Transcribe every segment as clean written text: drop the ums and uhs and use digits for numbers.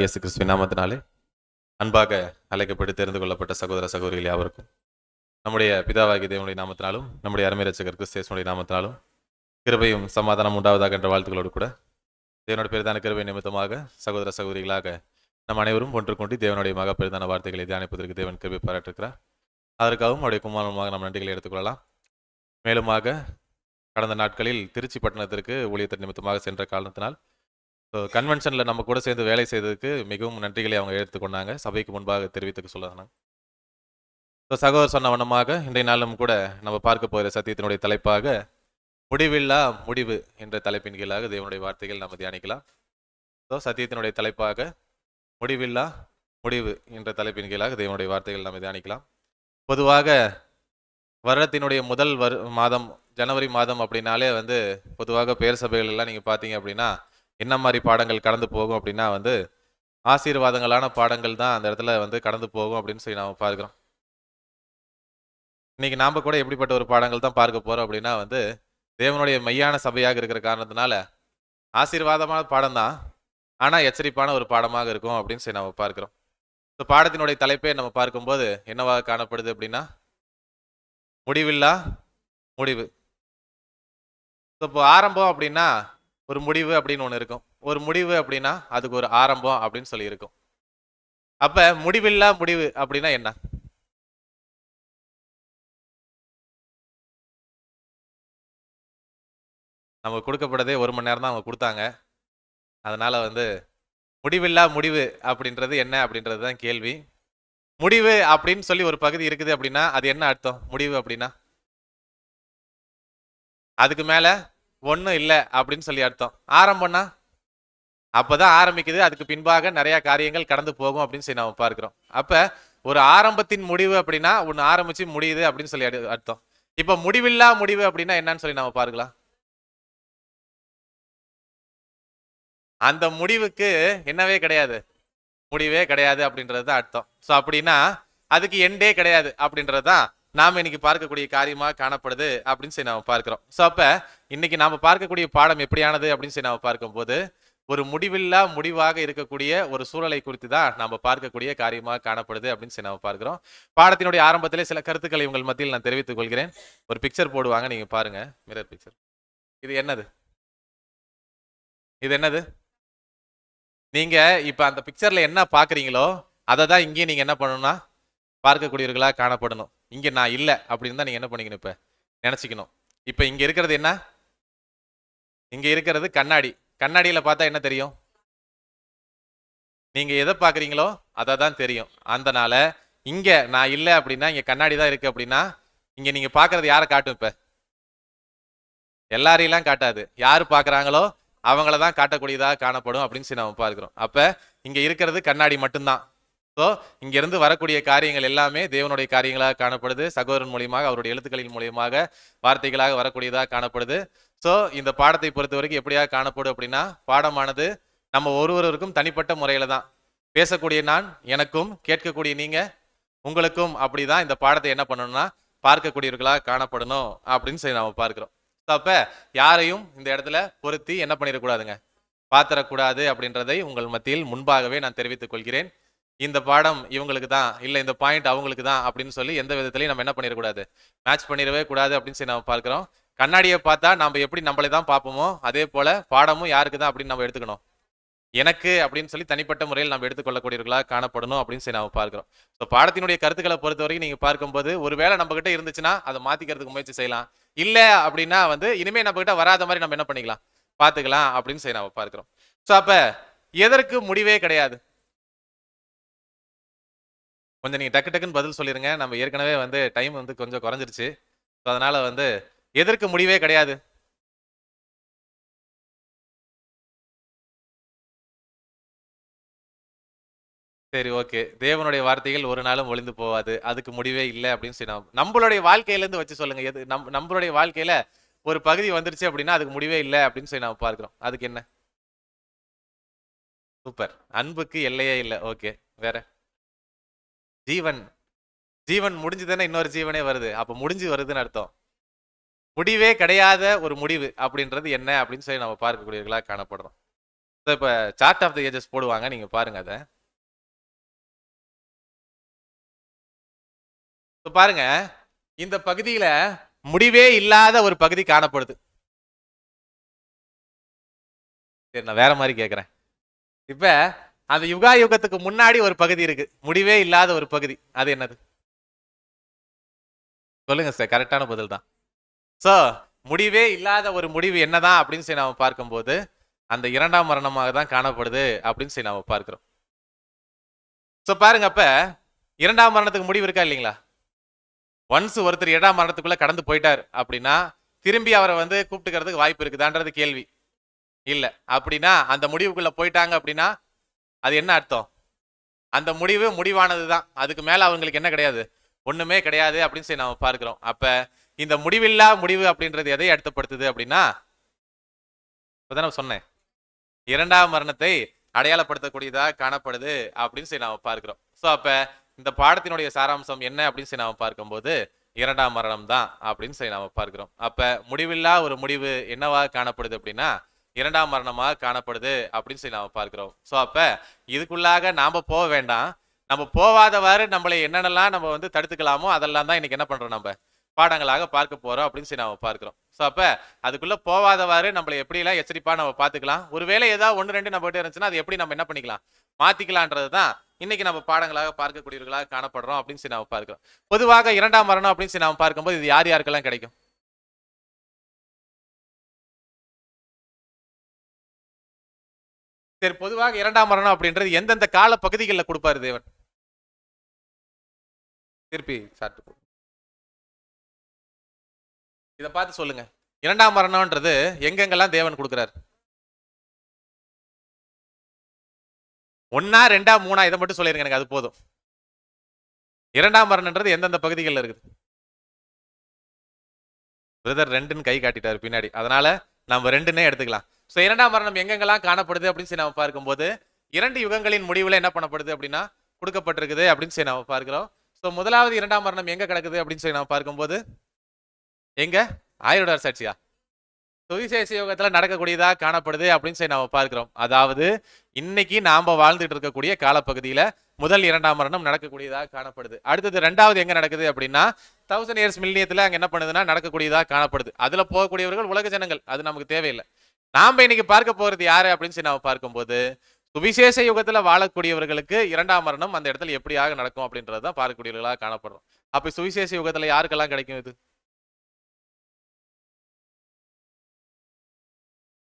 இயேசு கிறிஸ்துவின் நாமத்தினாலே அன்பாக அழைக்கப்பட்டு தெரிந்து கொள்ளப்பட்ட சகோதர சகோதரிகள் யாவருக்கும் நம்முடைய பிதாவாகிய தேவனுடைய நாமத்தினாலும் நம்முடைய அருமை ரட்சகர் கிறிஸ்து நாமத்தினாலும் கிருபையும் சமாதானம் உண்டாவதாக என்ற வாழ்த்துக்களோடு கூட தேவனுடைய பெரிதான கிருபை நிமித்தமாக சகோதர சகோதரிகளாக நம் அனைவரும் ஒன்று கொண்டு தேவனுடைய மகா பெரிதான வார்த்தைகளை தியானிப்பதற்கு தேவன் கிருபை பாராட்டிருக்கிறார். அதற்காகவும் அவருடைய குமாரமாக நம் நன்றிகளை எடுத்துக்கொள்ளலாம். மேலுமாக கடந்த நாட்களில் திருச்சி பட்டணத்திற்கு ஊழியத்தின் நிமித்தமாக சென்ற காரணத்தினால் கன்வென்ஷனில் நம்ம கூட சேர்ந்து வேலை செய்ததுக்கு மிகவும் நன்றிகளை அவங்க எடுத்துக்கொண்டாங்க. சபைக்கு முன்பாக தெரிவித்துக்க சொல்லாங்க. சகோதரர் சொன்ன வண்ணமாக இன்றைய நாளும் கூட நம்ம பார்க்க போகிற சத்தியத்தினுடைய தலைப்பாக முடிவில்லா முடிவு என்ற தலைப்பின் கீழாக தேவனுடைய வார்த்தைகள் நம்ம தியானிக்கலாம். சத்தியத்தினுடைய தலைப்பாக முடிவில்லா முடிவு என்ற தலைப்பின் கீழாக தேவனுடைய வார்த்தைகள் நம்ம தியானிக்கலாம். பொதுவாக வருடத்தினுடைய முதல் மாதம் ஜனவரி மாதம் அப்படின்னாலே பொதுவாக பேர் சபைகள் எல்லாம் நீங்கள் பார்த்தீங்க அப்படின்னா என்ன மாதிரி பாடங்கள் கடந்து போகும் அப்படின்னா ஆசீர்வாதங்களான பாடங்கள் தான் அந்த இடத்துல கடந்து போகும் அப்படின்னு சொல்லி நாம் பார்க்குறோம். இன்னைக்கு நாம் கூட எப்படிப்பட்ட ஒரு பாடங்கள் தான் பார்க்க போகிறோம் அப்படின்னா தேவனுடைய மையான சபையாக இருக்கிற காரணத்தினால ஆசீர்வாதமான பாடம் தான், ஆனால் எச்சரிப்பான ஒரு பாடமாக இருக்கும் அப்படின்னு சொல்லி நம்ம பார்க்குறோம். ஸோ பாடத்தினுடைய தலைப்பே நம்ம பார்க்கும்போது என்னவாக காணப்படுது அப்படின்னா முடிவில்லா முடிவு. ஸோ இப்போ ஆரம்பம் அப்படின்னா ஒரு முடிவு அப்படின்னு ஒன்று இருக்கும். ஒரு முடிவு அப்படின்னா அதுக்கு ஒரு ஆரம்பம் அப்படின்னு சொல்லி இருக்கும். அப்ப முடிவில்லா முடிவு அப்படின்னா என்ன? நம்ம கொடுக்கப்பட்டதே 1 மணி நேரம் தான் அவங்க கொடுத்தாங்க. அதனால முடிவில்லா முடிவு அப்படின்றது என்ன அப்படின்றது தான் கேள்வி. முடிவு அப்படின்னு சொல்லி ஒரு பகுதி இருக்குது அப்படின்னா அது என்ன அர்த்தம்? முடிவு அப்படின்னா அதுக்கு மேல ஒன்றும் இல்லை அப்படின்னு சொல்லி அர்த்தம். ஆரம்பம்னா அப்பதான் ஆரம்பிக்குது, அதுக்கு பின்பாக நிறைய காரியங்கள் கடந்து போகும் அப்படின்னு சொல்லி நம்ம பார்க்கிறோம். அப்ப ஒரு ஆரம்பத்தின் முடிவு அப்படின்னா ஒன்று ஆரம்பிச்சு முடியுது அப்படின்னு சொல்லி அர்த்தம். இப்ப முடிவில்லா முடிவு அப்படின்னா என்னன்னு சொல்லி நம்ம பார்க்கலாம். அந்த முடிவுக்கு என்னவே கிடையாது, முடிவே கிடையாது அப்படின்றது தான் அர்த்தம். ஸோ அப்படின்னா அதுக்கு எண்டே கிடையாது அப்படின்றது தான் நாம இன்னைக்கு பார்க்கக்கூடிய காரியமாக காணப்படுது அப்படின்னு சொல்லி நாம பார்க்கிறோம். ஸோ அப்ப இன்னைக்கு நாம பார்க்கக்கூடிய பாடம் எப்படியானது அப்படின்னு சொல்லி நாம பார்க்கும்போது ஒரு முடிவில்லா முடிவாக இருக்கக்கூடிய ஒரு சூழலை குறித்து தான் நாம பார்க்கக்கூடிய காரியமாக காணப்படுது அப்படின்னு சொல்லி நாம பார்க்கிறோம். பாடத்தினுடைய ஆரம்பத்திலே சில கருத்துக்களை உங்கள் மத்தியில் நான் தெரிவித்துக் கொள்கிறேன். ஒரு பிக்சர் போடுவாங்க, நீங்க பாருங்க, மிரர் பிக்சர். இது என்னது? இது என்னது? நீங்க இப்ப அந்த பிக்சர்ல என்ன பாக்குறீங்களோ அதை தான் இங்கேயும் நீங்க என்ன பண்ணணும்னா பார்க்கக்கூடியவர்களா காணப்படணும். இங்க நான் இல்லை அப்படின்னு தான் நீங்க என்ன பண்ணிக்கணும், இப்ப நினைச்சுக்கணும். இப்ப இங்க இருக்கிறது என்ன? இங்க இருக்கிறது கண்ணாடி. கண்ணாடியில பார்த்தா என்ன தெரியும்? நீங்க எதை பாக்குறீங்களோ அதை தான் தெரியும். அதனால இங்க நான் இல்லை அப்படின்னா இங்க கண்ணாடி தான் இருக்கு அப்படின்னா இங்க நீங்க பாக்குறது யாரை காட்டும்? இப்ப எல்லாரையெல்லாம் காட்டாது. யாரு பாக்குறாங்களோ அவங்களதான் காட்டக்கூடியதாக காணப்படும் அப்படின்னு சொல்லி நம்ம பார்க்கிறோம். அப்ப இங்க இருக்கிறது கண்ணாடி மட்டும்தான். ஸோ இங்கிருந்து வரக்கூடிய காரியங்கள் எல்லாமே தேவனுடைய காரியங்களாக காணப்படுது. சகோதரன் மூலியமாக அவருடைய எழுத்துக்களின் மூலியமாக வார்த்தைகளாக வரக்கூடியதாக காணப்படுது. ஸோ இந்த பாடத்தை பொறுத்த வரைக்கும் எப்படியாக காணப்படும் அப்படின்னா பாடமானது நம்ம ஒருவருக்கும் தனிப்பட்ட முறையில தான். பேசக்கூடிய நான் எனக்கும், கேட்கக்கூடிய நீங்க உங்களுக்கும் அப்படிதான் இந்த பாடத்தை என்ன பண்ணணும்னா பார்க்கக்கூடியவர்களாக காணப்படணும் அப்படின்னு சொல்லி நாம பார்க்கிறோம். அப்ப யாரையும் இந்த இடத்துல பொருத்தி என்ன பண்ணிடக்கூடாதுங்க, பாத்திரக்கூடாது அப்படின்றதை உங்கள் மத்தியில் முன்பாகவே நான் தெரிவித்துக் கொள்கிறேன். இந்த பாடம் இவங்களுக்கு தான், இல்லை இந்த பாயிண்ட் அவங்களுக்கு தான் அப்படின்னு சொல்லி எந்த விதத்திலையும் நம்ம என்ன பண்ணிடக்கூடாது, மேட்ச் பண்ணிடவே கூடாது அப்படின்னு சொல்லி நம்ம பார்க்கிறோம். கண்ணாடியை பார்த்தா நம்ம எப்படி நம்மளே தான் பார்ப்போமோ அதே போல பாடமும் யாருக்கு தான் அப்படின்னு நம்ம எடுத்துக்கணும், எனக்கு அப்படின்னு சொல்லி தனிப்பட்ட முறையில் நம்ம எடுத்துக்கொள்ளக்கூடியவர்களாக காணப்படணும் அப்படின்னு சொல்லி நம்ம பார்க்கிறோம். ஸோ பாடத்தினுடைய கருத்துக்களை பொறுத்த வரைக்கும் நீங்க பார்க்கும்போது ஒருவேளை நம்ம கிட்ட இருந்துச்சுன்னா அதை மாத்திக்கிறதுக்கு முயற்சி செய்யலாம். இல்லை அப்படின்னா இனிமே நம்ம கிட்ட வராத மாதிரி நம்ம என்ன பண்ணிக்கலாம், பார்த்துக்கலாம் அப்படின்னு சொல்லி நம்ம பார்க்கிறோம். ஸோ அப்ப எதற்கு முடிவே கிடையாது? கொஞ்சம் நீங்க டக்கு டக்குன்னு பதில் சொல்லிருங்க. நம்ம ஏற்கனவே டைம் கொஞ்சம் குறைஞ்சிருச்சு. அதனால எதற்கு முடிவே கிடையாது? சரி, ஓகே. தேவனுடைய வார்த்தைகள் ஒரு நாளும் ஒளிந்து போவாது, அதுக்கு முடிவே இல்லை அப்படின்னு சொல்லி நம்மளுடைய வாழ்க்கையில இருந்து வச்சு சொல்லுங்க. எது நம்மளுடைய வாழ்க்கையில ஒரு பகுதி வந்துருச்சு அப்படின்னா அதுக்கு முடிவே இல்லை அப்படின்னு சொல்லி நம்ம பார்க்கிறோம். அதுக்கு என்ன? சூப்பர். அன்புக்கு எல்லையே இல்லை. ஓகே, வேற? ஜீவன். ஜீவன் முடிஞ்சுதானே இன்னொரு ஜீவனே வருது. அப்ப முடிஞ்சு வருதுன்னு அர்த்தம். முடிவே கிடையாத ஒரு முடிவு அப்படின்றது என்ன அப்படின்னு சொல்லி நம்ம பார்க்கக்கூடியவர்களாக காணப்படுறோம். இப்ப சார்ட் ஆஃப் த ஏஜஸ் போடுவாங்க, நீங்க பாருங்க அதை. பாருங்க, இந்த பகுதியில முடிவே இல்லாத ஒரு பகுதி காணப்படுது. சரி, நான் வேற மாதிரி கேட்கிறேன். இப்ப அந்த யுகா யுகத்துக்கு முன்னாடி ஒரு பகுதி இருக்கு, முடிவே இல்லாத ஒரு பகுதி. அது என்னது? சொல்லுங்க சார், கரெக்டான பதில் தான். சோ முடிவே இல்லாத ஒரு முடிவு என்னதான் அப்படின்னு சொல்லி நாம பார்க்கும்போது அந்த இரண்டாம் மரணமாக தான் காணப்படுது அப்படின்னு சொல்லி நாம பார்க்கிறோம். சோ பாருங்க, அப்ப இரண்டாம் மரணத்துக்கு முடிவு இருக்கா இல்லைங்களா? ஒன்ஸ் ஒருத்தர் இரண்டாம் மரணத்துக்குள்ள கடந்து போயிட்டார் அப்படின்னா திரும்பி அவரை வந்து கூப்பிட்டுக்கிறதுக்கு வாய்ப்பு இருக்குதான்றது கேள்வி இல்ல. அப்படின்னா அந்த முடிவுக்குள்ள போயிட்டாங்க அப்படின்னா அது என்ன அர்த்தம்? அந்த முடிவு முடிவானதுதான், அதுக்கு மேல அவங்களுக்கு என்ன கிடையாது, ஒண்ணுமே கிடையாது அப்படின்னு சொல்லி நாம பார்க்கிறோம். அப்ப இந்த முடிவில்லா முடிவு அப்படின்றது எதை அர்த்தப்படுத்துது அப்படின்னா, இப்பதான் சொன்னேன், இரண்டாம் மரணத்தை அடையாளப்படுத்தக்கூடியதா காணப்படுது அப்படின்னு சொல்லி நாம பார்க்கிறோம். சோ அப்ப இந்த பாடத்தினுடைய சாராம்சம் என்ன அப்படின்னு சொல்லி நாம பார்க்கும்போது இரண்டாம் மரணம் தான் அப்படின்னு சொல்லி நாம பார்க்கிறோம். அப்ப முடிவில்லா ஒரு முடிவு என்னவா காணப்படுது அப்படின்னா இரண்டாம் மரணமாக காணப்படுது அப்படின்னு சொல்லி நாம பார்க்கிறோம். சோ அப்ப இதுக்குள்ளாக நாம போக வேண்டாம், நம்ம போவாதவாறு நம்மளை என்னென்னலாம் நம்ம வந்து தடுத்துக்கலாமோ அதெல்லாம் தான் இன்னைக்கு என்ன பண்றோம், நம்ம பாடங்களாக பார்க்க போறோம் அப்படின்னு சொல்லி நாம பார்க்கிறோம். சோ அப்ப அதுக்குள்ள போவாதவாறு நம்மளை எப்படி எல்லாம் எச்சரிப்பா நம்ம பாத்துக்கலாம், ஒருவேளை ஏதாவது ஒன்று ரெண்டு நம்ம கிட்ட இருந்துச்சுன்னா அது எப்படி நம்ம என்ன பண்ணிக்கலாம், மாத்திக்கலான்றது தான் இன்னைக்கு நம்ம பாடங்களாக பார்க்கக்கூடியவர்களாக காணப்படுறோம் அப்படின்னு சொல்லி நாம பார்க்கிறோம். பொதுவாக இரண்டாம் மரணம் அப்படின்னு சொல்லி நாம பார்க்கும்போது இது யார் யாருக்கெல்லாம் கிடைக்கும்? சரி, பொதுவாக இரண்டாம் மரணம் அப்படின்றது எந்தெந்த கால பகுதிகளில் கொடுப்பாரு தேவன்? திருப்பி சாப்பிட்டு இதை பார்த்து சொல்லுங்க, இரண்டாம் மரணம்ன்றது எங்கெங்கெல்லாம் தேவன் கொடுக்கிறார்? ஒன்னா ரெண்டா மூணா இதை மட்டும் சொல்லிருங்க, எனக்கு அது போதும். இரண்டாம் மரணம்ன்றது எந்தெந்த பகுதிகளில் இருக்குது? பிரதர் ரெண்டுன்னு கை காட்டிட்டாரு பின்னாடி, அதனால நம்ம ரெண்டுன்னே எடுத்துக்கலாம். ஸோ இரண்டாம் மரணம் எங்கெங்கெல்லாம் காணப்படுது அப்படின்னு சொல்லி நம்ம பார்க்கும்போது இரண்டு யுகங்களின் முடிவில் என்ன பண்ணப்படுது அப்படின்னா கொடுக்கப்பட்டிருக்குது அப்படின்னு சொல்லி நம்ம பார்க்கிறோம். ஸோ முதலாவது இரண்டாம் மரணம் எங்க கிடக்குது அப்படின்னு சொல்லி நம்ம பார்க்கும்போது எங்க? ஆயிரோட சாட்சியா சுவிசேஷ யுகத்துல நடக்கக்கூடியதா காணப்படுது அப்படின்னு சொல்லி நம்ம பார்க்கிறோம். அதாவது இன்னைக்கு நாம வாழ்ந்துட்டு இருக்கக்கூடிய காலப்பகுதியில முதல் இரண்டாம் மரணம் நடக்கக்கூடியதா காணப்படுது. அடுத்தது ரெண்டாவது எங்க நடக்குது அப்படின்னா 1000 years மில்லியத்துல அங்க என்ன பண்ணுதுன்னா நடக்கக்கூடியதா காணப்படுது. அதுல போகக்கூடியவர்கள் உலக ஜனங்கள், அது நமக்கு தேவையில்லை. நாம இன்னைக்கு பார்க்க போறது யாரு அப்படின்னு சொல்லி நாம பார்க்கும்போது சுவிசேஷ யுகத்துல வாழக்கூடியவர்களுக்கு இரண்டாம் மரணம் அந்த இடத்துல எப்படியாக நடக்கும் அப்படின்றதான் பார்க்கக்கூடியவர்களாக காணப்படுறோம். அப்ப சுவிசேஷ யுகத்துல யாருக்கெல்லாம் கிடைக்கும் இது?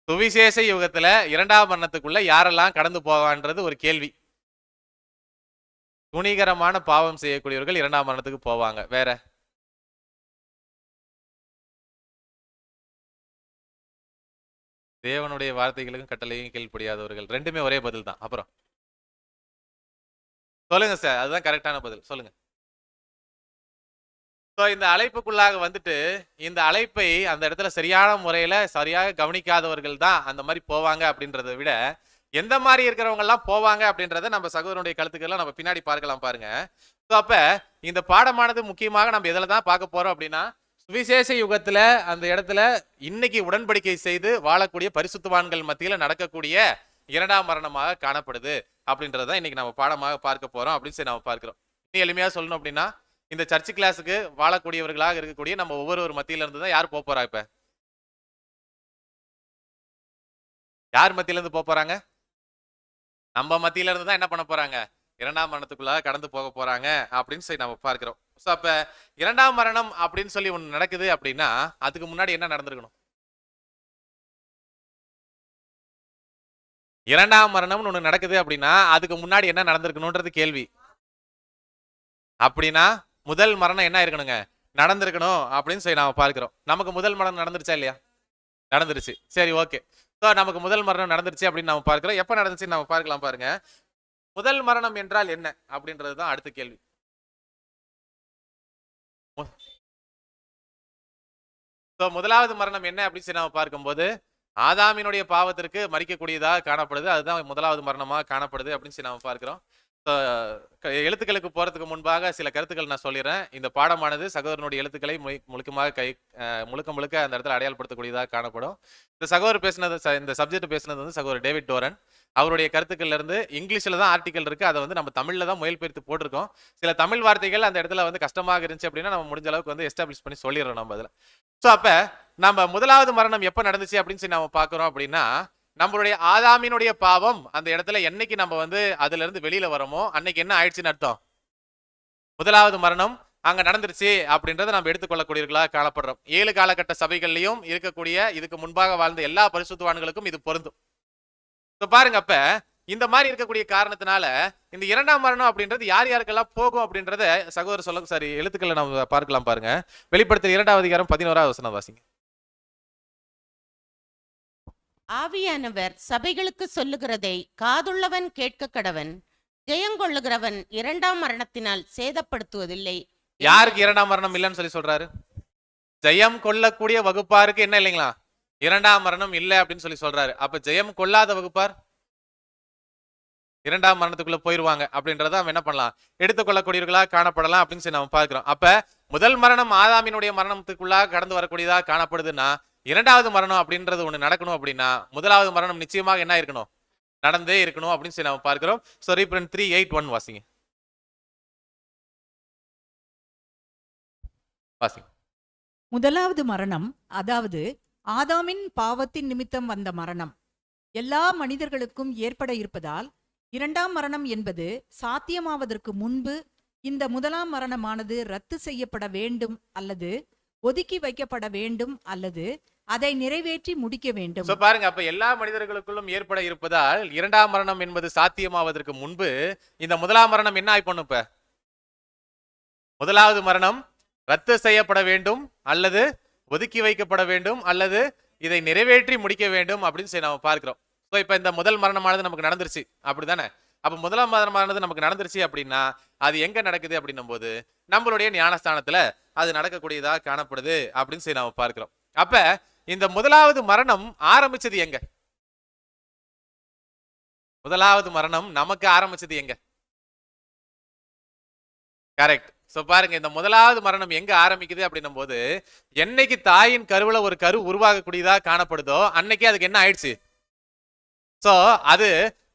சுவிசேஷ யுகத்துல இரண்டாம் மரணத்துக்குள்ள யாரெல்லாம் கடந்து போவான்றது ஒரு கேள்வி. துணிகரமான பாவம் செய்யக்கூடியவர்கள் இரண்டாம் மரணத்துக்கு போவாங்க. வேற தேவனுடைய வார்த்தைகளுக்கும் கட்டளையும் கீழ்ப்படியாதவர்கள், ரெண்டுமே ஒரே பதில் தான். அப்புறம் சொல்லுங்க சார், அதுதான் கரெக்டான பதில், சொல்லுங்க. இந்த அழைப்புக்குள்ளாக வந்துட்டு இந்த அழைப்பை அந்த இடத்துல சரியான முறையில சரியாக கவனிக்காதவர்கள் தான் அந்த மாதிரி போவாங்க அப்படின்றத விட எந்த மாதிரி இருக்கிறவங்க எல்லாம் போவாங்க அப்படின்றத நம்ம சகோதரனுடைய கருத்துக்கெல்லாம் நம்ம பின்னாடி பார்க்கலாம் பாருங்க. அப்ப இந்த பாடமானது முக்கியமாக நம்ம எதுல தான் பார்க்க போறோம் அப்படின்னா சுவிசேஷ யுகத்துல அந்த இடத்துல இன்னைக்கு உடன்படிக்கை செய்து வாழக்கூடிய பரிசுத்தவான்கள் மத்தியில நடக்கக்கூடிய இரண்டாம் மரணமாக காணப்படுது அப்படின்றத இன்னைக்கு நம்ம பாடமாக பார்க்க போறோம் அப்படின்னு சொல்லி நம்ம பார்க்கிறோம். இன்னும் எளிமையா சொல்லணும் அப்படின்னா இந்த சர்ச் கிளாஸுக்கு வாழக்கூடியவர்களாக இருக்கக்கூடிய நம்ம ஒவ்வொரு மத்தியில இருந்து தான் யார் போறா? இப்ப யார் மத்தியில இருந்து போறாங்க? நம்ம மத்தியில இருந்து தான் என்ன பண்ண போறாங்க? இரண்டாம் மரணத்துக்குள்ள கடந்து போக போறாங்க அப்படின்னு சொல்லி நம்ம பார்க்கிறோம். சோ அப்ப இரண்டாம் மரணம் அப்படின்னு சொல்லி ஒண்ணு நடக்குது அப்படின்னா அதுக்கு முன்னாடி என்ன நடந்திருக்கணும்? இரண்டாம் மரணம்னு ஒண்ணு நடக்குது அப்படின்னா அதுக்கு முன்னாடி என்ன நடந்திருக்கணும்ன்றது கேள்வி. அப்படின்னா முதல் மரணம் என்ன இருக்கணுங்க? நடந்திருக்கணும் அப்படின்னு சொல்லி நாம பார்க்கிறோம். நமக்கு முதல் மரணம் நடந்துருச்சா இல்லையா? நடந்துருச்சு. சரி, ஓகே. ஸோ நமக்கு முதல் மரணம் நடந்துருச்சு அப்படின்னு நம்ம பார்க்கிறோம். எப்ப நடந்துச்சுன்னு நம்ம பார்க்கலாம் பாருங்க. முதல் மரணம் என்றால் என்ன அப்படின்றது தான் அடுத்த கேள்வி. முதலாவது மரணம் என்ன அப்படின்னு சொல்லி நம்ம பார்க்கும்போது ஆதாமினுடைய பாவத்திற்கு மறிக்கக்கூடியதாக காணப்படுது. அதுதான் முதலாவது மரணமாக காணப்படுது அப்படின்னு சொல்லி நம்ம பார்க்கிறோம். எழுத்துக்களுக்கு போறதுக்கு முன்பாக சில கருத்துக்கள் நான் சொல்லிடுறேன். இந்த பாடமானது சகோதரனுடைய எழுத்துக்களை முழுக்க முழுக்க அந்த இடத்துல அடையாளப்படுத்தக்கூடியதாக காணப்படும். இந்த சகோதரர் பேசினது, இந்த சப்ஜெக்ட் பேசினது வந்து சகோதரர் டேவிட் டோரன். அவருடைய கருத்துக்கள்ல இருந்து இங்கிலீஷ்ல தான் ஆர்டிக்கல் இருக்கு. அதை வந்து நம்ம தமிழ்ல தான் மொழிபெயர்த்து போட்டிருக்கோம். சில தமிழ் வார்த்தைகள் அந்த இடத்துல வந்து கஷ்டமாக இருந்துச்சு அப்படின்னா நம்ம முடிஞ்ச அளவுக்கு வந்து எஸ்டாப்ளிஷ் பண்ணி சொல்லிடுறோம் நம்ம அதுல. ஸோ அப்ப நம்ம முதலாவது மரணம் எப்ப நடந்துச்சு அப்படின்னு சொல்லி நம்ம பாக்குறோம் அப்படின்னா, நம்மளுடைய ஆதாமினுடைய பாவம் அந்த இடத்துல என்னைக்கு நம்ம வந்து அதுல இருந்து வெளியில வரோமோ அன்னைக்கு என்ன ஆயிடுச்சுன்னு அர்த்தம்? முதலாவது மரணம் அங்க நடந்துருச்சு அப்படின்றத நம்ம எடுத்துக்கொள்ளக்கூடியவர்களாக காணப்படுறோம். 7 காலகட்ட சபைகள்லயும் இருக்கக்கூடிய இதுக்கு முன்பாக வாழ்ந்த எல்லா பரிசுத்தவான்களுக்கும் இது பொருந்தும். பாருங்க, அப்ப இந்த மாதிரி இருக்கக்கூடிய காரணத்தினால இந்த 2ஆம் மரணம் அப்படின்றது யார் யாருக்கெல்லாம் போகும் அப்படின்றத சகோதரர் சொல்ல, சரி எழுத்துக்களை நம்ம பார்க்கலாம். பாருங்க, வெளிப்படுத்தல் 2ஆம் அதிகாரம் 11ஆவது வசனம் வாசிங்க. ஆவியானவர் சபைகளுக்கு சொல்லுகிறதை காதுள்ளவன் கேட்க கடவன். ஜெயங்கொள்ளுகிறவன் 2ஆம் மரணத்தினால் சேதப்படுத்துவதில்லை. யாருக்கு 2ஆம் மரணம் இல்லைன்னு சொல்லி சொல்றாரு? ஜெயம் கொள்ளக்கூடிய வகுப்பாருக்கு என்ன இல்லைங்களா? 2ஆம் மரணம் இல்லை அப்படின்னு சொல்லி சொல்றாரு. அப்ப ஜெயம் கொள்ளாத வகுப்பார் 2ஆம் மரணத்துக்குள்ள போயிருவாங்க அப்படின்றத நம்ம என்ன பண்ணலாம், எடுத்துக்கொள்ளக்கூடியவர்களா காணப்படலாம் அப்படின்னு சொல்லி நம்ம பார்க்கிறோம். அப்ப முதல் மரணம் ஆதாமினுடைய மரணத்துக்குள்ளாக கடந்து வரக்கூடியதா காணப்படுதுன்னா, 2ஆவது மரணம் அப்படின்றது ஒண்ணு நடக்கணும் அப்படின்னா முதலாவது மரணம் நிச்சயமாக என்ன இருக்கணும், நடந்தே இருக்கணும் அப்படின்னு சொல்லி நம்ம பார்க்கிறோம். சோ ரீப்ரண்ட் 3:8-1 வாசிங்க. முதலாவது மரணம், அதாவது ஆதாமின் பாவத்தின் நிமித்தம் வந்த மரணம், எல்லா மனிதர்களுக்கும் ஏற்பட இருப்பதால் 2ஆம் மரணம் என்பது சாத்தியமாவதற்கு முன்பு இந்த முதலாம் மரணமானது ரத்து செய்யப்பட வேண்டும் அல்லது ஒதுக்கி வைக்கப்பட வேண்டும் அல்லது அதை நிறைவேற்றி முடிக்க வேண்டும். பாருங்க, அப்ப எல்லா மனிதர்களுக்குள்ளும் ஏற்பட இருப்பதால் 2ஆம் மரணம் என்பது சாத்தியமாவதற்கு முன்பு இந்த முதலாம் மரணம் என்ன ஆயி பண்ணும்? இப்ப முதலாவது மரணம் ரத்து செய்யப்பட வேண்டும் அல்லது ஒதுக்கி வைக்கப்பட வேண்டும் அல்லது இதை நிறைவேற்றி முடிக்க வேண்டும் அப்படின்னு சொல்லி நம்ம பார்க்கிறோம். ஸோ இப்போ இந்த முதல் மரணமானது நமக்கு நடந்துருச்சு அப்படிதானே? அப்போ முதலாம் மரணமானது நமக்கு நடந்துருச்சு அப்படின்னா அது எங்க நடக்குது அப்படின்னும் போது நம்மளுடைய ஞானஸ்தானத்துல அது நடக்கக்கூடியதாக காணப்படுது அப்படின்னு சொல்லி நம்ம பார்க்கிறோம். அப்ப இந்த முதலாவது மரணம் ஆரம்பிச்சது எங்க? முதலாவது மரணம் நமக்கு ஆரம்பிச்சது எங்க? கரெக்ட். சோ பாருங்க, இந்த முதலாவது மரணம் எங்க ஆரம்பிக்குது அப்படின்னும் போது என்னைக்கு தாயின் கருவுல ஒரு கரு உருவாகக்கூடியதா காணப்படுதோ அன்னைக்கு அதுக்கு என்ன ஆயிடுச்சு? சோ அது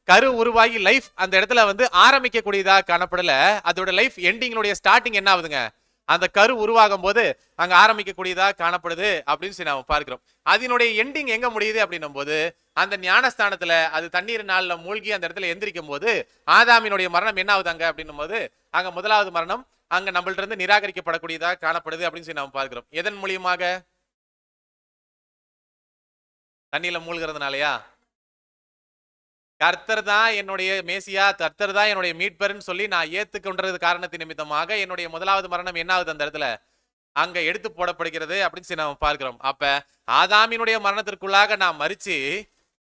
கரு உருவாகி லைஃப் அந்த இடத்துல வந்து ஆரம்பிக்கக்கூடியதா காணப்படல, அதோட லைஃப் எண்டிங்களுடைய ஸ்டார்டிங் என்ன ஆகுதுங்க, அந்த கரு உருவாகும் போது அங்க ஆரம்பிக்கக்கூடியதா காணப்படுது அப்படின்னு சொல்லி நாம பார்க்கிறோம். அதனுடைய எண்டிங் எங்க முடியுது அப்படின்னும் போது அந்த ஞானஸ்தானத்துல அது தண்ணீர் நாள்ல மூழ்கி அந்த இடத்துல எந்திரிக்கும் போது ஆதாமினுடைய மரணம் என்ன ஆகுது அங்க அப்படின்னும் போது அங்க முதலாவது மரணம் அங்க நம்மள்ட்ட இருந்து நிராகரிக்கப்படக்கூடியதா காணப்படுது அப்படின்னு சொல்லி நாம பார்க்கிறோம். எதன் மூலியமாக? தண்ணியில மூழ்கிறதுனாலயா? கர்த்தர் தான் என்னுடைய மேசியா, கர்த்தர் தான் என்னுடைய மீட்பர்னு சொல்லி நான் ஏத்துக்கொண்டது காரணத்தின் நிமித்தமாக என்னுடைய முதலாவது மரணம் என்ன ஆகுது அந்த இடத்துல அங்க எடுத்து போடப்படுகிறது அப்படின்னு சொல்லி நாம பார்க்கிறோம். அப்ப ஆதாமினுடைய மரணத்திற்குள்ளாக நான் மரிச்சு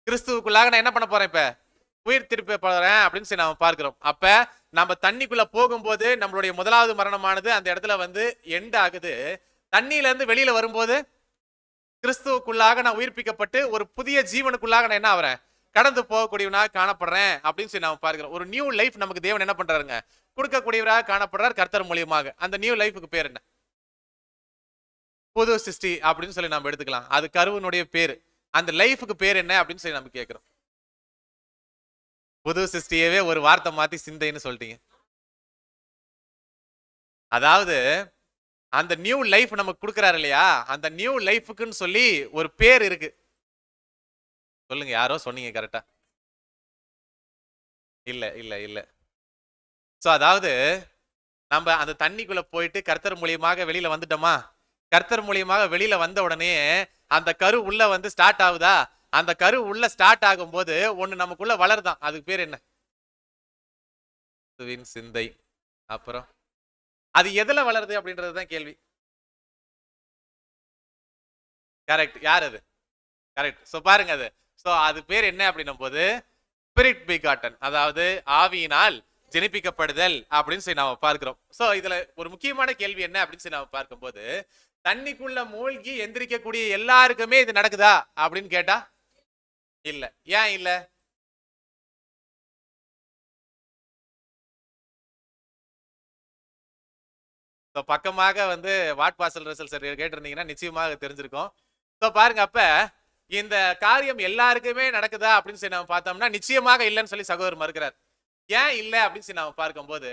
கிறிஸ்துவுக்குள்ளாக நான் என்ன பண்ண போறேன், இப்ப உயிர் திருப்ப போறேன் அப்படின்னு சொல்லி நாம பார்க்கிறோம். அப்ப நம்ம தண்ணிக்குள்ள போகும்போது நம்மளுடைய முதலாவது மரணமானது அந்த இடத்துல வந்து எண்ட் ஆகுது. தண்ணியில இருந்து வெளியில வரும்போது கிறிஸ்துவுக்குள்ளாக நான் உயிர்ப்பிக்கப்பட்டு ஒரு புதிய ஜீவனுக்குள்ளாக நான் என்ன ஆகிறேன், கடந்து போகக்கூடியவனாக காணப்படுறேன் அப்படின்னு சொல்லி நாம பார்க்கிறோம். ஒரு நியூ லைஃப் நமக்கு தேவன் என்ன பண்றாருங்க, கொடுக்கக்கூடியவராக காணப்படுறார் கர்த்தர் மூலியமாக. அந்த நியூ லைஃபுக்கு பேர் என்ன? புது சிருஷ்டி அப்படின்னு சொல்லி நம்ம எடுத்துக்கலாம். அது கருவனுடைய பேரு. அந்த லைஃபுக்கு பேர் என்ன அப்படின்னு சொல்லி நம்ம கேட்கிறோம். புது சிருஷ்டியவே ஒரு வார்த்தை மாத்தி சிந்தைன்னு சொல்லிட்டீங்க. அதாவது அந்த நியூ லைஃப் நமக்கு கொடுக்கிறாரு இல்லையா, அந்த நியூ லைஃபுக்குன்னு சொல்லி ஒரு பேர் இருக்கு. சொல்லுங்க, யாரோ சொன்னீங்க கரெக்டா? இல்ல இல்ல இல்ல. சோ அதாவது நம்ம அந்த தண்ணிக்குள்ள போயிட்டு கர்த்தர் மூலியமாக வெளியில வந்துட்டோமா, கர்த்தர் மூலியமாக வெளியில வந்த உடனே அந்த கரு உள்ள வந்து ஸ்டார்ட் ஆகுதா, அந்த கரு உள்ள ஸ்டார்ட் ஆகும் போது ஒண்ணு நமக்குள்ள வளருதான். அதுக்கு பேர் என்ன? சிந்தை. அப்புறம் அது எதுல வளருது அப்படின்றதுதான் கேள்வி. கரெக்ட். யார் அது? கரெக்ட். சோ பாருங்க, அது சோ அது பேர் என்ன அப்படின்னும் போது ஸ்பிரிட் பிகாட்டன், அதாவது ஆவியினால் ஜெனிப்பிக்கப்படுதல் அப்படின்னு சொல்லி நாம பார்க்கிறோம். சோ இதுல ஒரு முக்கியமான கேள்வி என்ன அப்படின்னு சொல்லி நாம பார்க்கும்போது, தண்ணிக்குள்ள மூழ்கி எந்திரிக்கக்கூடிய எல்லாருக்குமே இது நடக்குதா அப்படின்னு கேட்டா இல்ல. ஏன் இல்ல? ஸோ பக்கமாக வந்து வாட் பார்சல் ரிசல்ட்ஸ் கேட்டிருந்தீங்கன்னா நிச்சயமாக தெரிஞ்சிருக்கும். ஸோ பாருங்க, அப்ப இந்த காரியம் எல்லாருக்குமே நடக்குதா அப்படின்னு சொல்லி நம்ம பார்த்தோம்னா நிச்சயமாக இல்லைன்னு சொல்லி சகோதரர் மறுக்கிறார். ஏன் இல்லை அப்படின்னு சொல்லி நம்ம பார்க்கும்போது,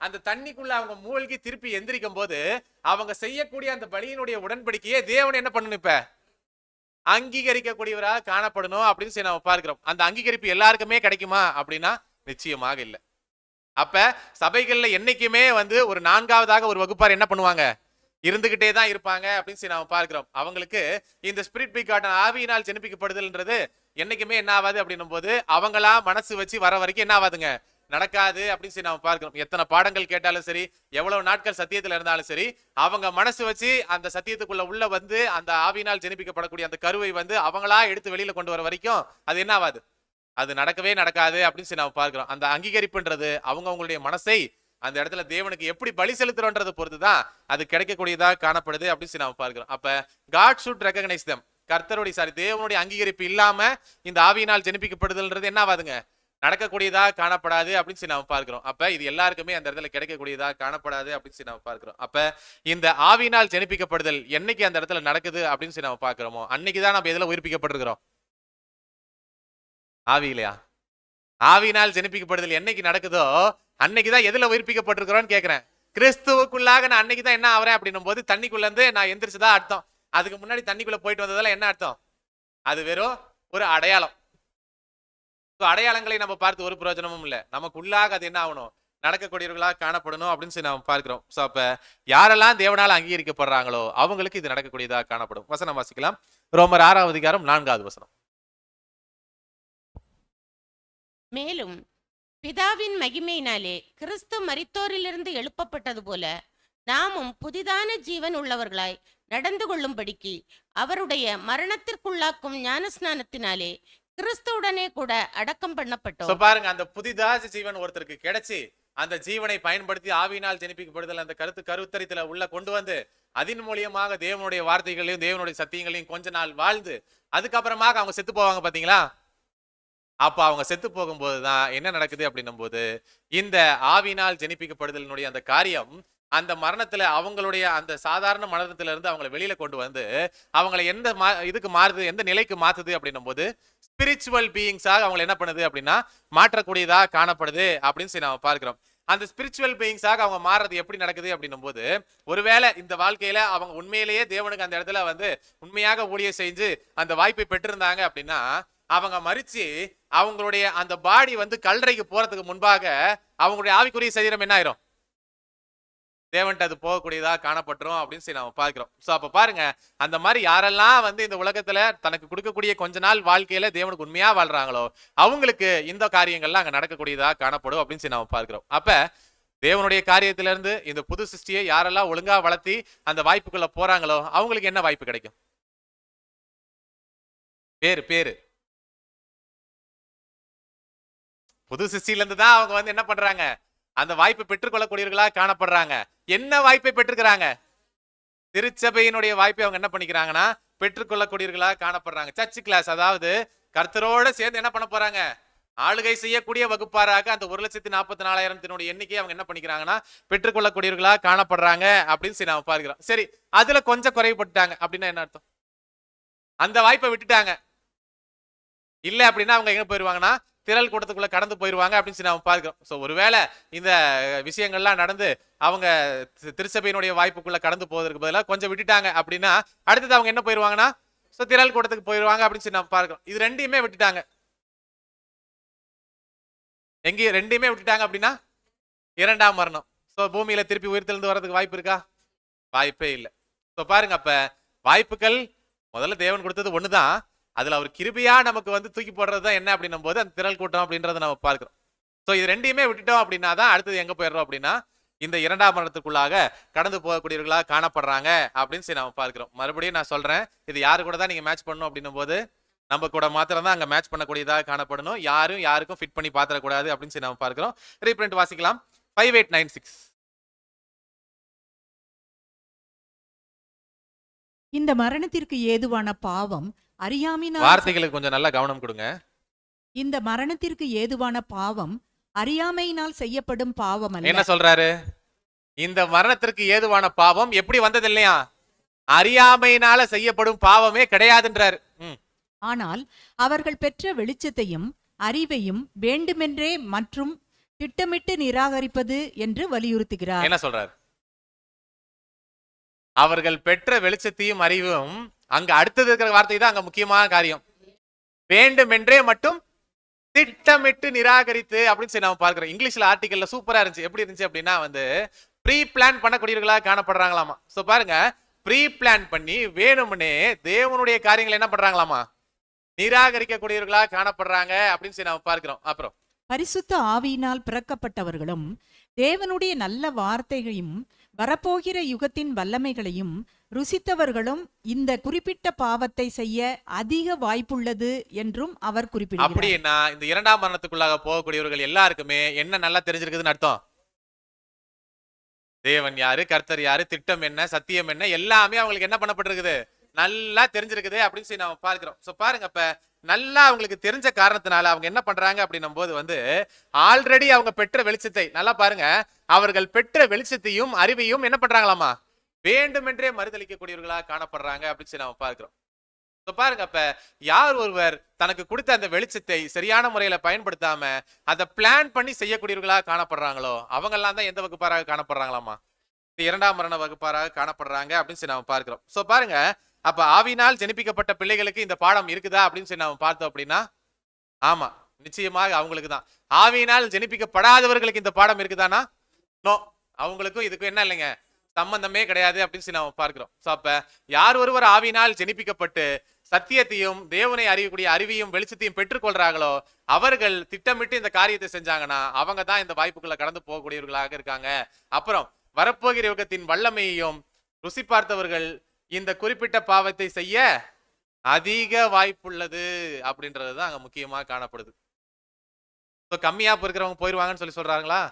அந்த தண்ணிக்குள்ள அவங்க மூழ்கி திருப்பி எந்திரிக்கும் போது அவங்க செய்யக்கூடிய அந்த பலியினுடைய உடன்படிக்கையே தேவன் என்ன பண்ணணும், இப்ப அங்கீகரிக்கக்கூடியவராக காணப்படணும் அப்படின்னு சொல்லி நம்ம பார்க்கிறோம். அந்த அங்கீகரிப்பு எல்லாருக்குமே கிடைக்குமா அப்படின்னா நிச்சயமாக இல்லை. அப்ப சபைகள்ல என்னைக்குமே வந்து ஒரு நான்காவதாக ஒரு வகுப்பார் என்ன பண்ணுவாங்க, இருந்துகிட்டே தான் இருப்பாங்க அப்படின்னு சொல்லி நாம பார்க்கிறோம். அவங்களுக்கு இந்த ஸ்பிரிட் பீகாட்டன் ஆவியினால் ஜெனிப்பிக்கப்படுதல்ன்றது என்னைக்குமே என்ன ஆகாது அப்படின்னும் போது அவங்களா மனசு வச்சு வர வரைக்கும் என்ன ஆகாதுங்க, நடக்காது அப்படின்னு சொல்லி நாம பார்க்கிறோம். எத்தனை பாடங்கள் கேட்டாலும் சரி, எவ்வளவு நாட்கள் சத்தியத்துல இருந்தாலும் சரி, அவங்க மனசு வச்சு அந்த சத்தியத்துக்குள்ள உள்ள வந்து அந்த ஆவியினால் ஜெனிப்பிக்கப்படக்கூடிய அந்த கருவை வந்து அவங்களா எடுத்து வெளியில கொண்டு வர வரைக்கும் அது என்ன ஆகாது, அது நடக்கவே நடக்காது அப்படின்னு சொல்லி நாம பார்க்கிறோம். அந்த அங்கீகரிப்புன்றது அவங்களுடைய மனசை அந்த இடத்துல தேவனுக்கு எப்படி பலி செலுத்துறோன்றதை பொறுத்துதான் அது கிடைக்கக்கூடியதா காணப்படுது அப்படின்னு சொல்லி நாம பார்க்கிறோம். அப்ப காட் ஷுட் ரெகக்னைஸ் them. கர்த்தருடைய தேவனுடைய அங்கீகரிப்பு இல்லாம இந்த ஆவியினால் ஜெனிப்பிக்கப்படுதல்ன்றது என்ன ஆகுதுங்க, நடக்கக்கூடியதா காணப்படாது அப்படின்னு சொல்லி நாம பார்க்கிறோம். அப்ப இது எல்லாருக்குமே அந்த இடத்துல கிடைக்கக்கூடியதா காணப்படாது அப்படின்னு சொல்லி நாம பார்க்கிறோம். அப்ப இந்த ஆவியினால் ஜெனிப்பிக்கப்படுதல் என்னைக்கு அந்த இடத்துல நடக்குது அப்படின்னு சொல்லி நாம பார்க்கிறோமோ அன்னைக்குதான் நம்ம எதுல உயிர்ப்பிக்கப்பட்டிருக்கிறோம், ஆவியிலையா? ஆவியினால் ஜெனிப்பிக்கப்படுதல் என்னைக்கு நடக்குதோ அன்னைக்குதான் எதுல உயிர்ப்பிக்கப்பட்டிருக்கிறோம்னு கேட்கிறேன். கிறிஸ்துவுக்குள்ளாக நான் அன்னைக்குதான் என்ன ஆகிறேன் அப்படின்னும் போது தண்ணிக்குள்ள இருந்து நான் எந்திரிச்சுதான் அர்த்தம். அதுக்கு முன்னாடி தண்ணிக்குள்ள போயிட்டு வந்ததால என்ன அர்த்தம், அது வெறும் ஒரு அடையாளம். அடையாளங்களை நம்ம பார்த்து ஒரு பிரயோஜனமும் இல்லை. நமக்குள்ளாக அது என்ன ஆகணும், நடக்கக்கூடியவர்களாக காணப்படணும் அப்படின்னு சொல்லி நம்ம பார்க்கிறோம். சோ அப்ப யாரெல்லாம் தேவனால் அங்கீகரிக்கப்படுறாங்களோ அவங்களுக்கு இது நடக்கக்கூடியதாக காணப்படும். வசனம் வாசிக்கலாம். ரோமர் 6ஆம் அதிகாரம் 4வது வசனம். மேலும் பிதாவின் மகிமையினாலே கிறிஸ்து மரித்தோரிலிருந்து எழுப்பப்பட்டது போல நாமும் புதிதான ஜீவன் உள்ளவர்களாய் நடந்து கொள்ளும்படிக்கு அவருடைய மரணத்திற்குள்ளாக்கும் ஞானஸ்நானத்தினாலே கிறிஸ்துவுடனே கூட அடக்கம் பண்ணப்பட்டோம். பாருங்க, அந்த புதிதான ஜீவன் ஒருத்தருக்கு கிடைச்சி அந்த ஜீவனை பயன்படுத்தி ஆவியினால் ஜெனிப்பிக்கப்படுதல் அந்த கருத்தரித்துல உள்ள கொண்டு வந்து அதன் மூலியமாக தேவனுடைய வார்த்தைகளையும் தேவனுடைய சத்தியங்களையும் கொஞ்ச நாள் வாழ்ந்து அதுக்கப்புறமாக அவங்க செத்து போவாங்க பாத்தீங்களா? அப்ப அவங்க செத்து போகும்போதுதான் என்ன நடக்குது அப்படின்னும் போது இந்த ஆவினால் ஜெனிப்பிக்கப்படுதலினுடைய அந்த காரியம் அந்த மரணத்துல அவங்களுடைய அந்த சாதாரண மரணத்துல இருந்து அவங்களை வெளியில கொண்டு வந்து அவங்களை எந்த இதுக்கு மாறுது, எந்த நிலைக்கு மாத்துது அப்படின்னும் போது ஸ்பிரிச்சுவல் பீயிங்ஸாக அவங்களை என்ன பண்ணுது அப்படின்னா மாற்றக்கூடியதா காணப்படுது அப்படின்னு சொல்லி நாம பார்க்கிறோம். அந்த ஸ்பிரிச்சுவல் பீயிங்ஸாக அவங்க மாறுறது எப்படி நடக்குது அப்படின்னும் போது, ஒருவேளை இந்த வாழ்க்கையில அவங்க உண்மையிலேயே தேவனுக்கு அந்த இடத்துல வந்து உண்மையாக ஊழியம் செஞ்சு அந்த வாய்ப்பை பெற்றிருந்தாங்க அப்படின்னா அவங்க மரிச்சு அவங்களுடைய அந்த பாடி வந்து கல்லறைக்கு போறதுக்கு முன்பாக அவங்களுடைய ஆவிக்குரிய சரீரம் என்ன ஆயிரும், தேவன்ட்டு அது போகக்கூடியதா காணப்பட்டுரும் அப்படின்னு சொல்லி நம்ம பார்க்கிறோம். சோ அப்ப பாருங்க, அந்த மாதிரி யாரெல்லாம் வந்து இந்த உலகத்துல தனக்கு கொடுக்கக்கூடிய கொஞ்ச நாள் வாழ்க்கையில தேவனுக்கு உண்மையா வாழ்றாங்களோ அவங்களுக்கு இந்த காரியங்கள்லாம் அங்க நடக்கக்கூடியதா காணப்படும் அப்படின்னு சொல்லி நம்ம பார்க்கிறோம். அப்ப தேவனுடைய காரியத்தில இருந்து இந்த புது சிருஷ்டியை யாரெல்லாம் ஒழுங்கா வளர்த்தி அந்த வாய்ப்புக்குள்ள போறாங்களோ அவங்களுக்கு என்ன வாய்ப்பு கிடைக்கும், பேரு புது சிருஷ்டியில இருந்து தான் அவங்க வந்து என்ன பண்றாங்க, அந்த வாய்ப்பை பெற்றுக்கொள்ளக்கூடியவர்களா காணப்படுறாங்க. என்ன வாய்ப்பை பெற்றுக்கிறாங்க, திருச்சபையினுடைய வாய்ப்பை அவங்க என்ன பண்ணிக்கிறாங்கன்னா பெற்றுக்கொள்ளக்கூடியவர்களா காணப்படுறாங்க. சர்ச் கிளாஸ், அதாவது கர்த்தரோட சேர்ந்து என்ன பண்ண போறாங்க, ஆளுகை செய்யக்கூடிய வகுப்பாராக அந்த 1,44,000 எண்ணிக்கை அவங்க என்ன பண்ணிக்கிறாங்கன்னா பெற்றுக்கொள்ளக்கூடியவர்களா காணப்படுறாங்க அப்படின்னு சொல்லி நாம பார்க்கிறோம். சரி, அதுல கொஞ்சம் குறைவுபட்டாங்க அப்படின்னா என்ன அர்த்தம், அந்த வாய்ப்பை விட்டுட்டாங்க. இல்ல அப்படின்னா அவங்க எங்க போயிருவாங்கன்னா திரள் கூட்டத்துக்குள்ள கடந்து போயிருவாங்க அப்படின்னு சொல்லி நாம பார்க்கிறோம். சோ ஒருவேளை இந்த விஷயங்கள்லாம் நடந்து அவங்க திருச்சபையினுடைய வாய்ப்புக்குள்ள கடந்து போவதற்கு பதிலாக கொஞ்சம் விட்டுட்டாங்க அப்படின்னா அடுத்தது அவங்க என்ன போயிருவாங்கன்னா திரள் கூட்டத்துக்கு போயிருவாங்க அப்படின்னு சொல்லி நாம பார்க்கிறோம். இது ரெண்டையுமே விட்டுட்டாங்க. எங்க ரெண்டையுமே விட்டுட்டாங்க அப்படின்னா இரண்டாம் மரணம். சோ பூமியில திருப்பி உயிர்த்தெழுந்து வர்றதுக்கு வாய்ப்பு இருக்கா, வாய்ப்பே இல்லை. சோ பாருங்க, அப்ப வாய்ப்புகள் முதல்ல தேவன் கொடுத்தது ஒண்ணுதான், அதுல அவர் கிருபையா நமக்கு வந்து தூக்கி போடுறதுதான் என்ன அப்படின்னும் போது அந்த திரள் கூட்டம் அப்படின்றத நம்ம பார்க்கிறோம். சோ இது ரெண்டையுமே விட்டுட்டோம் அப்படின்னா தான் அடுத்தது எங்க போயிடுறோம் அப்படின்னா இந்த இரண்டாம் மரணத்துக்குள்ளாக கடந்து போகக்கூடியவர்களாக காணப்படுறாங்க அப்படின்னு சொல்லி நம்ம பார்க்கிறோம். மறுபடியும் நான் சொல்றேன், இது யாரு கூட தான் நீங்க மேட்ச் பண்ணணும் அப்படின்னும் போது நம்ம கூட மாத்திரம் தான் அங்க மேட்ச் பண்ணக்கூடியதாக காணப்படணும். யாருக்கும் ஃபிட் பண்ணி பாத்திரக்கூடாது அப்படின்னு சொல்லி நம்ம பார்க்கிறோம். ரீப்ரிண்ட் வாசிக்கலாம். 5896. இந்த மரணத்திற்கு ஏதுவான பாவம் அறியாமையினால், வார்த்தைகளுக்கு கொஞ்சம் நல்லா கவனம் கொடுங்க. இந்த மரணத்திற்கு ஏதுவான பாவம் அறியாமையினால் செய்யப்படும் பாவம் அல்ல. என்ன சொல்றாரு, இந்த மரணத்திற்கு ஏதுவான பாவம் எப்படி வந்தது இல்லையா? அறியாமையினால செய்யப்படும் பாவமே கிடையாதுன்றாரு. ஆனால் அவர்கள் பெற்ற வெளிச்சத்தையும் அறிவையும் வேண்டுமென்றே மற்றும் திட்டமிட்டு நிராகரிப்பது என்று வலியுறுத்துகிறார். என்ன சொல்றாரு? அவர்கள் பெற்ற வெளிச்சத்தையும் அறிவும், அங்க அடுத்தது இருக்கிற வார்த்தை தான் அங்க முக்கியமான காரியம். வேண்டுமென்றே மட்டும் திட்டமிட்டு நிராகரித்து அப்படின்னு சொல்லி நம்ம பார்க்கிறோம். இங்கிலீஷ்ல ஆர்டிகல்ல சூப்பரா இருந்துச்சு. எப்படி இருந்துச்சு அப்படின்னா ப்ரீ பிளான் பண்ணக்கூடியவர்களா காணப்படுறாங்களாமா. சோ பாருங்க, ப்ரீ பிளான் பண்ணி வேணும்னே தேவனுடைய காரியங்களை என்ன பண்றாங்களாமா? நிராகரிக்கக்கூடியவர்களா காணப்படுறாங்க அப்படின்னு சொல்லி நம்ம பார்க்கிறோம். அப்புறம் பரிசுத்த ஆவியினால் பிறக்கப்பட்டவர்களும் தேவனுடைய நல்ல வார்த்தைகளையும் வரப்போகிற யுகத்தின் வல்லமைகளையும் ருசித்தவர்களும் இந்த குறிப்பிட்ட பாவத்தை செய்ய அதிக வாய்ப்புள்ளது என்றும் அவர் குறிப்பிடுகிறார். அப்படின்னா இந்த இரண்டாம் மரணத்துக்குள்ளாக போகக்கூடியவர்கள் எல்லாருக்குமே என்ன நல்லா தெரிஞ்சிருக்குதுன்னு அர்த்தம்? தேவன் யாரு, கர்த்தர் யாரு, திட்டம் என்ன, சத்தியம் என்ன, எல்லாமே அவங்களுக்கு என்ன பண்ணப்பட்டிருக்குது? நல்லா தெரிஞ்சிருக்குது அப்படின்னு சொல்லி நம்ம பார்க்கிறோம். சோ பாருங்க, அப்ப நல்லா அவங்களுக்கு தெரிஞ்ச காரணத்தினால அவங்க என்ன பண்றாங்க அப்படின்னும் போது ஆல்ரெடி அவங்க பெற்ற வெளிச்சத்தை நல்லா பாருங்க, அவர்கள் பெற்ற வெளிச்சத்தையும் அறிவையும் என்ன பண்றாங்களாமா? வேண்டுமென்றே மறுதளிக்கக்கூடியவர்களா காணப்படுறாங்க அப்படின்னு சொல்லி நம்ம பார்க்கிறோம். பாருங்க, அப்ப யார் ஒருவர் தனக்கு கொடுத்த அந்த வெளிச்சத்தை சரியான முறையில பயன்படுத்தாம அதை பிளான் பண்ணி செய்யக்கூடியவர்களா காணப்படுறாங்களோ அவங்க எல்லாம் தான் எந்த வகுப்பாராக காணப்படுறாங்களாமா? இரண்டாம் மரண வகுப்பாராக காணப்படுறாங்க அப்படின்னு சொல்லி நம்ம பார்க்கிறோம். சோ பாருங்க, அப்ப ஆவினால் ஜெனிப்பிக்கப்பட்ட பிள்ளைகளுக்கு இந்த பாடம் இருக்குதா அப்படின்னு சொல்லி நம்ம பார்த்தோம் அப்படின்னா ஆமா, நிச்சயமாக அவங்களுக்கு தான். ஆவியினால் ஜெனிப்பிக்கப்படாதவர்களுக்கு இந்த பாடம் இருக்குதானா? நோ, அவங்களுக்கும் இதுக்கும் என்ன இல்லைங்க, சம்பந்தமே கிடையாது அப்படின்னு சொல்லி நம்ம பார்க்கிறோம். சோ அப்ப யார் ஒருவர் ஆவியினால் ஜெனிப்பிக்கப்பட்டு சத்தியத்தையும் தேவனை அறியக்கூடிய அறிவையும் வெளிச்சத்தையும் பெற்றுக்கொள்றாங்களோ அவர்கள் திட்டமிட்டு இந்த காரியத்தை செஞ்சாங்கன்னா அவங்க தான் இந்த வாய்ப்புக்குள்ள கடந்து போகக்கூடியவர்களாக இருக்காங்க. அப்புறம் வரப்போகிற யுகத்தின் வல்லமையையும் ருசி பார்த்தவர்கள் இந்த குறிப்பிட்ட பாவத்தை செய்ய அதிக வாய்ப்புள்ளது அப்படின்றதுதான் அங்க முக்கியமா காணப்படுது. கம்மியா இருக்கிறவங்க போயிருவாங்கன்னு சொல்லி சொல்றாங்களா?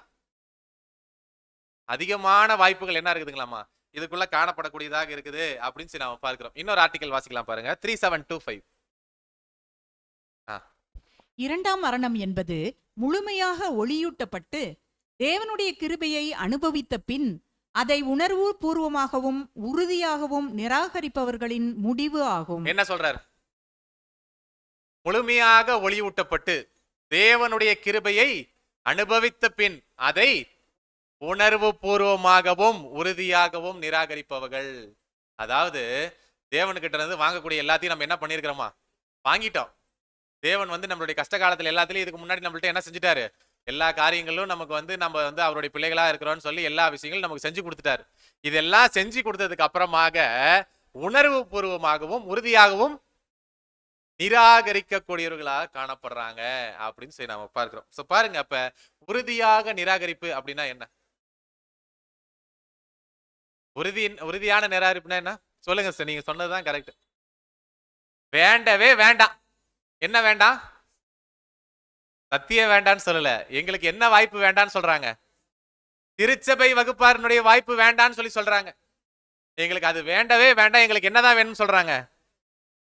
அதிகமான வாய்ப்புகள் என்ன இருக்குதுங்களாமா இதுக்குள்ள காணப்படக்கூடியதாக இருக்குது அப்படின்னு சொல்லி நாம பார்க்கிறோம். இன்னொரு ஆர்டிகல் வாசிக்கலாம் பாருங்க, 3725. இரண்டாம் மரணம் என்பது முழுமையாக ஒளியூட்டப்பட்டு தேவனுடைய கிருபையை அனுபவித்த பின் அதை உணர்வு பூர்வமாகவும் உறுதியாகவும் நிராகரிப்பவர்களின் முடிவு ஆகும். என்ன சொல்றார்? முழுமையாக ஒளியூட்டப்பட்டு தேவனுடைய கிருபையை அனுபவித்த பின் அதை உணர்வு பூர்வமாகவும் உறுதியாகவும் நிராகரிப்பவர்கள். அதாவது தேவனுக்கிட்ட இருந்து வாங்கக்கூடிய எல்லாத்தையும் நம்ம என்ன பண்ணிருக்கிறோமா? வாங்கிட்டோம். தேவன் நம்மளுடைய கஷ்ட காலத்துல எல்லாத்துலயும் இதுக்கு முன்னாடி நம்மள்ட்ட என்ன செஞ்சுட்டாரு? எல்லா காரியங்களும் நமக்கு நம்ம அவருடைய பிள்ளைகளா இருக்கிறோம்னு சொல்லி எல்லா விஷயங்களும் நமக்கு செஞ்சு கொடுத்துட்டாரு. இதெல்லாம் செஞ்சு கொடுத்ததுக்கு அப்புறமாக உணர்வு பூர்வமாகவும் உறுதியாகவும் நிராகரிக்கக்கூடியவர்களாக காணப்படுறாங்க அப்படின்னு சொல்லி நாம பார்க்கிறோம். சோ பாருங்க, அப்ப உறுதியாக நிராகரிப்பு அப்படின்னா என்ன? உறுதியான நிராகரிப்புனா என்ன சொல்லுங்க சார்? நீங்க சொன்னதுதான் கரெக்ட். வேண்டவே வேண்டாம். என்ன வேண்டாம்? சத்திய வேண்டான்னு சொல்லல, எங்களுக்கு என்ன வாய்ப்பு வேண்டான்னு சொல்றாங்க? திருச்சபை வகுப்பாரனுடைய வாய்ப்பு வேண்டான்னு சொல்லி சொல்றாங்க. எங்களுக்கு அது வேண்டவே வேண்டாம், எங்களுக்கு என்னதான் வேணும்னு சொல்றாங்க?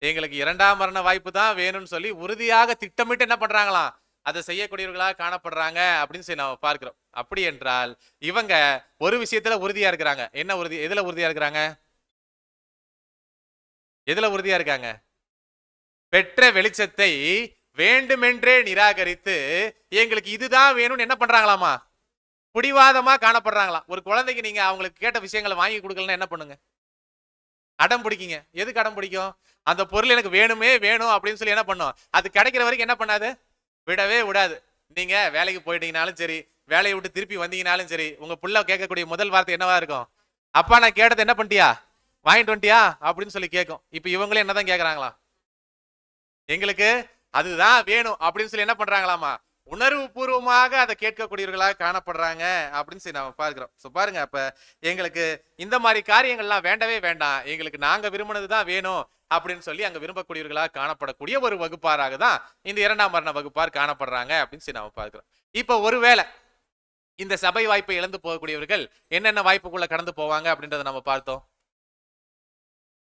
எங்களுக்கு இரண்டாம் மரண வாய்ப்பு தான் வேணும்னு சொல்லி உறுதியாக திட்டமிட்டு என்ன பண்றாங்களாம்? அதை செய்யக்கூடியவர்களாக காணப்படுறாங்க அப்படின்னு சொல்லி நம்ம பார்க்கிறோம். அப்படி என்றால் இவங்க ஒரு விஷயத்துல உறுதியா இருக்கிறாங்க. என்ன உறுதி? எதுல உறுதியா இருக்கிறாங்க? எதுல உறுதியா இருக்காங்க? பெற்ற வெளிச்சத்தை வேண்டுமென்றே நிராகரித்து எங்களுக்கு இதுதான் வேணும்னு என்ன பண்றாங்களாமா? பிடிவாதமா காணப்படுறாங்களாம். ஒரு குழந்தைக்கு நீங்க அவங்களுக்கு கேட்ட விஷயங்களை வாங்கி கொடுக்கலன்னா என்ன பண்ணுங்க? அடம் பிடிக்குங்க. எதுக்கு அடம் பிடிக்கும்? அந்த பொருள் எனக்கு வேணுமே வேணும் அப்படின்னு சொல்லி என்ன பண்ணும்? அது கிடைக்கிற வரைக்கும் என்ன பண்ணாது? விடவே விடாது. நீங்க வேலைக்கு போயிட்டீங்கனாலும் சரி, வேலையை விட்டு திருப்பி வந்தீங்கனாலும் சரி, உங்க புள்ள கேட்கக்கூடிய முதல் வார்த்தை என்னவா இருக்கும்? அப்பா நான் கேட்டது என்ன பண்ணிட்டியா? வாங்கிட்டு வந்துட்டியா அப்படின்னு சொல்லி கேட்கும். இப்ப இவங்களே என்னதான் கேட்கறாங்களா? எங்களுக்கு அதுதான் வேணும் அப்படின்னு சொல்லி என்ன பண்றாங்களாமா? உணர்வு பூர்வமாக அதை கேட்கக்கூடியவர்களாக காணப்படுறாங்க அப்படின்னு சொல்லி நாம பார்க்கிறோம். சோ பாருங்க, அப்ப எங்களுக்கு இந்த மாதிரி காரியங்கள்லாம் வேண்டவே வேண்டாம், எங்களுக்கு நாங்க விரும்பினதுதான் வேணும் அப்படின்னு சொல்லி அங்க விரும்பக்கூடியவர்களாக காணப்படக்கூடிய ஒரு வகுப்பாராக தான் இந்த இரண்டாம் மரண வகுப்பார் காணப்படுறாங்க அப்படின்னு சொல்லி நாம பார்க்கிறோம். இப்ப ஒருவேளை இந்த சபை வாய்ப்பை இழந்து போகக்கூடியவர்கள் என்னென்ன வாய்ப்புக்குள்ள கடந்து போவாங்க அப்படின்றத நம்ம பார்த்தோம்.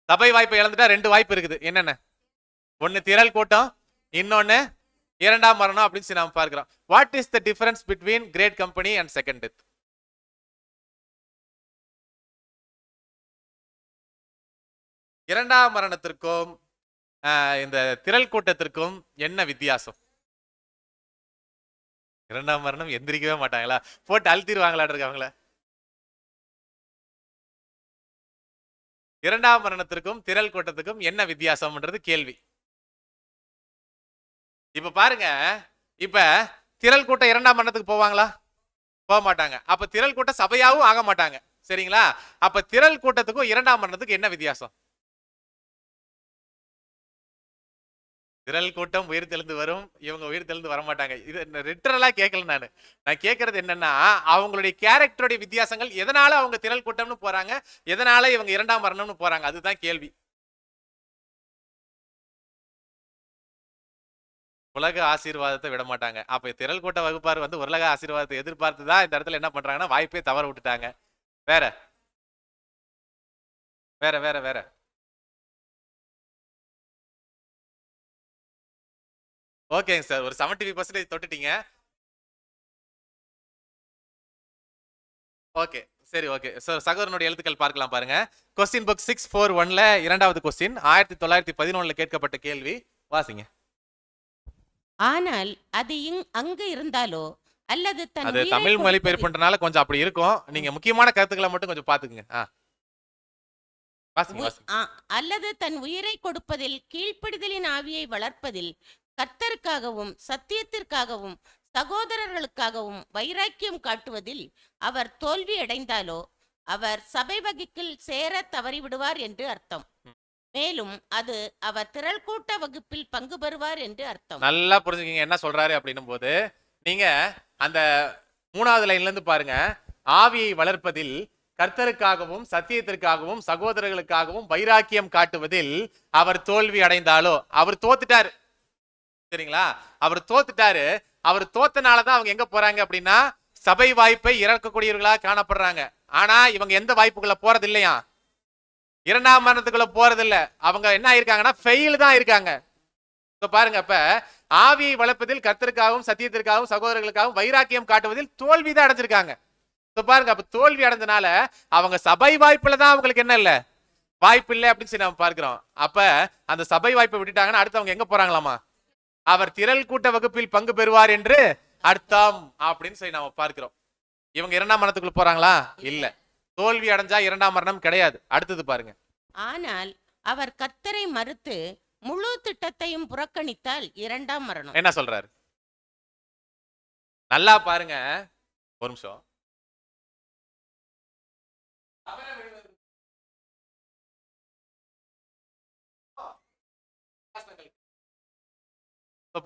சபை வாய்ப்பை இழந்துட்டா ரெண்டு வாய்ப்பு இருக்குது. என்னென்ன? ஒன்னு திரள் கூட்டம், இன்னொன்னு இரண்டாம் மரணம் அப்படின்னு சொல்லி நாம பார்க்கிறோம். What is the difference between great company and second death? இரண்டாம் மரணத்திற்கும் இந்த திரள் கூட்டத்திற்கும் என்ன வித்தியாசம்? இரண்டாம் மரணம் எந்திரிக்கவே மாட்டாங்களா? போட்டு அழுத்திடுவாங்களா இருக்கவங்கள? இரண்டாம் மரணத்திற்கும் திரள் கூட்டத்துக்கும் என்ன வித்தியாசம்ன்றது கேள்வி. இப்ப பாருங்க, இப்ப திரள் கூட்டம் இரண்டாம் மரணத்துக்கு போவாங்களா? போக மாட்டாங்க. அப்ப திரள் கூட்டம் சபையாவும் ஆக மாட்டாங்க. சரிங்களா? அப்ப திரள் கூட்டத்துக்கும் இரண்டாம் மரணத்துக்கு என்ன வித்தியாசம்? திரள் கூட்டம் உயிர் தெழுந்து வரும், இவங்க உயிர் தெழுந்து வர மாட்டாங்க. இது லிட்டரலா கேட்கல நான் கேட்கறது என்னன்னா, அவங்களுடைய கேரக்டருடைய வித்தியாசங்கள், எதனால அவங்க திரள் கூட்டம்னு போறாங்க, எதனால இவங்க இரண்டாம் மரணம்னு போறாங்க, அதுதான் கேள்வி. உலக ஆசீர்வாதத்தை விட மாட்டாங்க. அப்ப திரள் கூட்ட வகுப்பார் வந்து உலக ஆசீர்வாதத்தை எதிர்பார்த்துதான் இந்த இடத்துல என்ன பண்றாங்கன்னா வாய்ப்பே தவற விட்டுட்டாங்க. வேற வேற வேற வேற ஓகேங்க சார், ஒரு 75% தொட்டுட்டீங்க. ஓகே, சரி, ஓகே சார். சகோதரனுடைய எழுத்துக்கள் பார்க்கலாம் பாருங்க. கொஸ்டின் புக் 641ல இரண்டாவது கொஸ்டின் 1911 கேட்கப்பட்ட கேள்வி வாசிங்க. ஆனால் அது அங்கு இருந்தாலோ அல்லது தன் அது உயிரை தமிழ் மொழிபெயர்ப்புன்றனால கொஞ்சம் அப்படி இருக்கும். நீங்க முக்கியமான கருத்துக்களை மட்டும் கொஞ்சம் பாத்துக்குங்க. வாசிங்க வாசிங்க. அல்லது தன் உயிரை கொடுப்பதில் கீழ்ப்படிதலின் ஆவியை வளர்ப்பதில் கர்த்தருக்காகவும் சத்தியத்திற்காகவும் சகோதரர்களுக்காகவும் வைராக்கியம் காட்டுவதில் அவர் தோல்வி அடைந்தாலோ அவர் சபை வகுப்பில் சேர தவறிவிடுவார் என்று அர்த்தம். மேலும் அது அவர் திரள் கூட்ட வகுப்பில் பங்கு பெறுவார் என்று அர்த்தம். நல்லா புரிஞ்சுக்கீங்க என்ன சொல்றாரு அப்படின்னும் போது, நீங்க அந்த 3வது லைன்ல இருந்து பாருங்க. ஆவியை வளர்ப்பதில் கர்த்தருக்காகவும் சத்தியத்திற்காகவும் சகோதரர்களுக்காகவும் வைராக்கியம் காட்டுவதில் அவர் தோல்வி அடைந்தாலோ, அவர் தோத்துட்டாரு. சரிங்களா? அவர் தோத்துட்டாரு. அவர் தோத்தனாலதான் அவங்க எங்க போறாங்க அப்படின்னா சபை வாய்ப்பை இறக்கக்கூடியவர்களா காணப்படுறாங்க. ஆனா இவங்க எந்த வாய்ப்புக்குள்ள போறது இல்லையா? இரண்டாம் மரணத்துக்குள்ள போறது இல்ல. அவங்க என்ன ஆயிருக்காங்கன்னா ஃபெயில் தான் இருக்காங்க. பாருங்க, அப்ப ஆவியை வளர்ப்பதில் கர்த்தருக்காகவும் சத்தியத்திற்காகவும் சகோதரர்களுக்காகவும் வைராக்கியம் காட்டுவதில் தோல்வி தான் அடைஞ்சிருக்காங்க. பாருங்க, அப்ப தோல்வி அடைஞ்சனால அவங்க சபை வாய்ப்புல தான் அவங்களுக்கு என்ன இல்ல, வாய்ப்பு இல்லை அப்படின்னு சொல்லி நம்ம பார்க்கிறோம். அப்ப அந்த சபை வாய்ப்பை விட்டுட்டாங்கன்னா அடுத்து அவங்க எங்க போறாங்களாமா? அவர் திரள் கூட்ட வகுப்பில் பங்கு பெறுவார் என்று அர்த்தம் அப்படின்னு சொல்லி நாம பார்க்கிறோம். இவங்க இரண்டாம் மரணத்துக்குள்ள போறாங்களா? இல்ல. தோல்வி அடைஞ்சா இரண்டாம் மரணம் கிடையாது. அடுத்தது பாருங்க. ஆனால் அவர் கர்த்தரை மறுத்து முழு திட்டத்தையும் புறக்கணித்தால் இரண்டாம் மரணம். என்ன சொல்றாரு? நல்லா பாருங்க, ஒரு நிமிஷம்.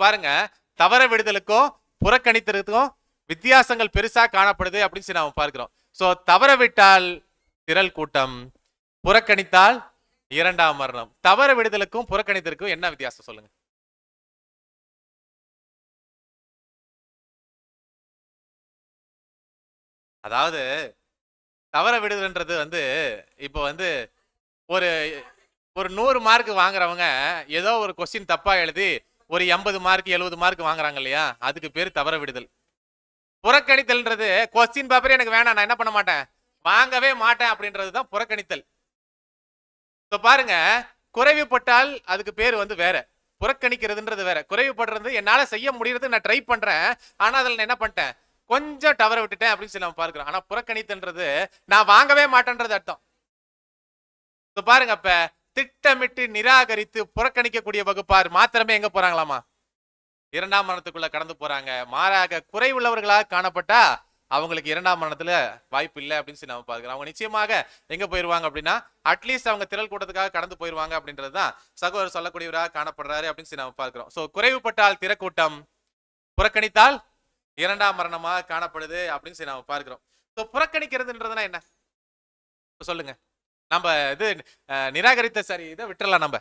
பாருங்க, தவற விடுதலுக்கும் புறக்கணித்தலுக்கும் வித்தியாசங்கள் பெருசா காணப்படுது அப்படின்னு சொல்லி நாம பார்க்கிறோம். சோ தவற விட்டால் திரள் கூட்டம், புறக்கணித்தால் இரண்டாம் மரணம். தவற விடுதலுக்கும் புறக்கணித்தலுக்கும் என்ன வித்தியாசம் சொல்லுங்க? அதாவது தவற விடுதல்ன்றது வந்து இப்போ வந்து ஒரு ஒரு 100 மார்க் வாங்குறவங்க ஏதோ ஒரு கொஸ்டின் தப்பா எழுதி ஒரு 80 மார்க் 70 மார்க் வாங்குறாங்க இல்லையா, அதுக்கு பேரு தவற விடுதல். புறக்கணித்தல்ன்றது கொஸ்டின் பேப்பர் எனக்கு வேணாம், நான் என்ன பண்ண மாட்டேன், வாங்கவே மாட்டேன் அப்படின்றதுதான் புறக்கணித்தல். பாருங்க, குறைவுபட்டால் அதுக்கு பேர் வந்து வேற, புறக்கணிக்கிறதுன்றது வேற. குறைவுபடுறது என்னால செய்ய முடியறது, நான் ட்ரை பண்றேன், ஆனா அதுல நான் என்ன பண்ணிட்டேன், கொஞ்சம் தவற விட்டுட்டேன் அப்படின்னு சொல்லி நம்ம பார்க்கிறோம். ஆனா புறக்கணித்தல்ன்றது நான் வாங்கவே மாட்டேன்றது அர்த்தம். பாருங்க, அப்ப திட்டமிட்டு நிராகரித்து புறக்கணிக்கக்கூடிய வகுப்பார் மாத்திரமே எங்க போறாங்களாமா? இரண்டாம் மரணத்துக்குள்ள கடந்து போறாங்க. மாறாக குறைவுள்ளவர்களாக காணப்பட்டா அவங்களுக்கு இரண்டாம் மரணத்துல வாய்ப்பு இல்லை அப்படின்னு சொல்லி நம்ம பார்க்கிறோம். அவங்க நிச்சயமாக எங்க போயிருவாங்க அப்படின்னா அட்லீஸ்ட் அவங்க திரள் கூட்டத்துக்காக கடந்து போயிருவாங்க அப்படின்றதுதான் சகோதரர் சொல்லக்கூடியவராக காணப்படுறாரு அப்படின்னு சொல்லி நம்ம பார்க்கிறோம். சோ குறைவுபட்டால் திரக்கூட்டம், புறக்கணித்தால் இரண்டாம் மரணமாக காணப்படுது அப்படின்னு சொல்லி நம்ம பார்க்கிறோம். சோ புறக்கணிக்கிறதுன்றதுனா என்ன சொல்லுங்க? நம்ம இது நிராகரித்த சரி இதை விட்டுறலாம், நம்ம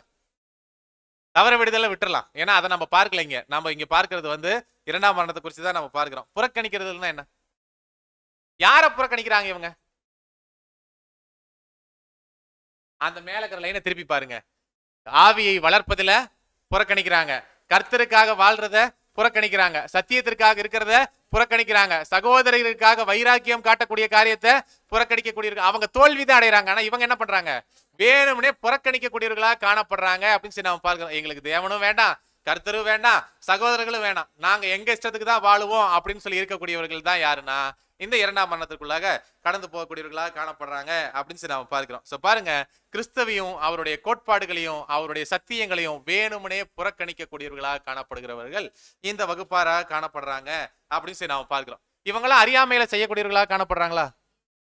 தவற விடுதலை விட்டுறலாம். ஏன்னா அதை நம்ம பார்க்கல. நம்ம இங்க பார்க்கிறது வந்து இரண்டாம் மரணத்தை குறித்து தான் நம்ம பார்க்கிறோம். புறக்கணிக்கிறதுனா என்ன? யார புறக்கணிக்கிறாங்க இவங்க? அந்த மேல இருக்கிற லைனை திருப்பி பாருங்க. ஆவியை வளர்ப்பதில புறக்கணிக்கிறாங்க, கர்த்தருக்காக வாழ்றத புறக்கணிக்கிறாங்க, சத்தியத்திற்காக இருக்கிறத புறக்கணிக்கிறாங்க, சகோதரர்களுக்காக வைராக்கியம் காட்டக்கூடிய காரியத்தை புறக்கணிக்கக்கூடிய அவங்க தோல்விதான் அடைகிறாங்க. ஆனா இவங்க என்ன பண்றாங்க? வேணும்னே புறக்கணிக்கக்கூடியவர்களாக காணப்படுறாங்க அப்படின்னு சொல்லி நம்ம பார்க்கிறோம். எங்களுக்கு தேவனும் வேண்டாம், கர்த்தரும் வேண்டாம், சகோதரர்களும் வேண்டாம், நாங்க எங்க இஷ்டத்துக்கு தான் வாழுவோம் அப்படின்னு சொல்லி இருக்கக்கூடியவர்கள் தான் யாருன்னா இந்த இரண்டாம் மரணத்திற்குள்ளாக கடந்து போகக்கூடியவர்களாக காணப்படுறாங்க அப்படின்னு சொல்லி நம்ம பார்க்கிறோம். சோ பாருங்க, கிறிஸ்தவையும் அவருடைய கோட்பாடுகளையும் அவருடைய சத்தியங்களையும் வேணும்னே புறக்கணிக்கக்கூடியவர்களாக காணப்படுகிறவர்கள் இந்த வகுப்பாராக காணப்படுறாங்க அப்படின்னு சொல்லி நாம பார்க்கிறோம். இவங்களாம் அறியாமையில செய்யக்கூடியவர்களாக காணப்படுறாங்களா?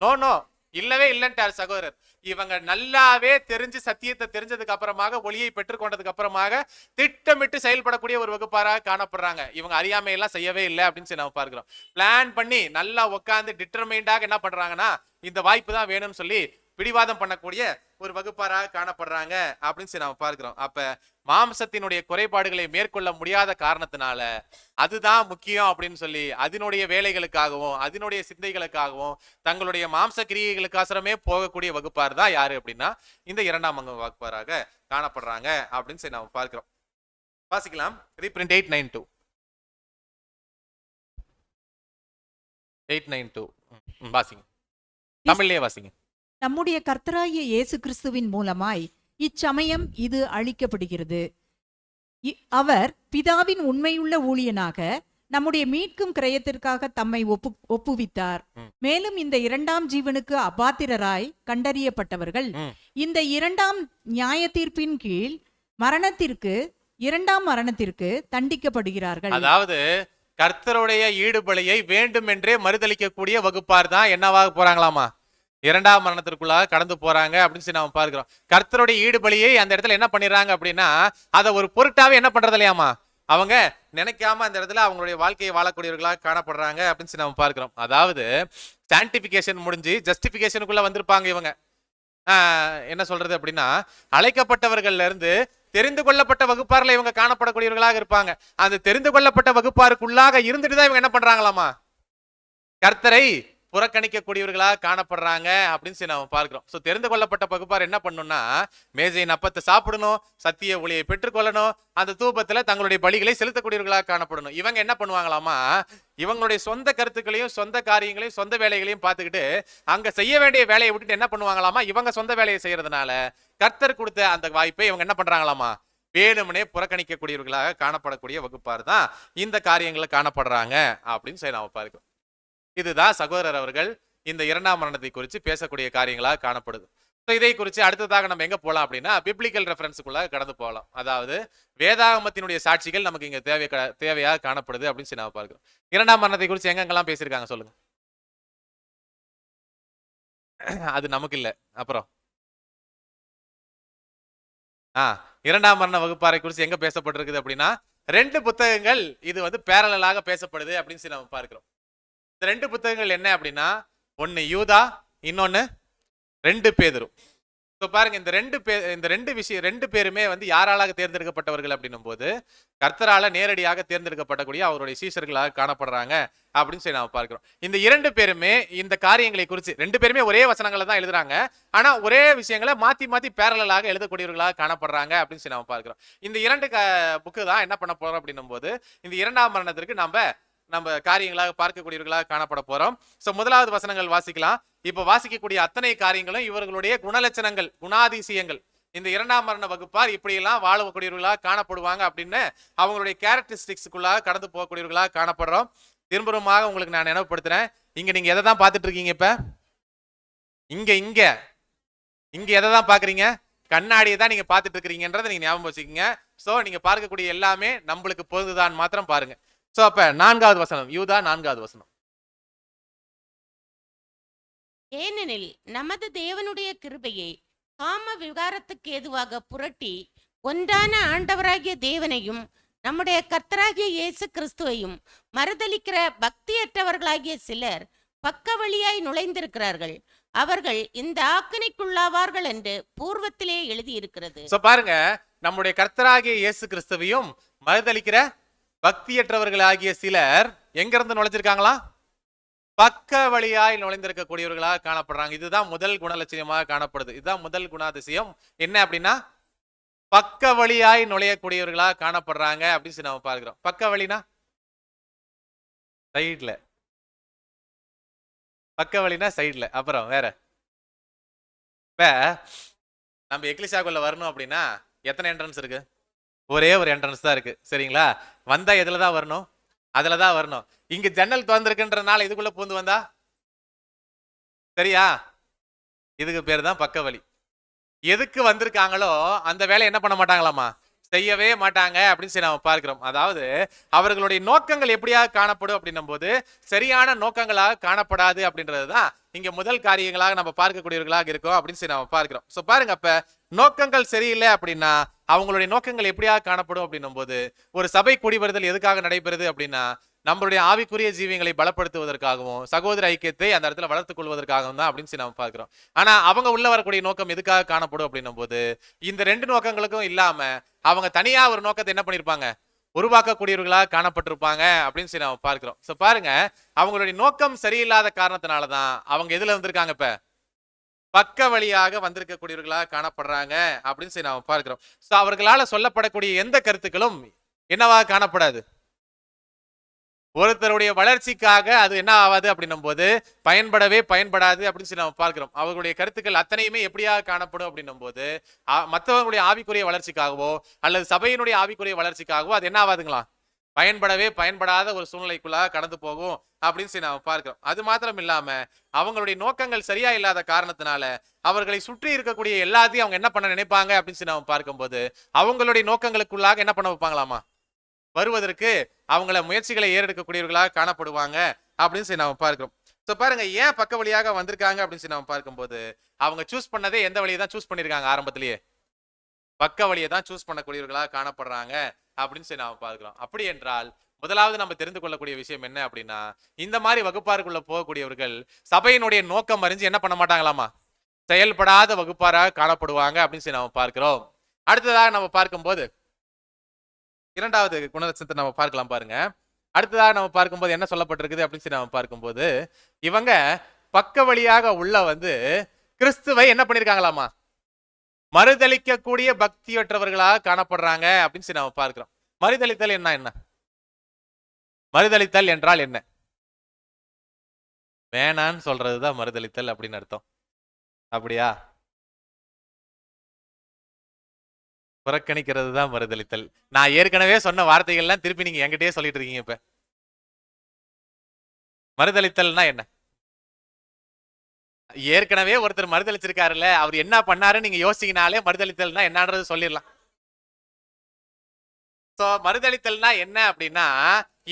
நோ நோ, இல்லவே இல்லைன்ட்டார் சகோதரர். இவங்க நல்லாவே தெரிஞ்சு சத்தியத்தை தெரிஞ்சதுக்கு அப்புறமாக, ஒளியை பெற்றுக்கொண்டதுக்கு அப்புறமாக திட்டமிட்டு செயல்படக்கூடிய ஒரு வகுப்பாராக காணப்படுறாங்க. இவங்க அறியாமையெல்லாம் செய்யவே இல்லை அப்படின்னு சொல்லி நம்ம பார்க்கிறோம். பிளான் பண்ணி நல்லா உட்காந்து டிட்டர்மைண்டாக என்ன பண்றாங்கன்னா, இந்த வாய்ப்பு தான் வேணும்னு சொல்லி பிடிவாதம் பண்ணக்கூடிய ஒரு வகுப்பாராக காணப்படுறாங்க அப்படின்னு சொல்லி நம்ம பார்க்கிறோம். அப்ப மாம்சத்தினுடைய குறைபாடுகளை மேற்கொள்ள முடியாத காரணத்தினால அதுதான் முக்கியம் அப்படின்னு சொல்லி அதனுடைய வேலைகளுக்காகவும் அதனுடைய சிந்தைகளுக்காகவும் தங்களுடைய மாம்ச கிரியைகளுக்காசரமே போகக்கூடிய வகுப்பார் தான் யாரு அப்படின்னா இந்த இரண்டாம் வகுப்பாராக காணப்படுறாங்க அப்படின்னு சொல்லி நம்ம பார்க்கிறோம். வாசிக்கலாம், ரீப்ரிண்ட் 892 892 வாசிங்க, தமிழ்லயே வாசிங்க. நம்முடைய கர்த்தராகிய இயேசு கிறிஸ்துவின் மூலமாய் இச்சமயம் இது அளிக்கப்படுகிறது. அவர் பிதாவின் உண்மையுள்ள ஊழியனாக நம்முடைய மீட்கும் கிரயத்திற்காக தம்மை ஒப்புவித்தார். மேலும் இந்த இரண்டாம் ஜீவனுக்கு அபாத்திரராய் கண்டறியப்பட்டவர்கள் இந்த இரண்டாம் நியாய தீர்ப்பின் கீழ் இரண்டாம் மரணத்திற்கு தண்டிக்கப்படுகிறார்கள். அதாவது கர்த்தருடைய ஈடுபலியை வேண்டும் என்றே மறுதளிக்கக்கூடிய வகுப்பார் தான் என்னவாக போறாங்களாமா? இரண்டாம் மரணத்திற்குள்ளாக கடந்து போறாங்க அப்படின்னு சொல்லி நாம பார்க்கிறோம். கர்த்தருடைய ஈடுபலியை அந்த இடத்துல என்ன பண்ணிடுறாங்க அப்படின்னா அதை ஒரு பொருட்டாவே என்ன பண்றது இல்லையாமா? அவங்க நினைக்காம அந்த இடத்துல அவங்களுடைய வாழ்க்கையை வாழக்கூடியவர்களாக காணப்படுறாங்க அப்படின்னு சொல்லி நம்ம பார்க்கிறோம். அதாவது சான்டிபிகேஷன் முடிஞ்சு ஜஸ்டிபிகேஷனுக்குள்ள வந்திருப்பாங்க இவங்க. என்ன சொல்றது அப்படின்னா, அழைக்கப்பட்டவர்கள்ல இருந்து தெரிந்து கொள்ளப்பட்ட வகுப்பார்ல இவங்க காணப்படக்கூடியவர்களாக இருப்பாங்க. அந்த தெரிந்து கொள்ளப்பட்ட வகுப்பாருக்குள்ளாக இருந்துட்டு தான் இவங்க என்ன பண்றாங்களாமா? கர்த்தரை புறக்கணிக்கக்கூடியவர்களாக காணப்படுறாங்க அப்படின்னு சொல்லி நம்ம பார்க்கிறோம். ஸோ தெரிந்து கொள்ளப்பட்ட வகுப்பார் என்ன பண்ணணும்னா, மேஜையின் அப்பத்தை சாப்பிடணும், சத்திய ஒளியை பெற்றுக்கொள்ளணும், அந்த தூபத்துல தங்களுடைய பலிகளை செலுத்தக்கூடியவர்களாக காணப்படணும். இவங்க என்ன பண்ணுவாங்களாமா? இவங்களுடைய சொந்த கருத்துக்களையும் சொந்த காரியங்களையும் சொந்த வேலைகளையும் பார்த்துக்கிட்டு அங்க செய்ய வேண்டிய வேலையை விட்டுட்டு என்ன பண்ணுவாங்களாமா? இவங்க சொந்த வேலையை செய்யறதுனால கர்த்தர் கொடுத்த அந்த வாய்ப்பை இவங்க என்ன பண்றாங்களாமா? வேணும்னே புறக்கணிக்கக்கூடியவர்களாக காணப்படக்கூடிய வகுப்பார் தான் இந்த காரியங்களை காணப்படுறாங்க அப்படின்னு சொல்லி நாம பார்க்கிறோம். இதுதான் சகோதரர் அவர்கள் இந்த இரண்டாம் மரணத்தை குறித்து பேசக்கூடிய காரியங்களாக காணப்படுது. இதை குறித்து அடுத்ததாக நம்ம எங்க போலாம் அப்படின்னா பிப்ளிக்கல் ரெஃபரன்ஸுக்குள்ள கடந்து போகலாம். அதாவது வேதாகமத்தினுடைய சாட்சிகள் நமக்கு இங்க தேவையாக காணப்படுது அப்படின்னு சொல்லி நாம பார்க்கிறோம். இரண்டாம் மரணத்தை குறித்து எங்கெங்கெல்லாம் பேசியிருக்காங்க சொல்லுங்க. அது நமக்கு இல்ல. அப்புறம் இரண்டாம் மரண வகுப்பாரை குறித்து எங்க பேசப்பட்டிருக்குது அப்படின்னா 2 புத்தகங்கள் இது பேரலாக பேசப்படுது அப்படின்னு சொல்லி நம்ம பார்க்கிறோம். இந்த 2 புத்தகங்கள் என்ன அப்படின்னா, ஒன்னு யூதா, இன்னொன்னு 2 பேதுரு. பாருங்க, இந்த ரெண்டு பேருமே யாராலாக தேர்ந்தெடுக்கப்பட்டவர்கள் அப்படின்னும் போது கர்த்தரால நேரடியாக தேர்ந்தெடுக்கப்படக்கூடிய அவருடைய சீஷர்களாக காணப்படுறாங்க அப்படின்னு சொல்லி நாம பார்க்கிறோம். இந்த 2 பேருமே இந்த காரியங்களை குறித்து 2 பேருமே ஒரே வசனங்களை தான் எழுதுறாங்க. ஆனா ஒரே விஷயங்களை மாத்தி மாத்தி பேரலாக எழுதக்கூடியவர்களாக காணப்படுறாங்க அப்படின்னு சொல்லி நாம பார்க்கிறோம். இந்த 2 புக்கு தான் என்ன பண்ண போறோம் அப்படின்னும் போது இந்த இரண்டாம் மரணத்திற்கு நம்ம காரியங்களாக பார்க்கக்கூடியவர்களாக காணப்பட போறோம். சோ முதலாவது வசனங்கள் வாசிக்கலாம். இப்ப வாசிக்கக்கூடிய அத்தனை காரியங்களும் இவர்களுடைய குணலட்சணங்கள், குணாதிசயங்கள். இந்த இரண்டாம் மரண வகுப்பார் இப்படி எல்லாம் வாழக்கூடியவர்களாக காணப்படுவாங்க அப்படின்னு அவங்களுடைய கேரக்டரிஸ்டிக்ஸுக்குள்ளாக கடந்து போகக்கூடியவர்களாக காணப்படுறோம். திரும்பமாக உங்களுக்கு நான் நினைவுபடுத்துறேன், இங்க நீங்க எதை தான் பார்த்துட்டு இருக்கீங்க? இப்ப இங்க எதை தான் பாக்குறீங்க? கண்ணாடியை தான் நீங்க பார்த்துட்டு இருக்கிறீங்கன்றதை நீங்க ஞாபகம் வச்சுக்கீங்க. சோ நீங்க பார்க்கக்கூடிய எல்லாமே நம்மளுக்கு பொருந்துதான் மாத்திரம் பாருங்க. சோ அப்ப 4வது வசனம், யூதா 4வது வசனம். ஏனெனில் நமது தேவனுடைய கிருபையை காம விகாரத்துக்கு ஏதுவாக புரட்டி ஒன்றான ஆண்டவராகிய தேவனையும் நம்முடைய கர்த்தராகிய இயேசு கிறிஸ்துவையும் மறுதலிக்கிற பக்தியற்றவர்களாகிய சிலர் பக்க வழியாய் நுழைந்திருக்கிறார்கள். அவர்கள் இந்த ஆக்கினைக்குள்ளாவார்கள் என்று பூர்வத்திலே எழுதியிருக்கிறது. பாருங்க, நம்முடைய கர்த்தராகிய இயேசு கிறிஸ்துவையும் மறுதலிக்கிற பக்தியற்றவர்களாகிய சிலர் எங்க இருந்து நுழைஞ்சிருக்காங்களா? பக்க வழியாய் நுழைந்திருக்கக்கூடியவர்களாக காணப்படுறாங்க. இதுதான் முதல் குணலட்சணமாக காணப்படுது. இதுதான் முதல் குணாதிசயம். என்ன அப்படின்னா, பக்க வழியாய் நுழையக்கூடியவர்களாக காணப்படுறாங்க அப்படின்னு நம்ம பார்க்கிறோம். பக்க வழினா சைட்ல. பக்க வழினா சைட்ல. அப்புறம் வேற. இப்ப நம்ம எக்லிஷாக்குள்ள வரணும் அப்படின்னா எத்தனை என்ட்ரன்ஸ் இருக்கு? ஒரே ஒரு என்ட்ரன்ஸ் தான் இருக்கு. சரிங்களா? வந்தா எதுல தான் வரணும்? அதுல தான் வரணும். இங்க ஜன்னல் திறந்திருக்குன்றனால இதுக்குள்ள பூந்து வந்தா சரியா? இதுக்கு பேர் தான் பக்க வழி. எதுக்கு வந்திருக்காங்களோ அந்த வேலை என்ன பண்ண மாட்டாங்களாமா? செய்யவே மாட்டாங்க அப்படின்னு சொல்லி நாம பார்க்கிறோம். அதாவது அவர்களுடைய நோக்கங்கள் எப்படியா காணப்படும் அப்படின்னும் போது சரியான நோக்கங்களாக காணப்படாது அப்படின்றதுதான் இங்க முதல் காரியங்களாக நம்ம பார்க்கக்கூடியவர்களாக இருக்கோம் அப்படின்னு சொல்லி நாம பார்க்கிறோம். சோ பாருங்க, அப்ப நோக்கங்கள் சரியில்லை அப்படின்னா அவங்களுடைய நோக்கங்கள் எப்படியா காணப்படும் அப்படின்னும் போது ஒரு சபை கூடி வருதல் எதுக்காக நடைபெறுது அப்படின்னா நம்மளுடைய ஆவிக்குரிய ஜீவியங்களை பலப்படுத்துவதற்காகவும் சகோதர ஐக்கியத்தை அந்த இடத்துல வளர்த்துக் கொள்வதற்காகவும் தான் அப்படின்னு சொல்லி நம்ம பார்க்கிறோம். ஆனா அவங்க உள்ள வரக்கூடிய நோக்கம் எதுக்காக காணப்படும் அப்படின்னும் போது இந்த ரெண்டு நோக்கங்களுக்கும் இல்லாம அவங்க தனியா ஒரு நோக்கத்தை என்ன பண்ணிருப்பாங்க? உருவாக்கக்கூடியவர்களாக காணப்பட்டிருப்பாங்க அப்படின்னு சொல்லி நம்ம பார்க்கிறோம். சோ பாருங்க, அவங்களுடைய நோக்கம் சரியில்லாத காரணத்தினாலதான் அவங்க எதுல வந்திருக்காங்க? இப்ப பக்க வழியாக வந்திருக்கக்கூடியவர்களாக காணப்படுறாங்க அப்படின்னு சொல்லி நாம பார்க்கிறோம். சோ அவர்களால சொல்லப்படக்கூடிய எந்த கருத்துக்களும் என்னவா காணப்படாது? ஒருத்தருடைய வளர்ச்சிக்காக அது என்ன ஆகாது அப்படின்னும் போது பயன்படவே பயன்படாது அப்படின்னு சொல்லி நம்ம பார்க்கிறோம். அவர்களுடைய கருத்துக்கள் அத்தனையுமே எப்படியாக காணப்படும் அப்படின்னும் போது மற்றவங்களுடைய ஆவிக்குரிய வளர்ச்சிக்காகவோ அல்லது சபையினுடைய ஆவிக்குரிய வளர்ச்சிக்காகவோ அது என்ன ஆகாதுங்களா? பயன்படவே பயன்படாத ஒரு சூழ்நிலைக்குள்ளாக கடந்து போகும் அப்படின்னு சொல்லி நாம பார்க்கிறோம். அது மாத்திரம் இல்லாம அவங்களுடைய நோக்கங்கள் சரியா இல்லாத காரணத்தினால அவர்களை சுற்றி இருக்கக்கூடிய எல்லாத்தையும் அவங்க என்ன பண்ண நினைப்பாங்க அப்படின்னு சொல்லி நாம பார்க்கும்போது அவங்களுடைய நோக்கங்களுக்குள்ளாக என்ன பண்ண வைப்பாங்களாமா? வருவதற்கு அவங்கள முயற்சிகளை ஏறெடுக்கக்கூடியவர்களாக காணப்படுவாங்க அப்படின்னு சொல்லி நாம பார்க்கிறோம். சோ பாருங்க, ஏன் பக்க வழியாக வந்திருக்காங்க அப்படின்னு சொல்லி நாம பார்க்கும்போது அவங்க சூஸ் பண்ணதே எந்த வழியை தான் சூஸ் பண்ணிருக்காங்க? ஆரம்பத்திலேயே பக்க வழியை தான் சூஸ் பண்ணக்கூடியவர்களாக காணப்படுறாங்க அப்படின்னு சொல்லி நாம பார்க்கிறோம். அப்படி என்றால் முதலாவது நம்ம தெரிந்து கொள்ளக்கூடிய விஷயம் என்ன அப்படின்னா இந்த மாதிரி வகுப்பாருக்குள்ள போகக்கூடியவர்கள் சபையினுடைய நோக்கம் அறிஞ்சு என்ன பண்ண மாட்டாங்களாமா? செயல்படாத வகுப்பாராக காணப்படுவாங்க அப்படின்னு சொல்லி நாம பார்க்கிறோம். அடுத்ததாக நம்ம பார்க்கும்போது இரண்டாவது குணலட்சணத்தை நம்ம பார்க்கலாம். பாருங்க, அடுத்ததாக நம்ம பார்க்கும்போது என்ன சொல்லப்பட்டிருக்குது அப்படின்னு சொல்லி நம்ம பார்க்கும்போது இவங்க பக்க வழியாக உள்ள கிறிஸ்துவை என்ன பண்ணிருக்காங்களாமா? மறுதளிக்கக்கூடிய பக்தியற்றவர்களாக காணப்படுறாங்க அப்படின்னு சொல்லி நம்ம பார்க்கிறோம். மறுதளித்தல் என்ன? மறுதளித்தல் என்றால் என்ன? வேணான்னு சொல்றதுதான் மறுதளித்தல் அப்படின்னு அர்த்தம். அப்படியா? புறக்கணிக்கிறது தான் மறுதளித்தல். நான் ஏற்கனவே சொன்ன வார்த்தைகள்லாம் திருப்பி நீங்க என்கிட்டயே சொல்லிட்டு இருக்கீங்க. இப்ப மறுதளித்தல்னா என்ன? ஏற்கனவே ஒருத்தர் மறுதளிச்சிருக்காருல்ல, அவர் என்ன பண்ணாருன்னு நீங்க யோசிச்சீங்கனாலே மறுதளித்தல்னா என்னன்றது சொல்லிடலாம். சோ மறுதளித்தல்னா என்ன அப்படின்னா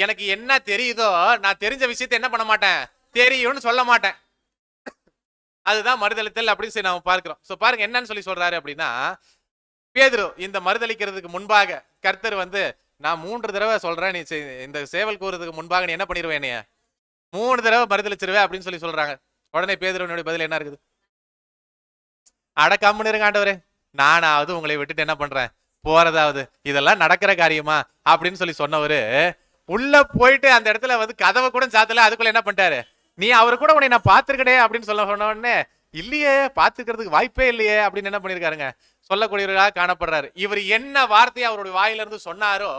எனக்கு என்ன தெரியுதோ நான் தெரிஞ்ச விஷயத்தை என்ன பண்ண மாட்டேன்? தெரியும்னு சொல்ல மாட்டேன். அதுதான் மறுதளித்தல் அப்படின்னு சொல்லி நாம பார்க்கிறோம். சோ பாருங்க என்னன்னு சொல்லி சொல்றாரு அப்படின்னா பேதுரு இந்த மறுதளிக்கிறதுக்கு முன்பாக கர்த்தர் நான் 3 தடவை சொல்றேன், நீ இந்த சேவல் கூறதுக்கு முன்பாக நீ என்ன பண்ணிருவேன்? 3 தடவை மறுதளிச்சிருவே அப்படின்னு சொல்லி சொல்றாங்க. உடனே பேதுருவனுடைய பதில் என்ன இருக்குது? அடக்கம்னு இருங்க ஆண்டவரே, நானாவது உங்களை விட்டுட்டு என்ன பண்றேன்? போறதாவது இதெல்லாம் நடக்கிற காரியமா அப்படின்னு சொல்லி சொன்னவரு உள்ள போயிட்டு அந்த இடத்துல கதவை கூட சாத்தல. அதுக்குள்ள என்ன பண்ணிட்டாரு? நீ அவரு கூட உன்னை நான் பாத்துருக்கடே அப்படின்னு சொன்ன உடனே இல்லையே, பாத்துக்கிறதுக்கு வாய்ப்பே இல்லையே அப்படின்னு என்ன பண்ணிருக்காருங்க? சொல்லக்கூடியவர்களாக காணப்படுறாரு. இவர் என்ன வார்த்தையை அவருடைய வாயில இருந்து சொன்னாரோ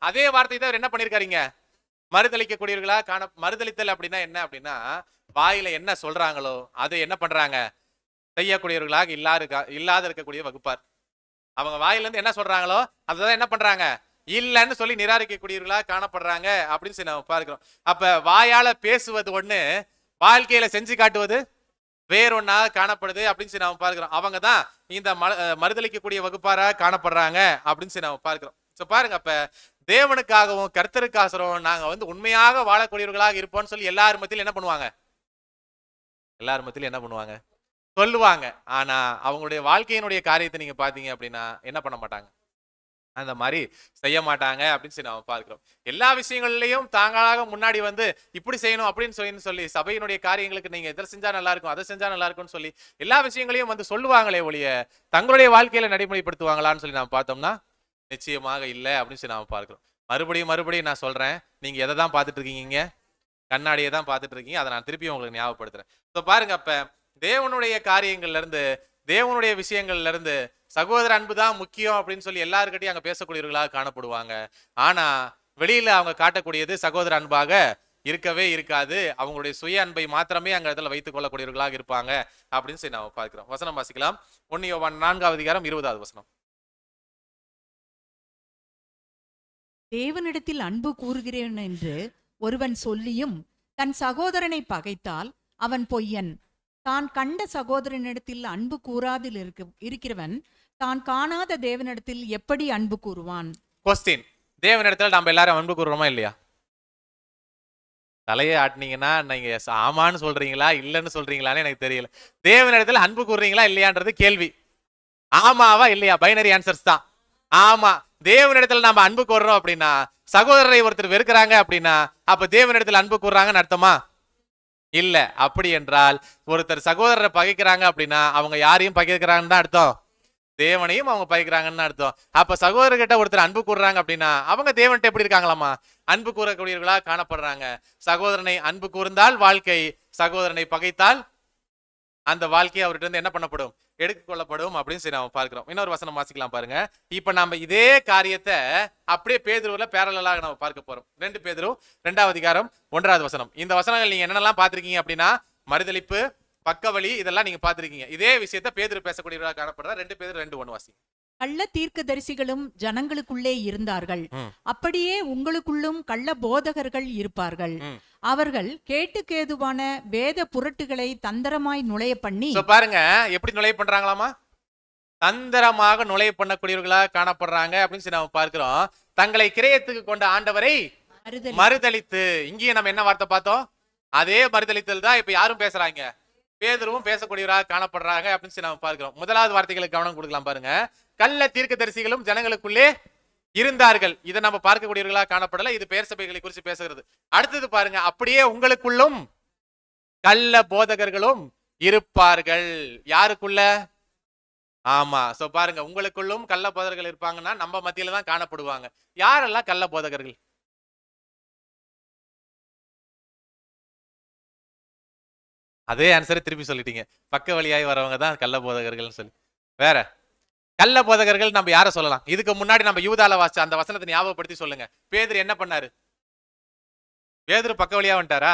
அதே வார்த்தை தான் அவர் என்ன பண்ணிருக்காருங்க? மறுதளிக்கக்கூடியவர்களாக மறுதளித்தல் அப்படின்னா என்ன அப்படின்னா வாயில என்ன சொல்றாங்களோ அதை என்ன பண்றாங்க? செய்யக்கூடியவர்களாக இல்லாத இருக்கக்கூடிய வகுப்பார். அவங்க வாயில இருந்து என்ன சொல்றாங்களோ அதுதான் என்ன பண்றாங்க? இல்லன்னு சொல்லி நிராகரிக்கக்கூடியவர்களாக காணப்படுறாங்க அப்படின்னு சொல்லி நம்ம பார்க்கிறோம். அப்ப வாயால பேசுவது ஒண்ணு, வாழ்க்கையில செஞ்சு காட்டுவது வேறொன்னாக காணப்படுது அப்படின்னு சொல்லி நாம பார்க்கிறோம். அவங்க தான் இந்த மறுதளிக்கக்கூடிய வகுப்பாராக காணப்படுறாங்க அப்படின்னு சொல்லி நாம பார்க்கிறோம். சோ பாருங்க, அப்ப தேவனுக்காகவும் கர்த்தருக்காகவும் நாங்க உண்மையாக வாழக்கூடியவர்களாக இருப்போம்னு சொல்லி எல்லாரும் மத்தியிலும் என்ன பண்ணுவாங்க? எல்லாரும் மத்தியிலும் என்ன பண்ணுவாங்க? சொல்லுவாங்க. ஆனா அவங்களுடைய வாழ்க்கையினுடைய காரியத்தை நீங்க பாத்தீங்க அப்படின்னா என்ன பண்ண மாட்டாங்க? அந்த மாதிரி செய்ய மாட்டாங்க அப்படின்னு சொல்லி நாம பார்க்கிறோம். எல்லா விஷயங்கள்லயும் தாங்களாக முன்னாடி இப்படி செய்யணும் அப்படின்னு சொல்லி சபையினுடைய காரியங்களுக்கு நீங்க எதை செஞ்சா நல்லா இருக்கும், அதை செஞ்சா நல்லா இருக்கும்னு சொல்லி எல்லா விஷயங்களையும் சொல்லுவாங்களே ஒழிய தங்களுடைய வாழ்க்கையில நடைமுறைப்படுத்துவாங்களான்னு சொல்லி நாம பார்த்தோம்னா நிச்சயமாக இல்லை அப்படின்னு சொல்லி நாம பார்க்கிறோம். மறுபடியும் நான் சொல்றேன், நீங்க எதை தான் பார்த்துட்டு இருக்கீங்க? கண்ணாடியை தான் பார்த்துட்டு இருக்கீங்க. அதை நான் திருப்பியும் உங்களுக்கு ஞாபகப்படுத்துறேன். ஸோ பாருங்க, அப்ப தேவனுடைய காரியங்கள்ல இருந்து தேவனுடைய விஷயங்கள்ல இருந்து சகோதர அன்பு தான் முக்கியம் அப்படின்னு சொல்லி எல்லாருக்கிட்டையும் அங்க பேசக்கூடியவர்களாக காணப்படுவாங்க. ஆனா வெளியில அவங்க காட்டக்கூடியது சகோதர அன்பாக இருக்கவே இருக்காது. அவங்களுடைய சுய அன்பை மாத்திரமே அங்க இடத்துல வைத்துக் கொள்ளக்கூடியவர்களாக இருப்பாங்க அப்படின்னு சொல்லி நாம பார்க்கிறோம். வசனம் வாசிக்கலாம். 1 யோவான் 4வது அதிகாரம் 20வது வசனம். தேவனிடத்தில் அன்பு கூறுகிறேன் என்று ஒருவன் சொல்லியும் தன் சகோதரனை பகைத்தால் அவன் பொய்யன். தான் கண்ட சகோதரனிடத்தில் அன்பு கூறாதில் இருக்கிறவன் தான் காணாத தேவனிடத்தில் எப்படி அன்பு கூறுவான்? கொஸ்டின், தேவனிடத்துல நம்ம எல்லாரும் அன்பு கூறுறோமா இல்லையா? தலையை ஆட்டினீங்கன்னா நீங்க ஆமான்னு சொல்றீங்களா இல்லைன்னு சொல்றீங்களான்னு எனக்கு தெரியல. தேவனிடத்துல அன்பு கூறுறீங்களா இல்லையான்றது கேள்வி. ஆமாவா இல்லையா? பைனரி ஆன்சர்ஸ் தான். ஆமா. தேவனிடத்துல நம்ம அன்பு கூறுறோம் அப்படின்னா, சகோதரரை ஒருத்தர் வெறுக்கிறாங்க அப்படின்னா அப்ப தேவனிடத்துல அன்பு கூறுறாங்கன்னு அர்த்தமா? இல்ல. அப்படி என்றால் ஒருத்தர் சகோதரரை பகைக்கிறாங்க அப்படின்னா அவங்க யாரையும் பகைக்கிறாங்கன்னு தான் அர்த்தம், தேவனையும் அவங்க பகைக்கிறாங்கன்னு அர்த்தம். அப்ப சகோதரர்கிட்ட ஒருத்தர் அன்பு கூறுறாங்க அப்படின்னா அவங்க தேவன்கிட்ட எப்படி இருக்காங்களாமா? அன்பு கூறக்கூடியவர்களா காணப்படுறாங்க. சகோதரனை அன்பு கூர்ந்தால் வாழ்க்கை, சகோதரனை பகைத்தால் அந்த வாழ்க்கை அவர்கிட்ட இருந்து என்ன பண்ணப்படும்? எடுத்துக்கொள்ளப்படும் அப்படின்னு சொல்லி நாம பார்க்கிறோம். இன்னொரு வசனம் வாசிக்கலாம் பாருங்க. இப்ப நம்ம இதே காரியத்தை அப்படியே பேதுருவுல பேரலலாக நம்ம பார்க்க போறோம். 2 பேதுரு 2வது அதிகாரம் 1வது வசனம். இந்த வசனங்கள் நீங்க என்னென்னலாம் பார்த்திருக்கீங்க அப்படின்னா, மறுதலிப்பு, பக்கவழி, இதெல்லாம் நீங்க பார்த்திருக்கீங்க. இதே விஷயத்தை பேதுரு பேசக்கூடியவர்களாக காணப்படுறா. 2 பேதுரு 2:1 வாசி. கள்ள தீர்க்கதரிசிகளும் ஜனங்களுக்குள்ளே இருந்தார்கள், அப்படியே உங்களுக்குள்ளும் கள்ள போதகர்கள் இருப்பார்கள். அவர்கள் கேட்டுக்கேதுவான வேத புரட்டுகளை தந்திரமாய் நுழைய பண்ணி. பாருங்க எப்படி நுழைய பண்றாங்களாமா? தந்திரமாக நுழைய பண்ணக்கூடியவர்களா காணப்படுறாங்க அப்படின்னு சொல்லி நாம பார்க்கிறோம். தங்களை கிரயத்துக்கு கொண்ட ஆண்டவரை மறுதலித்து. இங்கேயே நம்ம என்ன வார்த்தை பார்த்தோம்? அதே மறுதலித்தல் தான் இப்ப யாரும் பேசுறாங்க, பேதுருவும் பேசக்கூடியவராக காணப்படுறாங்க அப்படின்னு சொல்லி நாம பார்க்கிறோம். முதலாவது வார்த்தைகளுக்கு கவனம் கொடுக்கலாம் பாருங்க. கள்ள தீர்க்கதரிசிகளும் ஜனங்களுக்குள்ளே இருந்தார்கள். இதை நம்ம பார்க்கக்கூடியவர்களா காணப்படல. இது பெயர் சபைகளை குறித்து பேசுகிறது. அடுத்தது பாருங்க, அப்படியே உங்களுக்குள்ளும் கள்ள போதகர்களும் இருப்பார்கள். யாருக்குள்ள? ஆமா. சோ பாருங்க, உங்களுக்குள்ளும் கள்ள போதகர்கள் இருப்பாங்கன்னா நம்ம மத்தியில தான் காணப்படுவாங்க. யாரெல்லாம் கள்ள போதகர்கள்? அதே ஆன்சரை திருப்பி சொல்லிட்டீங்க. பக்க வழியாய் வரவங்க தான் கள்ள போதகர்கள் சொல்லி. வேற கள்ள போதகர்கள் நம்ம யார சொல்லலாம்? இதுக்கு முன்னாடி நம்ம யூதால வாசிச்ச அந்த வசனத்தை ஞாபகப்படுத்தி சொல்லுங்க. பேதுரு என்ன பண்ணாரு? பேதுரு பக்க வழியா வந்துட்டாரா?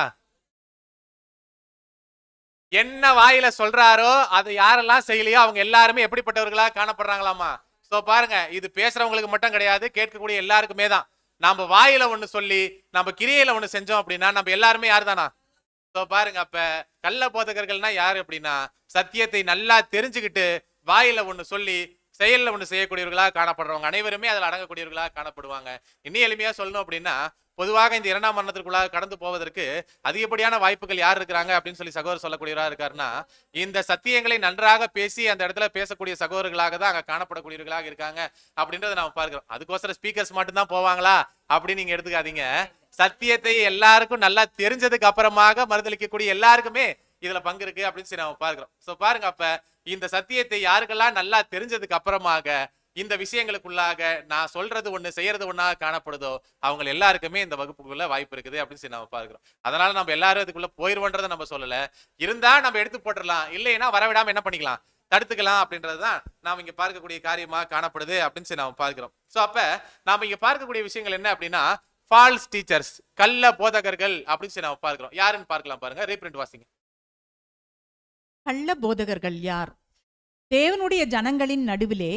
என்ன வாயில சொல்றாரோ அது யாரெல்லாம் செய்யலையோ அவங்க எல்லாருமே எப்படிப்பட்டவர்களா காணப்படுறாங்களாமா? சோ பாருங்க, இது பேசுறவங்களுக்கு மட்டும் கிடையாது, கேட்கக்கூடிய எல்லாருக்குமே தான். நம்ம வாயில ஒண்ணு சொல்லி நம்ம கிரியையில ஒண்ணு செஞ்சோம் அப்படின்னா நம்ம எல்லாருமே யாரு தானா? சோ பாருங்க, அப்ப கள்ள போதகர்கள்னா யாரு அப்படின்னா, சத்தியத்தை நல்லா தெரிஞ்சுக்கிட்டு வாயில ஒண்ணு சொல்லி செயல்ல ஒண்ணு செய்யக்கூடியவர்களா காணப்படுறவங்க அனைவருமே அதுல அடங்கக்கூடியவர்களா காணப்படுவாங்க. இன்னும் எளிமையா சொல்லணும் அப்படின்னா, பொதுவாக இந்த 2ஆம் மரணத்திற்குள்ளாக கடந்து போவதற்கு அதிகப்படியான வாய்ப்புகள் யார் இருக்கிறாங்க அப்படின்னு சொல்லி சகோதரர் சொல்லக்கூடியவரா இருக்காருன்னா, இந்த சத்தியங்களை நன்றாக பேசி அந்த இடத்துல பேசக்கூடிய சகோதரர்களாக தான் அங்க காணப்படக்கூடியவர்களாக இருக்காங்க அப்படின்றத நாம பார்க்கிறோம். அதுக்கோசரம் ஸ்பீக்கர்ஸ் மட்டும்தான் போவாங்களா அப்படின்னு நீங்க எடுத்துக்காதீங்க. சத்தியத்தை எல்லாருக்கும் நல்லா தெரிஞ்சதுக்கு அப்புறமாக மறுதளிக்கக்கூடிய எல்லாருக்குமே இதுல பங்கு இருக்கு அப்படின்னு சொல்லி நாம பார்க்கிறோம். சோ பாருங்க, அப்ப இந்த சத்தியத்தை யாருக்கெல்லாம் நல்லா தெரிஞ்சதுக்கு அப்புறமாக இந்த விஷயங்களுக்குள்ளாக நான் சொல்றது ஒண்ணு செய்யறது ஒண்ணா காணப்படுதோ அவங்க எல்லாருக்குமே இந்த வகுப்புக்குள்ள வாய்ப்பு இருக்குது அப்படின்னு சொல்லி நம்ம பார்க்கிறோம். அதனால நம்ம எல்லாரும் இதுக்குள்ள போயிருவோன்றதை நம்ம சொல்லல. இருந்தா நம்ம எடுத்து போட்டுடலாம், இல்லைன்னா வரவிடாம என்ன பண்ணிக்கலாம், தடுத்துக்கலாம் அப்படின்றதுதான் நாம இங்க பார்க்கக்கூடிய காரியமா காணப்படுது அப்படின்னு சொல்லி நாம பார்க்கிறோம். சோ அப்ப நாம இங்க பார்க்கக்கூடிய விஷயங்கள் என்ன அப்படின்னா, ஃபால்ஸ் டீச்சர்ஸ், கள்ள போதகர்கள் அப்படின்னு சொல்லி நாம பார்க்கிறோம். யாருன்னு பார்க்கலாம் பாருங்க. ரீப்ரிண்ட் வாசிங்க. கள்ள போதகர்கள் யார்? தேவனுடைய ஜனங்களின் நடுவிலே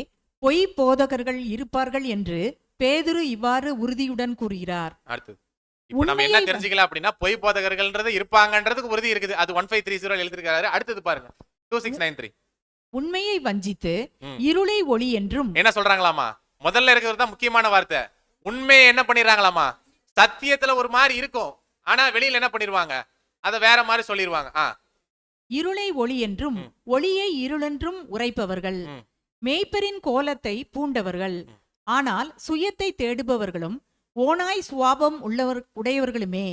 பொய் போதகர்கள் இருப்பார்கள் என்று பேதுரு இவ்வாறு உறுதியுடன் கூறுகிறார். அடுத்தது இப்போ நம்ம என்ன தெரிஞ்சுக்கலாம் அப்படின்னா, பொய் போதகர்கள்ன்றது இருப்பாங்கன்றதுக்கு உறுதி இருக்குது. அது 1530 எழுதிருக்காரு. அடுத்தது பாருங்க 2693. உண்மையை வஞ்சித்து இருளை ஒளி என்றும் என்ன சொல்றாங்களாமா? முதல்ல இருக்கிறது தான் முக்கியமான வார்த்தை. உண்மையை என்ன பண்ணிடுறாங்களாமா? சத்தியத்துல ஒரு மாதிரி இருக்கும், ஆனா வெளியில என்ன பண்ணிடுவாங்க, அதை வேற மாதிரி சொல்லிடுவாங்க. இருளை ஒளி என்றும் ஒளியை இருளென்றும் உரைப்பவர்கள், மேய்ப்பரின் கோலத்தை பூண்டவர்கள், ஆனால் சுயத்தை தேடுபவர்களும் ஓனாய் சுவாபம் உடையவர்களுமே,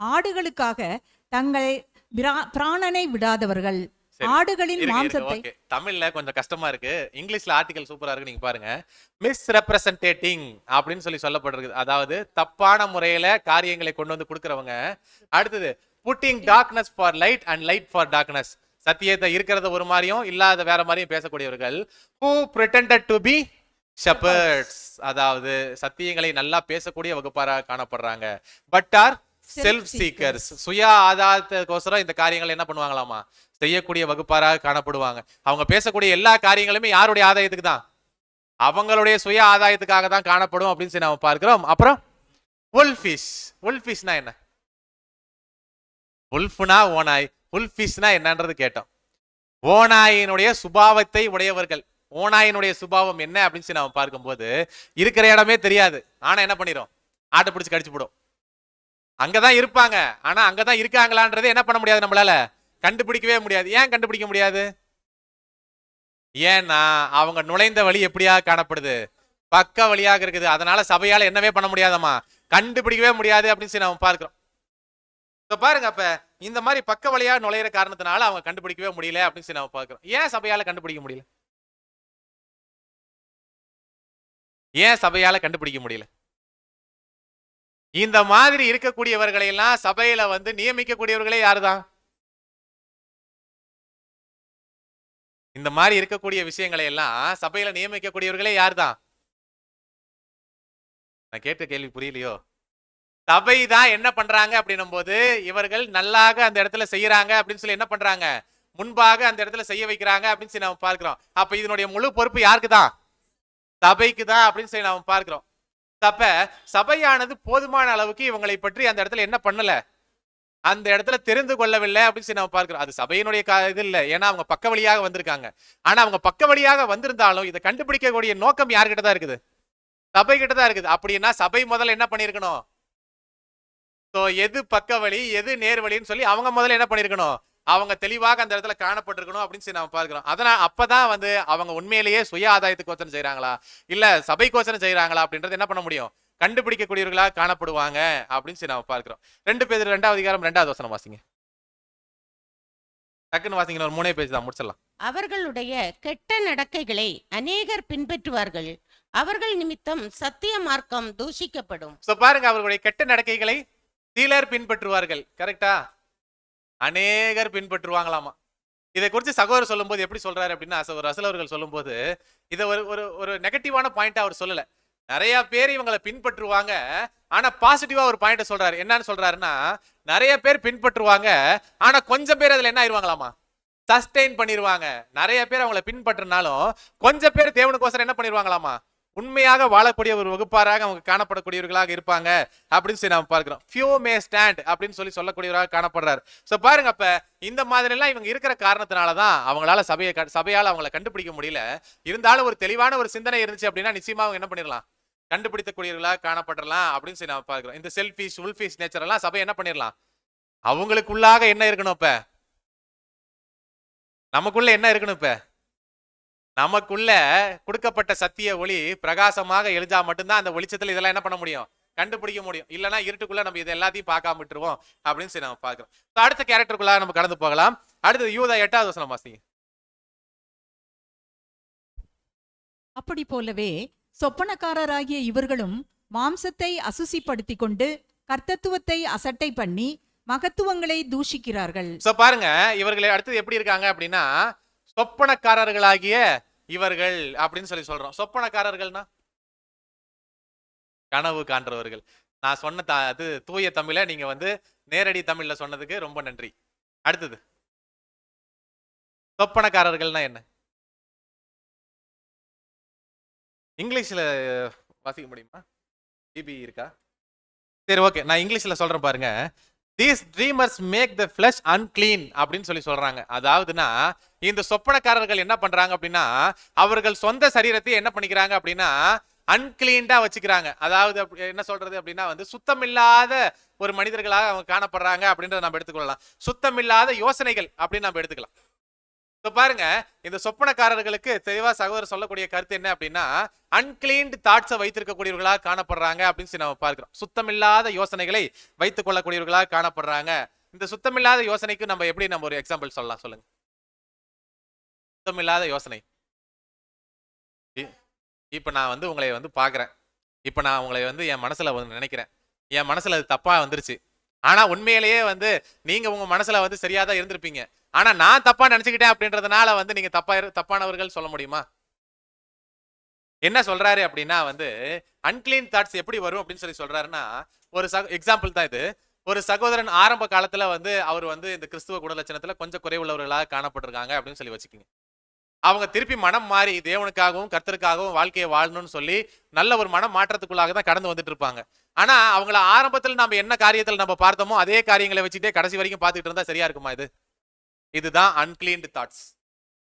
ஆடுகளுக்காக தங்களை பிராணனை விடாதவர்கள், ஆடுகளின் மாம்சத்தை. தமிழ்ல கொஞ்சம் கஷ்டமா இருக்கு, இங்கிலீஷ்ல ஆர்டிகல் சூப்பரா இருக்கு. நீங்க பாருங்க. மிஸ் ரெப்ரசன்டேட்டிங் அப்படின்னு சொல்லி சொல்லப்படுறது, அதாவது தப்பான முறையில காரியங்களை கொண்டு வந்து கொடுக்கறவங்க. அடுத்தது putting darkness for light and light for darkness, சத்தியத்தை இருக்கிறத ஒரு மாதிரியும் இல்லாத வேற மாதிரியும் பேசக்கூடியவர்கள். who pretended to be shepherds, அதாவது சத்தியங்களை நல்லா பேசக்கூடிய வகுப்பாரா காணப்படுறாங்க. but are செல்ஃப் சீக்கர்ஸ், சுய ஆதாரத்துக்கோசரம் இந்த காரியங்கள் என்ன பண்ணுவாங்களாமா, செய்யக்கூடிய வகுப்பாராக காணப்படுவாங்க. அவங்க பேசக்கூடிய எல்லா காரியங்களுமே யாருடைய ஆதாயத்துக்கு தான், அவங்களுடைய சுய ஆதாயத்துக்காக தான் காணப்படும் அப்படின்னு சொல்லி நாம பார்க்கிறோம். அப்புறம் உல்ஃபிஷ், உல்ஃபிஷ்னா என்ன, உல்ஃப்னா ஓனாய், உல்ஃபிஷ்னா என்னன்றது கேட்டோம். ஓனாயினுடைய சுபாவத்தை உடையவர்கள். ஓனாயினுடைய சுபாவம் என்ன அப்படின்னு சொல்லி நாம பார்க்கும்போது இருக்கிற இடமே தெரியாது, ஆனா என்ன பண்ணிரும், ஆட்டை பிடிச்சு கடிச்சு போடும். அங்கதான் இருப்பாங்க, ஆனா அங்கதான் இருக்காங்களான்றது என்ன பண்ண முடியாது, நம்மளால கண்டுபிடிக்கவே முடியாது. ஏன் கண்டுபிடிக்க முடியாது, ஏன்னா அவங்க நுழைந்த வழி எப்படியா காணப்படுது, பக்க வழியாக இருக்குது. அதனால சபையால என்னவே பண்ண முடியாதம்மா, கண்டுபிடிக்கவே முடியாது அப்படின்னு சொல்லி நம்ம பார்க்கிறோம். பாருங்க, அப்ப இந்த மாதிரி பக்க வழியா நுழையிற காரணத்தினால அவங்க கண்டுபிடிக்கவே முடியல அப்படின்னு சொல்லி நம்ம பார்க்கிறோம். ஏன் சபையால கண்டுபிடிக்க முடியல, ஏன் சபையால கண்டுபிடிக்க முடியல? இந்த மாதிரி இருக்கக்கூடியவர்களை எல்லாம் சபையில வந்து நியமிக்கக்கூடியவர்களே யாருதான், இந்த மாதிரி இருக்கக்கூடிய விஷயங்களை எல்லாம் சபையில நியமிக்கக்கூடியவர்களே யாருதான்? நான் கேட்ட கேள்வி புரியலையோ? சபை தான் என்ன பண்றாங்க அப்படின்னும் போது இவர்கள் நல்லாக அந்த இடத்துல செய்யறாங்க அப்படின்னு சொல்லி என்ன பண்றாங்க, முன்பாக அந்த இடத்துல செய்ய வைக்கிறாங்க அப்படின்னு சொல்லி நம்ம பார்க்கிறோம். அப்ப இதனுடைய முழு பொறுப்பு யாருக்கு தான், சபைக்கு தான் அப்படின்னு சொல்லி நாம பார்க்கிறோம். அப்ப சபையானது போதுமான அளவுக்கு இவங்களை பற்றி அந்த இடத்துல என்ன பண்ணல, அந்த இடத்துல தெரிந்து கொள்ளவில்லை அப்படின்னு சொல்லி நம்ம பார்க்கிறோம். அது சபையினுடைய இது இல்லை, ஏன்னா அவங்க பக்க வழியாக வந்திருக்காங்க. ஆனா அவங்க பக்க வழியாக வந்திருந்தாலும் இதை கண்டுபிடிக்கக்கூடிய நோக்கம் யார்கிட்ட தான் இருக்குது, சபை கிட்ட தான் இருக்குது. அப்படின்னா சபை முதல்ல என்ன பண்ணிருக்கணும், எது பக்க வழி எது நேர் வழின்னு சொல்லி அவங்க முதல்ல என்ன பண்ணிருக்கணும், அவங்க தெளிவாக அந்த இடத்துல காணப்பட்டிருக்கணும் அப்படின்னு சொல்லி நம்ம பார்க்கிறோம். அதனால அப்பதான் வந்து அவங்க உண்மையிலேயே சுய ஆதாயத்துக்கு கோச்சரம் செய்யறாங்களா இல்ல சபை கோச்சரம் செய்யறாங்களா அப்படின்றது என்ன பண்ண முடியும், கண்டுபிடிக்கக்கூடியவர்களா காணப்படுவாங்க அப்படின்னு சொல்லி நம்ம பார்க்கிறோம். 2 பேதுரு 2ஆம் அதிகாரம் 2ஆவது வசனம் வாசிங்க. டக்குன்னு வாசிங்க, ஒரு 3 பேஜ் தான் முடிச்சிடலாம். அவர்களுடைய கெட்ட நடக்கைகளை அநேகர் பின்பற்றுவார்கள், அவர்கள் நிமித்தம் சத்திய மார்க்கம் தூஷிக்கப்படும். பாருங்க, அவர்களுடைய கெட்ட நடக்கைகளை சிலர் பின்பற்றுவார்கள். கரெக்டா, அநேகர் பின்பற்றுவாங்களாமா. இதை குறித்து சகோதரர் சொல்லும் போது எப்படி சொல்றாரு அப்படின்னா, ரசல் அவர்கள் சொல்லும் போது இதை ஒரு நெகட்டிவான பாயிண்டா அவர் சொல்லல. நிறைய பேர் இவங்களை பின்பற்றுவாங்க, ஆனா பாசிட்டிவா ஒரு பாயிண்ட சொல்றாரு. என்னன்னு சொல்றாருன்னா, நிறைய பேர் பின்பற்றுவாங்க, ஆனா கொஞ்சம் பேர் அதுல என்ன ஆயிருவாங்களாமா, சஸ்டெயின் பண்ணிடுவாங்க. நிறைய பேர் அவங்களை பின்பற்றினாலும் கொஞ்சம் பேர் தேவனுக்கோசரம் என்ன பண்ணிடுவாங்களாமா, உண்மையாக வாழக்கூடிய ஒரு வகுப்பாராக அவங்க காணப்படக்கூடியவர்களாக இருப்பாங்க அப்படின்னு சொல்லி நாம பார்க்கிறோம். ஃபியூ மே ஸ்டாண்ட் அப்படின்னு சொல்லக்கூடியவராக காணப்படுறாரு. சோ பாருங்க, அப்ப இந்த மாதிரி எல்லாம் இவங்க இருக்கிற காரணத்தினாலதான் அவங்களால சபையால அவங்களை கண்டுபிடிக்க முடியல. இருந்தாலும் ஒரு தெளிவான ஒரு சிந்தனை இருந்துச்சு அப்படின்னா நிச்சயமா அவங்க என்ன பண்ணிடலாம், கண்டுபிடிக்கக்கூடியவர்களாக காணப்படலாம் அப்படின்னு சொல்லி நாம பார்க்கிறோம். இந்த செல்ஃபிஷ் உல்ஃபிஷ் நேச்சர் எல்லாம் சபை என்ன பண்ணிடலாம், அவங்களுக்குள்ளாக என்ன இருக்கணும், இப்ப நமக்குள்ள என்ன இருக்கணும், இப்ப நமக்குள்ள கொடுக்கப்பட்ட சத்திய ஒளி பிரகாசமாக எழுதா மட்டும்தான் அந்த வெளிச்சத்துல இதெல்லாம் என்ன பண்ண முடியும், கண்டுபிடிக்க முடியும். இல்லைன்னா இருட்டுக்குள்ள நம்ம இது எல்லாத்தையும் பார்க்காம விட்டுருவோம் அப்படின்னு சொல்லி நம்ம பார்க்கிறோம். அடுத்த கேரக்டருக்குள்ள நம்ம கடந்து போகலாம். அடுத்தது யூதா 8ஆவது வசனம் வாசிங்க. அப்படி போலவே சொப்பனக்காரராகிய இவர்களும் மாம்சத்தை அசுசிப்படுத்தி கொண்டு கர்த்தத்துவத்தை அசட்டை பண்ணி மகத்துவங்களை தூஷிக்கிறார்கள். பாருங்க, இவர்கள் அடுத்தது எப்படி இருக்காங்க அப்படின்னா, சொப்பனக்காரர்களாகிய இவர்கள் அப்படின்னு சொல்லி சொல்றோம். சொப்பனக்காரர்கள்னா கனவு காண்றவர்கள். நான் சொன்ன அது தூய தமிழ நீங்க வந்து நேரடி தமிழ்ல சொன்னதுக்கு ரொம்ப நன்றி. அடுத்தது சொப்பனக்காரர்கள்னா என்ன, இங்கிலீஷ்ல வாசிக்க முடியுமா, டிபி இருக்கா? சரி, ஓகே, நான் இங்கிலீஷ்ல சொல்றேன் பாருங்க. These dreamers make the flesh unclean அப்படின்னு சொல்லி சொல்றாங்க. அதாவதுன்னா இந்த சொப்பனக்காரர்கள் என்ன பண்றாங்க அப்படின்னா, அவர்கள் சொந்த சரீரத்தை என்ன பண்ணிக்கிறாங்க அப்படின்னா அன்கிளீன்டா வச்சுக்கிறாங்க. அதாவது என்ன சொல்றது அப்படின்னா வந்து சுத்தமில்லாத ஒரு மனிதர்களாக அவங்க காணப்படுறாங்க அப்படின்றத நம்ம எடுத்துக்கொள்ளலாம். சுத்தமில்லாத யோசனைகள் அப்படின்னு நம்ம எடுத்துக்கலாம். பாருங்க, இந்த சொப்பனக்காரர்களுக்கு தெளிவா சகோதரர் சொல்லக்கூடிய கருத்து என்ன அப்படின்னா, அன்கிளீன்ட் தாட்ஸை வைத்திருக்கக்கூடியவர்களாக காணப்படுறாங்க அப்படின்னு சொல்லி நம்ம பார்க்கிறோம். சுத்தமில்லாத யோசனைகளை வைத்துக் கொள்ளக்கூடியவர்களாக காணப்படுறாங்க. இந்த சுத்தமில்லாத யோசனைக்கு நம்ம எப்படி நம்ம ஒரு எக்ஸாம்பிள் சொல்லலாம், சொல்லுங்க. சுத்தமில்லாத யோசனை, இப்ப நான் வந்து உங்களை வந்து பாக்குறேன், இப்ப நான் உங்களை வந்து என் மனசுல வந்து நினைக்கிறேன், என் மனசுல அது தப்பா வந்துருச்சு. ஆனா உண்மையிலேயே வந்து நீங்க உங்க மனசுல வந்து சரியாதான் இருந்திருப்பீங்க. ஆனா நான் தப்பா நினைச்சுக்கிட்டேன் அப்படின்றதுனால வந்து நீங்க தப்பானவர்கள் சொல்ல முடியுமா? என்ன சொல்றாரு அப்படின்னா வந்து அன்கிளீன் தாட்ஸ் எப்படி வரும் அப்படின்னு சொல்லி சொல்றாருன்னா, ஒரு எக்ஸாம்பிள் தான் இது. ஒரு சகோதரன் ஆரம்ப காலத்துல வந்து அவர் வந்து இந்த கிறிஸ்துவ குணலட்சணத்துல கொஞ்சம் குறைவுள்ளவர்களாக காணப்பட்டிருக்காங்க அப்படின்னு சொல்லி வச்சுக்கோங்க. அவங்க திருப்பி மனம் மாறி தேவனுக்காகவும் கர்த்தருக்காகவும் வாழ்க்கையை வாழணும்னு சொல்லி நல்ல ஒரு மனம் மாற்றத்துக்குள்ளாக தான் கடந்து வந்துட்டு இருப்பாங்க. ஆனா அவங்கள ஆரம்பத்தில் நம்ம என்ன காரியத்தில் நம்ம பார்த்தோமோ அதே காரியங்களை வச்சுட்டே கடைசி வரைக்கும் பார்த்துட்டு இருந்தா சரியா இருக்குமா? இதுதான் அன்கிளீன்டு தாட்ஸ்.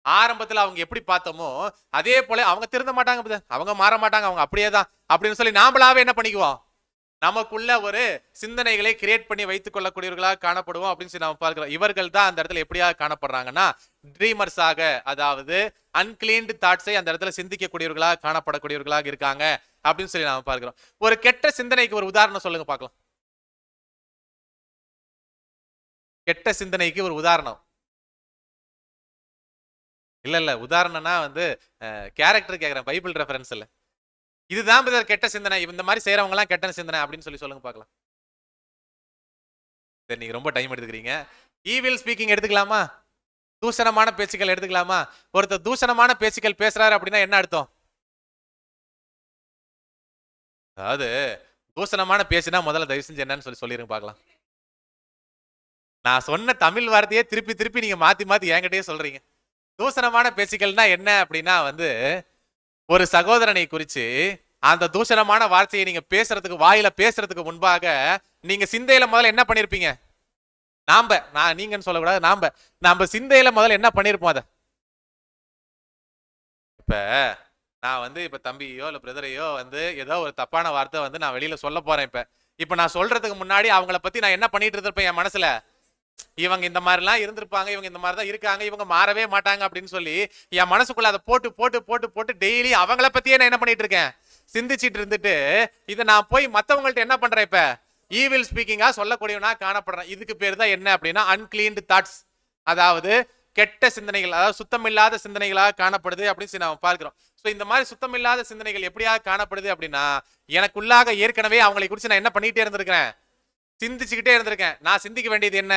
ஆரம்பத்துல அவங்க எப்படி பார்த்தோமோ அதே போல அவங்க திருந்த மாட்டாங்க brother. அவங்க மாற மாட்டாங்க, அவங்க அப்படியே தான் அப்படின்னு சொல்லி நாமளாவே என்ன பண்ணிக்குவோம், நமக்குள்ள ஒரு சிந்தனைகளை கிரியேட் பண்ணி வைத்துக் கொள்ளக்கூடியவர்களாக காணப்படுவோம் அப்படின்னு சொல்லி நம்ம பார்க்கிறோம். இவர்கள் தான் அந்த இடத்துல எப்படியா காணப்படுறாங்கன்னா ட்ரீமர்ஸாக, அதாவது அன்கிளீன்டு தாட்ஸை அந்த இடத்துல சிந்திக்கக்கூடியவர்களாக காணப்படக்கூடியவர்களாக இருக்காங்க அப்படின்னு சொல்லி நாம பார்க்கிறோம். ஒரு கெட்ட சிந்தனைக்கு ஒரு உதாரணம் சொல்லுங்க பார்க்கலாம். கெட்ட சிந்தனைக்கு ஒரு உதாரணம். இல்ல உதாரணம்னா வந்து கேரக்டர் கேக்குறேன், பைபிள் ரெஃபரன்ஸ் இல்ல. இதுதான் பிரதர் கெட்ட சிந்தனை, இந்த மாதிரி செய்யறவங்க எல்லாம் கெட்ட சிந்தனை அப்படின்னு சொல்லி சொல்லுங்க பார்க்கலாம். சரி, நீங்க ரொம்ப டைம் எடுத்துக்கிறீங்க. ஈவில் ஸ்பீக்கிங் எடுத்துக்கலாமா? தூஷணமான பேச்சுக்கள் எடுத்துக்கலாமா? ஒருத்தர் தூஷணமான பேச்சுக்கள் பேசுறாரு அப்படின்னா என்ன அர்த்தம்? அதாவது தூஷணமான பேசினா முதல்ல தயவு செஞ்சு என்னன்னு சொல்லி சொல்லிருங்க பார்க்கலாம். நான் சொன்ன தமிழ் வார்த்தையே திருப்பி திருப்பி நீங்க மாத்தி மாத்தி என்கிட்டயே சொல்றீங்க. தூஷணமான பேச்சுக்கள்னா என்ன அப்படின்னா வந்து ஒரு சகோதரனை குறிச்சு அந்த தூஷணமான வார்த்தையை நீங்க பேசுறதுக்கு, வாயில பேசுறதுக்கு முன்பாக நீங்க சிந்தையில முதல்ல என்ன பண்ணிருப்பீங்க? நான் நீங்கன்னு சொல்லக்கூடாது, நாம சிந்தையில முதல்ல என்ன பண்ணிருப்போம்? அத இப்ப நான் வந்து இப்ப தம்பியோ இல்ல பிரதரையோ வந்து ஏதோ ஒரு தப்பான வார்த்தை வந்து நான் வெளியில சொல்ல போறேன். இப்ப நான் சொல்றதுக்கு முன்னாடி அவங்கள பத்தி நான் என்ன பண்ணிட்டு இருந்திருப்பேன் என் மனசுல? இவங்க இந்த மாதிரிலாம் இருந்திருப்பாங்க, இவங்க இந்த மாதிரி தான் இருக்காங்க, இவங்க மாறவே மாட்டாங்க அப்படின்னு சொல்லி என் மனசுக்குள்ள அதை போட்டு போட்டு போட்டு போட்டு டெய்லி அவங்கள பத்தியே நான் என்ன பண்ணிட்டு இருக்கேன், சிந்திச்சிட்டு இருந்துட்டு இதை நான் போய் மத்தவங்கள்ட்ட என்ன பண்றேன், இப்ப ஈவில் ஸ்பீக்கிங்கா சொல்லக்கூடியவனா காணப்படுறேன். இதுக்கு பேர் தான் என்ன அப்படின்னா அன்கிளீன்டு தாட்ஸ், அதாவது கெட்ட சிந்தனைகள், அதாவது சுத்தமில்லாத சிந்தனைகளாக காணப்படுது அப்படின்னு சொல்லி நாம பார்க்கிறோம். சோ இந்த மாதிரி சுத்தமில்லாத சிந்தனைகள் எப்படியாக காணப்படுது அப்படின்னா எனக்குள்ளாக ஏற்கனவே அவங்களை குறித்து நான் என்ன பண்ணிட்டே இருந்திருக்கிறேன், சிந்திச்சுக்கிட்டே இருந்திருக்கேன். நான் சிந்திக்க வேண்டியது என்ன?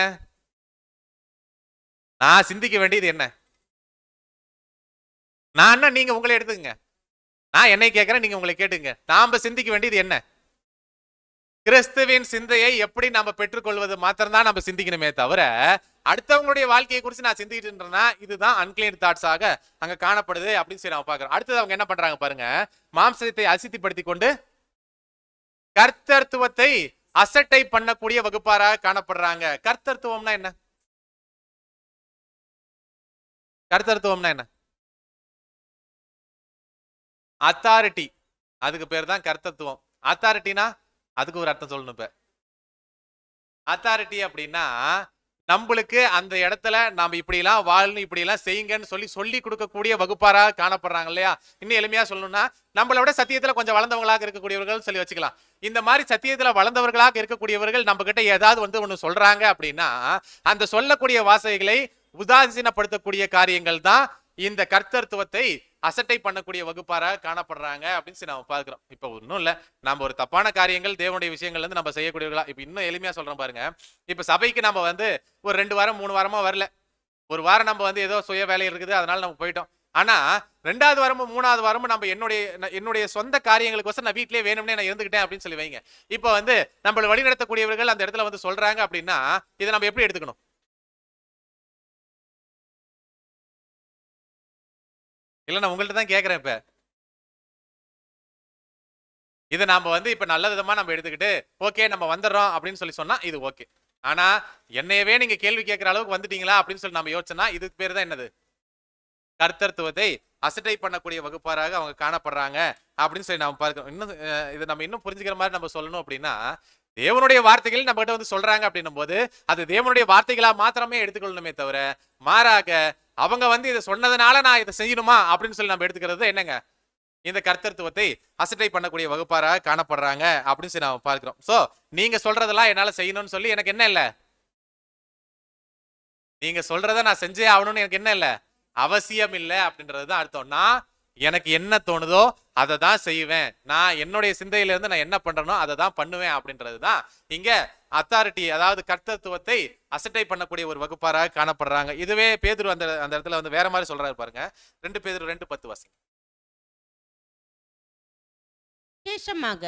நான் சிந்திக்க வேண்டியது என்ன? நான் நீங்க உங்களை எடுத்துக்கங்க, நான் என்னை கேட்கிறேன், நீங்க உங்களை கேட்டுங்க. நாம சிந்திக்க வேண்டியது என்ன? கிறிஸ்துவின் சிந்தையை எப்படி நாம பெற்றுக்கொள்வது மாத்திரம்தான் நம்ம சிந்திக்கணுமே தவிர அடுத்தவங்களுடைய வாழ்க்கையை குறித்து நான் சிந்திக்கிட்டு இதுதான் அன்கிளீன் தாட்ஸாக அங்க காணப்படுது அப்படின்னு சொல்லி நம்ம பார்க்கிறோம். அடுத்தது அவங்க என்ன பண்றாங்க பாருங்க, மாம்சத்தை அசித்திப்படுத்தி கொண்டு கர்த்தத்துவத்தை அசட்டை பண்ணக்கூடிய வகுப்பாராக காணப்படுறாங்க. கர்த்தத்துவம்னா என்ன? கர்த்தத்துவம்னா என்ன? அத்தாரிட்டி, அதுக்கு பேர் தான் கர்த்தத்துவம். அத்தாரிட்டினா அதுக்கு ஒரு அர்த்தம் சொல்லணும். இப்ப அத்தாரிட்டி அப்படின்னா நம்மளுக்கு அந்த இடத்துல நாம இப்படி எல்லாம் வாழணும், இப்படி எல்லாம் செய்யுங்கன்னு சொல்லி கொடுக்கக்கூடிய வகுப்பாராக காணப்படுறாங்க இல்லையா? இன்னும் எளிமையா சொல்லணும்னா நம்மளை விட சத்தியத்துல கொஞ்சம் வளர்ந்தவங்களாக இருக்கக்கூடியவர்கள் சொல்லி வச்சுக்கலாம். இந்த மாதிரி சத்தியத்துல வளர்ந்தவர்களாக இருக்கக்கூடியவர்கள் நம்ம கிட்ட ஏதாவது வந்து ஒண்ணு சொல்றாங்க அப்படின்னா அந்த சொல்லக்கூடிய வாசைகளை உதாசீனப்படுத்தக்கூடிய காரியங்கள் தான் இந்த கர்த்தத்துவத்தை அசட்டை பண்ணக்கூடிய வகுப்பாராக காணப்படுறாங்க அப்படின்னு சொல்லி நம்ம பார்க்கிறோம். இப்ப ஒன்றும் இல்ல, நம்ம ஒரு தப்பான காரியங்கள் தேவனுடைய விஷயங்கள்ல இருந்து நம்ம செய்யக்கூடியவர்களா. இப்ப இன்னும் எளிமையா சொல்றோம் பாருங்க, இப்ப சபைக்கு நம்ம வந்து ஒரு 2 வாரம் 3 வாரமா வரல, ஒரு வாரம் நம்ம வந்து ஏதோ சுய வேலை இருக்குது அதனால நம்ம போயிட்டோம். ஆனா 2வது வாரமும் 3வது வாரமும் நம்ம என்னுடைய சொந்த காரியங்களுக்கோசம் நான் வீட்டிலேயே வேணும்னே நான் இருந்துக்கிட்டேன் அப்படின்னு சொல்லி வைங்க. இப்ப வந்து நம்மளை வழி நடத்தக்கூடியவர்கள் அந்த இடத்துல வந்து சொல்றாங்க அப்படின்னா இதை நம்ம எப்படி எடுத்துக்கணும்? இல்ல நான் உங்கள்ட்ட தான் கேட்கிறேன். இப்ப இதை நாம வந்து இப்ப நல்ல விதமா நம்ம எடுத்துக்கிட்டு ஓகே நம்ம வந்துடுறோம் அப்படின்னு சொல்லி சொன்னா இது ஓகே. ஆனா என்னையவே நீங்க கேள்வி கேட்கிற அளவுக்கு வந்துட்டீங்களா அப்படின்னு சொல்லி நம்ம யோசிச்சோம்னா இதுக்கு பேர் தான் என்னது? கர்த்தத்துவத்தை அசட்டை பண்ணக்கூடிய வகுப்பாராக அவங்க காணப்படுறாங்க அப்படின்னு சொல்லி நாம பார்க்கிறோம். இன்னும் இதை நம்ம இன்னும் புரிஞ்சுக்கிற மாதிரி நம்ம சொல்லணும் அப்படின்னா தேவனுடைய வார்த்தைகள் நம்ம கிட்ட வந்து சொல்றாங்க அப்படின்னும் போது அது தேவனுடைய வார்த்தைகளா மாத்திரமே எடுத்துக்கொள்ளணுமே தவிர மாறாக அவங்க வந்து இதை சொன்னதுனால நான் இதை செய்யணுமா அப்படின்னு சொல்லி நம்ம எடுத்துக்கிறது என்னங்க, இந்த கர்த்தத்துவத்தை அசட்டை பண்ணக்கூடிய வகுப்பாராக காணப்படுறாங்க அப்படின்னு சொல்லி நாம பார்க்கிறோம். சோ நீங்க சொல்றதெல்லாம் என்னால செய்யணும்னு சொல்லி எனக்கு என்ன இல்ல, நீங்க சொல்றத நான் செஞ்சே ஆகணும்னு எனக்கு என்ன இல்ல, அவசியம் இல்லை அப்படின்றதுதான் அர்த்தம். நான் எனக்கு என்ன தோணுதோ அதை தான் செய்வேன், நான் என்னுடைய சிந்தையில இருந்து நான் என்ன பண்றேனோ அதை தான் பண்ணுவேன் அப்படின்றதுதான் இங்க அத்தாரிட்டி, அதாவது கர்த்தத்துவத்தை அசட்டை பண்ணக்கூடிய ஒரு வகுப்பாராக காணப்படுறாங்க. இதுவே பேதுரு அந்த இடத்துல வந்து வேற மாதிரி சொல்றாரு பாருங்க. 2 பேதுரு 2:10 வாசிங்க. விசேஷமாக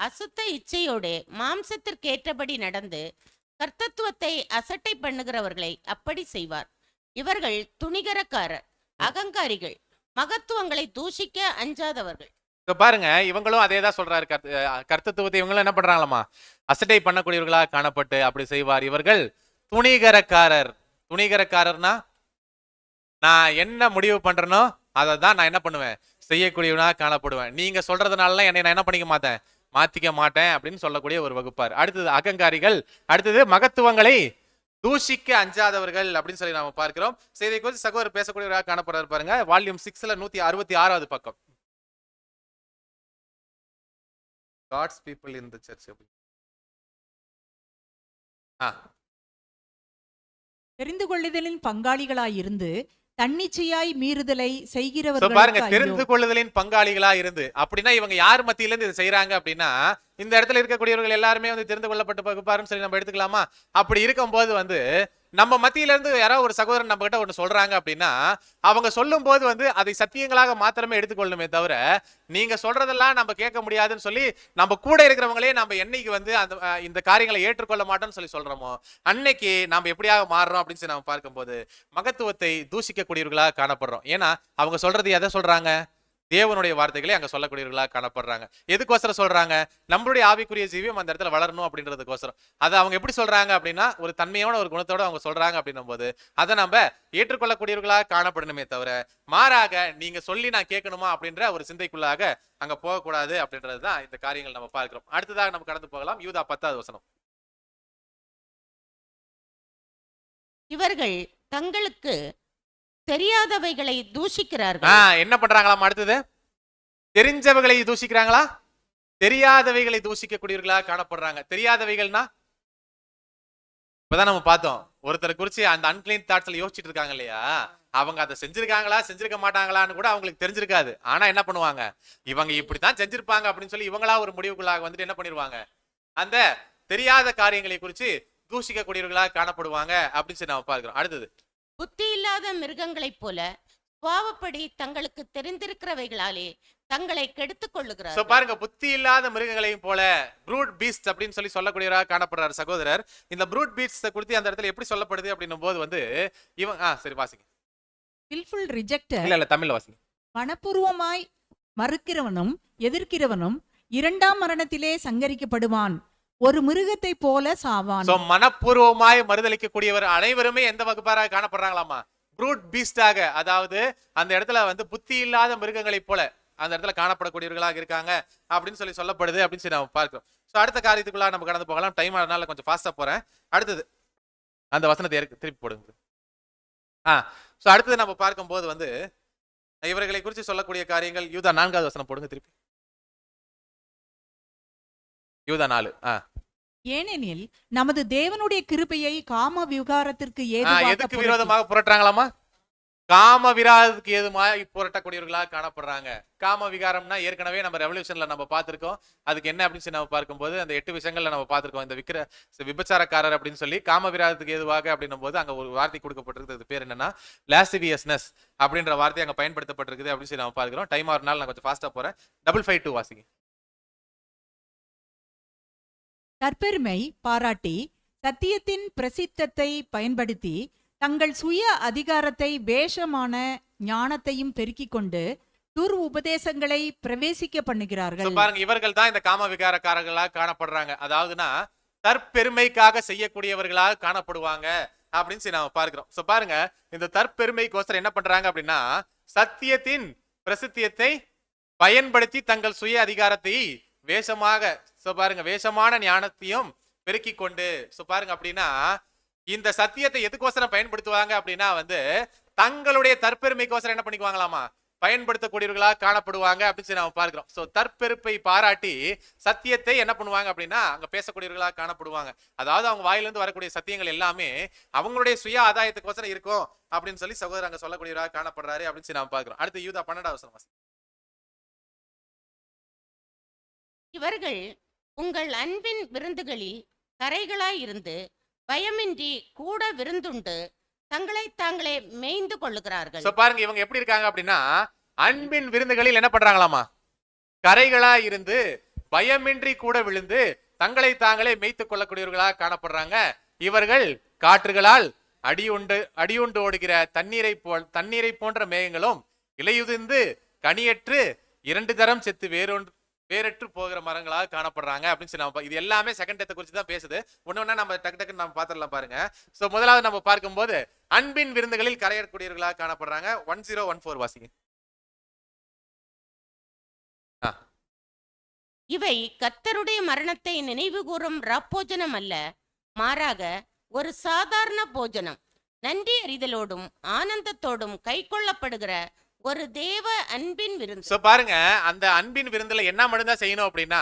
அசுத்த இச்சையோடு மாம்சத்திற்கேற்றபடி நடந்து கர்த்தத்துவத்தை அசட்டை பண்ணுகிறவர்களை அப்படி செய்வார். இவர்கள் துணிகரக்காரர், அகங்காரிகள், மகத்துவங்களை தூஷிக்க அஞ்சாதவர்கள். இப்ப பாருங்க, இவங்களும் அதே தான் சொல்றாரு. கர்த்தத்துவத்தை இவங்களும் என்ன பண்றாங்களாமா? அசட்டை பண்ணக்கூடியவர்களா காணப்பட்டு அப்படி செய்வார். இவர்கள் துணிகரக்காரர். துணிகரக்காரர்னா, நான் என்ன முடிவு பண்றேனோ அதை தான் நான் என்ன பண்ணுவேன், செய்யக்கூடியவனா காணப்படுவேன். நீங்க சொல்றதுனால என்னை நான் என்ன பண்ணிக்க மாட்டேன், மாத்திக்க மாட்டேன் அப்படின்னு சொல்லக்கூடிய ஒரு வகுப்பார். அடுத்தது அகங்காரிகள். அடுத்தது மகத்துவங்களை தூஷிக்க அஞ்சாதவர்கள் அப்படின்னு சொல்லி நாம பார்க்கிறோம். செய்தியை குறித்து சகோதரர் பேசக்கூடியவராக காணப்படுறாரு. பாருங்க, வால்யூம் 6ல 166வது பக்கம். God's people in the church. தெரிந்து கொள்ளுதலின் பங்காளிகளாயிருந்து தன்னிச்சையாய் மீறுதலை பாருங்க, செய்கிறவர்கள் தெரிந்து கொள்ளுதலின் பங்காளிகளா இருந்து அப்படின்னா இவங்க யார் மத்தியில இருந்து இதை செய்யறாங்க அப்படின்னா, இந்த இடத்துல இருக்கக்கூடியவர்கள் எல்லாருமே வந்து தெரிந்து கொள்ளப்பட்ட வகுப்பாருன்னு சொல்லி நம்ம எடுத்துக்கலாமா? அப்படி இருக்கும்போது வந்து நம்ம மத்தியில இருந்து யாராவது ஒரு சகோதரன் நம்ம கிட்ட ஒன்று சொல்றாங்க அப்படின்னா, அவங்க சொல்லும் போது வந்து அதை சத்தியங்களாக மாத்திரமே எடுத்துக்கொள்ளணுமே தவிர, நீங்க சொல்றதெல்லாம் நம்ம கேட்க முடியாதுன்னு சொல்லி நம்ம கூட இருக்கிறவங்களே நம்ம என்னைக்கு வந்து அந்த இந்த காரியங்களை ஏற்றுக்கொள்ள மாட்டோம்னு சொல்லி சொல்றோமோ, அன்னைக்கு நம்ம எப்படியாக மாறுறோம் அப்படின்னு சொல்லி நம்ம பார்க்கும்போது மகத்துவத்தை தூஷிக்கக்கூடியவர்களாக காணப்படுறோம். ஏன்னா அவங்க சொல்றது எதை சொல்றாங்க? தேவனுடைய வார்த்தைகளை அங்க சொல்லக்கூடியவர்களா காணப்படுறாங்க. எதுக்கோசரம் சொல்றாங்க? நம்மளுடைய ஆவிக்குரிய ஜீவியம் அந்த இடத்துல வளரணும் அப்படின்றதுக்கோசரம். அதை அவங்க எப்படி சொல்றாங்க அப்படின்னா, ஒரு தன்மையான ஒரு குணத்தோட அவங்க சொல்றாங்க அப்படின்னும் போது அதை நம்ம ஏற்றுக்கொள்ளக்கூடியவர்களா காணப்படணுமே தவிர, மாறாக நீங்க சொல்லி நான் கேட்கணுமா அப்படின்ற ஒரு சிந்தைக்குள்ளாக அங்க போகக்கூடாது அப்படின்றதுதான் இந்த காரியங்கள் நம்ம பார்க்கிறோம். அடுத்ததாக நம்ம கடந்து போகலாம். யூதா 10வது வசனம். இவர்கள் தங்களுக்கு தெரியாதவைகளை தூஷிக்கிறார்கள். என்ன பண்றாங்களாம்? அடுத்தது தெரிஞ்சவைகளை தூஷிக்கிறாங்களா? தெரியாதவைகளை தூஷிக்கக்கூடியவர்களா காணப்படுறாங்க. தெரியாதவைகள்னா இப்பதான் நம்ம பார்த்தோம், ஒருத்தரை குறிச்சு அந்த அன்கிளீன் தாட்ஸ்ல யோசிச்சுட்டு இருக்காங்க இல்லையா, அவங்க அதை செஞ்சிருக்காங்களா செஞ்சிருக்க மாட்டாங்களான்னு கூட அவங்களுக்கு தெரிஞ்சிருக்காது. ஆனா என்ன பண்ணுவாங்க, இவங்க இப்படித்தான் செஞ்சிருப்பாங்க அப்படின்னு சொல்லி இவங்களா ஒரு முடிவுக்குள்ளாக வந்துட்டு என்ன பண்ணிடுவாங்க, அந்த தெரியாத காரியங்களை குறித்து தூஷிக்கக்கூடியவர்களாக காணப்படுவாங்க அப்படின்னு சொல்லி நம்ம பார்க்கிறோம். அடுத்தது, புத்தி இல்லாத மிருகங்களைப் போல சுபாவப்படி தங்களுக்கு தெரிந்திருக்கிறவைகளாலே தங்களை கெடுத்துக் கொள்ளுகிறார்கள். பாருங்க, புத்தி இல்லாத மிருகங்களையும் போல ப்ரூட் பீஸ்ட் அப்படின்னு சொல்லி சொல்லக்கூடியவராக காணப்படுறாரு சகோதரர். இந்த ப்ரூட் பீஸ்ட் குறித்து அந்த இடத்துல எப்படி சொல்லப்படுது அப்படின்னும் போது வந்து இவங்க சரி வாசிங்க. willful rejecter, இல்ல தமிழ்ல வாசிங்க. மனப்பூர்வமாய் மறுக்கிறவனும் எதிர்க்கிறவனும் இரண்டாம் மரணத்திலே சங்கரிக்கப்படுவான், ஒரு மிருகத்தை போல சாவான். மனப்பூர்வமாய் மறுதளிக்கக்கூடியவர் அனைவருமே எந்த வகுப்பாராக காணப்படுறாங்களாமா? ப்ரூட் பீஸ்டாக, அதாவது அந்த இடத்துல வந்து புத்தி இல்லாத மிருகங்களை போல அந்த இடத்துல காணப்படக்கூடியவர்களாக இருக்காங்க அப்படின்னு சொல்லி சொல்லப்படுது அப்படின்னு சொல்லி நம்ம பார்க்கிறோம். அடுத்த காரியத்துக்குள்ள நம்ம கடந்து போகலாம். டைம் ஆனதுனால கொஞ்சம் ஃபாஸ்டா போறேன். அடுத்தது அந்த வசனத்தை திருப்பி போடுங்க. அடுத்தது நம்ம பார்க்கும்போது வந்து இவர்களை குறித்து சொல்லக்கூடிய காரியங்கள் யூதா 4வது வசனம் போடுங்க திருப்பி. யூதா 4. ஏனெனில் நமது தேவனுடைய கிருபையை காம விகாரத்திற்கு எதுக்கு விரோதமாக புரட்டுறாங்களாமா? காம விகாரத்துக்கு ஏதுமாய் புரட்டக்கூடியவர்களாக காணப்படுறாங்க. காம விகாரம்னா ஏற்கனவே நம்ம ரெவல்யூஷன்ல நம்ம பார்த்திருக்கோம். அதுக்கு என்ன அப்படின்னு சொல்லி நம்ம பார்க்கும்போது அந்த 8 விஷயங்கள்ல நம்ம பார்த்திருக்கோம். இந்த விபச்சாரக்காரர் அப்படின்னு சொல்லி காம விகாரத்துக்கு ஏதுவாக அப்படின்னும் போது அங்க ஒரு வார்த்தை கொடுக்கப்பட்டிருக்கு. அது பேர் என்னன்னா லாஸ்டிவியஸ்னஸ் அப்படின்ற வார்த்தை அங்க பயன்படுத்தப்பட்டிருக்குது அப்படின்னு சொல்லி நம்ம பார்க்கிறோம். டைம் ஆகிறனால நான் கொஞ்சம் ஃபாஸ்டா போறேன். 552 வாசிங்க. தற்பெருமை பாராட்டி சத்தியத்தின் பிரசித்தத்தை பயன்படுத்தி தங்கள் சுய அதிகாரத்தை வேஷமான ஞானத்தையும் பெருக்கிக் கொண்டு துர் உபதேசங்களை பிரவேசிக்க பண்ணுகிறார்கள். பாருங்க, இவர்கள் தான் இந்த காம விகாரக்காரர்களாக காணப்படுறாங்க. அதாவதுனா தற்பெருமைக்காக செய்யக்கூடியவர்களாக காணப்படுவாங்க அப்படின்னு சொல்லி நாம பார்க்கிறோம். பாருங்க, இந்த தற்பெருமைக்கோசரம் என்ன பண்றாங்க அப்படின்னா, சத்தியத்தின் பிரசித்தியத்தை பயன்படுத்தி தங்கள் சுய அதிகாரத்தை வேஷமாக பாருங்க வேஷமான ஞானத்தையும் பெருக்கிக் கொண்டு பாருங்க. அப்படின்னா இந்த சத்தியத்தை எதுக்கோசரம் பயன்படுத்துவாங்க அப்படின்னா வந்து தங்களுடைய தற்பெருமைக்கோசரம் என்ன பண்ணிக்குவாங்களாமா, பயன்படுத்தக்கூடியவர்களாக காணப்படுவாங்க அப்படின்னு சொல்லி நம்ம பார்க்கிறோம். தற்பெருப்பை பாராட்டி சத்தியத்தை என்ன பண்ணுவாங்க அப்படின்னா அங்க பேசக்கூடியவர்களாக காணப்படுவாங்க. அதாவது அவங்க வாயிலிருந்து வரக்கூடிய சத்தியங்கள் எல்லாமே அவங்களுடைய சுய ஆதாயத்துக்கோசரம் இருக்கும் அப்படின்னு சொல்லி சகோதரர் அங்க சொல்லக்கூடியவராக காணப்படுறாரு அப்படின்னு சொல்லி நம்ம பார்க்கிறோம். அடுத்து யூதா 12வது வசனம். இவர்கள் உங்கள் அன்பின் விருந்துகளில் கரைகளாயிருந்து பயமின்றி கூட விருந்துண்டு தங்களை தாங்களே மேய்ந்து கொள்ளுகிறார்கள். பாருங்க, இவங்க எப்படி இருக்காங்க அப்படின்னா அன்பின் விருந்துகளில் என்ன பண்றாங்களாமா, கரைகளா இருந்து பயமின்றி கூட விழுந்து தங்களை தாங்களே மேய்த்துக் கொள்ளக்கூடியவர்களாக காணப்படுறாங்க. இவர்கள் காற்றுகளால் அடியுண்டு ஓடுகிற தண்ணீரை போன்ற மேகங்களும் இலையுதிர்ந்து கனியற்று 2 தரம் செத்து வேறற்று போகிற மரங்களாக காணப்படுறாங்க அப்படின்னு சொல்லி இது எல்லாமே செகண்ட் டெத்தை குறித்து தான் பேசுது. ஒண்ணு நம்ம டக்கு நம்ம பாத்திரலாம் பாருங்க. சோ முதலாவது நம்ம பார்க்கும்போது அன்பின் விருந்துகளில் கரையக்கூடியவர்களாக காணப்படுறாங்க. 1014 வாசிங்க. இவை கர்த்தருடைய மரணத்தை நினைவு கூறும் ராப்போஜனம் அல்ல, மாறாக ஒரு சாதாரண போஜனம், நன்றி அறிதலோடும் ஆனந்தத்தோடும் கை கொள்ளப்படுகிற ஒரு தேவ அன்பின் விருந்து. சோ பாருங்க, அந்த அன்பின் விருந்துல என்ன மட்டும்தான் செய்யணும் அப்படின்னா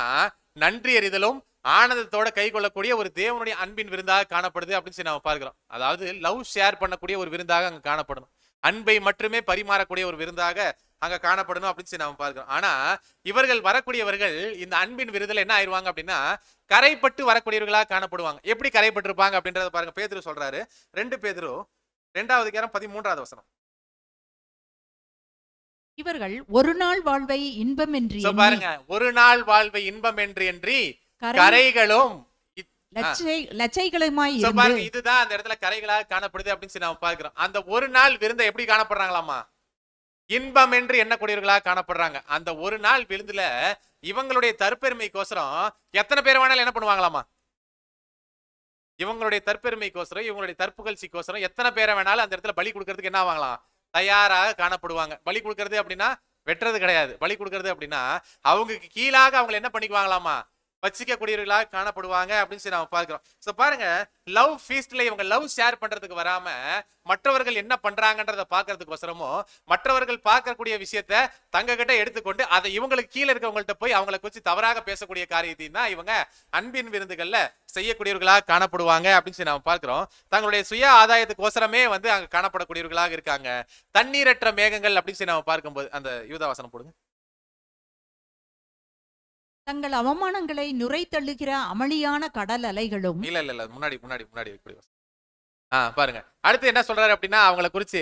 நன்றி அறிதலும் ஆனந்தத்தோட கை கொள்ளக்கூடிய ஒரு தேவனுடைய அன்பின் விருந்தாக காணப்படுது அப்படின்னு சொல்லி நம்ம பார்க்கிறோம். அதாவது லவ் ஷேர் பண்ணக்கூடிய ஒரு விருந்தாக அங்க காணப்படணும், அன்பை மட்டுமே பரிமாறக்கூடிய ஒரு விருந்தாக அங்க காணப்படணும் அப்படின்னு சொல்லி நம்ம பார்க்கிறோம். ஆனா இவர்கள் வரக்கூடியவர்கள் இந்த அன்பின் விருதுல என்ன ஆயிடுவாங்க அப்படின்னா கரைப்பட்டு வரக்கூடியவர்களாக காணப்படுவாங்க. எப்படி கரைப்பட்டு இருப்பாங்க அப்படின்றத பாருங்க. பேதுரு சொல்றாரு, 2 பேதுரு 2:13 வசனம். இவர்கள் ஒரு நாள் வாழ்வை இன்பம் என்று பாருங்க, ஒரு நாள் வாழ்வை இன்பம் என்று கரைகளும் லட்சைகளுமாய் பாருங்க, இதுதான் அந்த இடத்துல கரைகளாக காணப்படுது அப்படின்னு சொல்லி நம்ம பார்க்கிறோம். அந்த ஒரு நாள் விருந்தை எப்படி காணப்படுறாங்களாமா? இன்பம் என்று எண்ணக்கூடியவர்களாக காணப்படுறாங்க. அந்த ஒரு நாள் விருந்துல இவங்களுடைய தற்பெருமைக்கோசரம் எத்தனை பேர் வேணாலும் என்ன பண்ணுவாங்களாமா? இவங்களுடைய தற்பெருமைக்கோசரம், இவங்களுடைய தற்புகழ்ச்சிக்கோசரம் எத்தனை பேரை வேணாலும் அந்த இடத்துல பலி கொடுக்கறதுக்கு என்ன ஆவாங்களாம்? தயாராக காணப்படுவாங்க. பலி கொடுக்கறது அப்படின்னா வெட்டுறது கிடையாது. பலி கொடுக்கறது அப்படின்னா அவங்களுக்கு கீழாக அவங்க என்ன பண்ணிக்குவாங்களாமா? வச்சிக்கக்கூடியவர்களாக காணப்படுவாங்க அப்படின்னு சொல்லி நம்ம பார்க்கிறோம். சோ பாருங்க, லவ் ஃபீஸ்ட்ல இவங்க லவ் ஷேர் பண்றதுக்கு வராம மற்றவர்கள் என்ன பண்றாங்கன்றத பாக்குறதுக்கு வசரமோ, மற்றவர்கள் பார்க்கக்கூடிய விஷயத்த தங்க கிட்ட எடுத்துக்கொண்டு அதை இவங்களுக்கு கீழே இருக்கவங்கள்ட்ட போய் அவங்களை குறித்து தவறாக பேசக்கூடிய காரியத்தையும் தான் இவங்க அன்பின் விருந்துகள்ல செய்யக்கூடியவர்களாக காணப்படுவாங்க அப்படின்னு சொல்லி நம்ம பார்க்கிறோம். தங்களுடைய சுய ஆதாயத்துக்கு வந்து அங்க காணப்படக்கூடியவர்களாக இருக்காங்க. தண்ணீரற்ற மேகங்கள் அப்படின்னு சொல்லி நம்ம பார்க்கும்போது அந்த யூதாவசனம் போடுங்க. தங்கள் அவமானங்களை நுரை தள்ளுகிற அமளியான கடல் அலைகளும். இல்ல முன்னாடி பாருங்க, அடுத்து என்ன சொல்றாரு அப்படின்னா அவங்களை குறிச்சு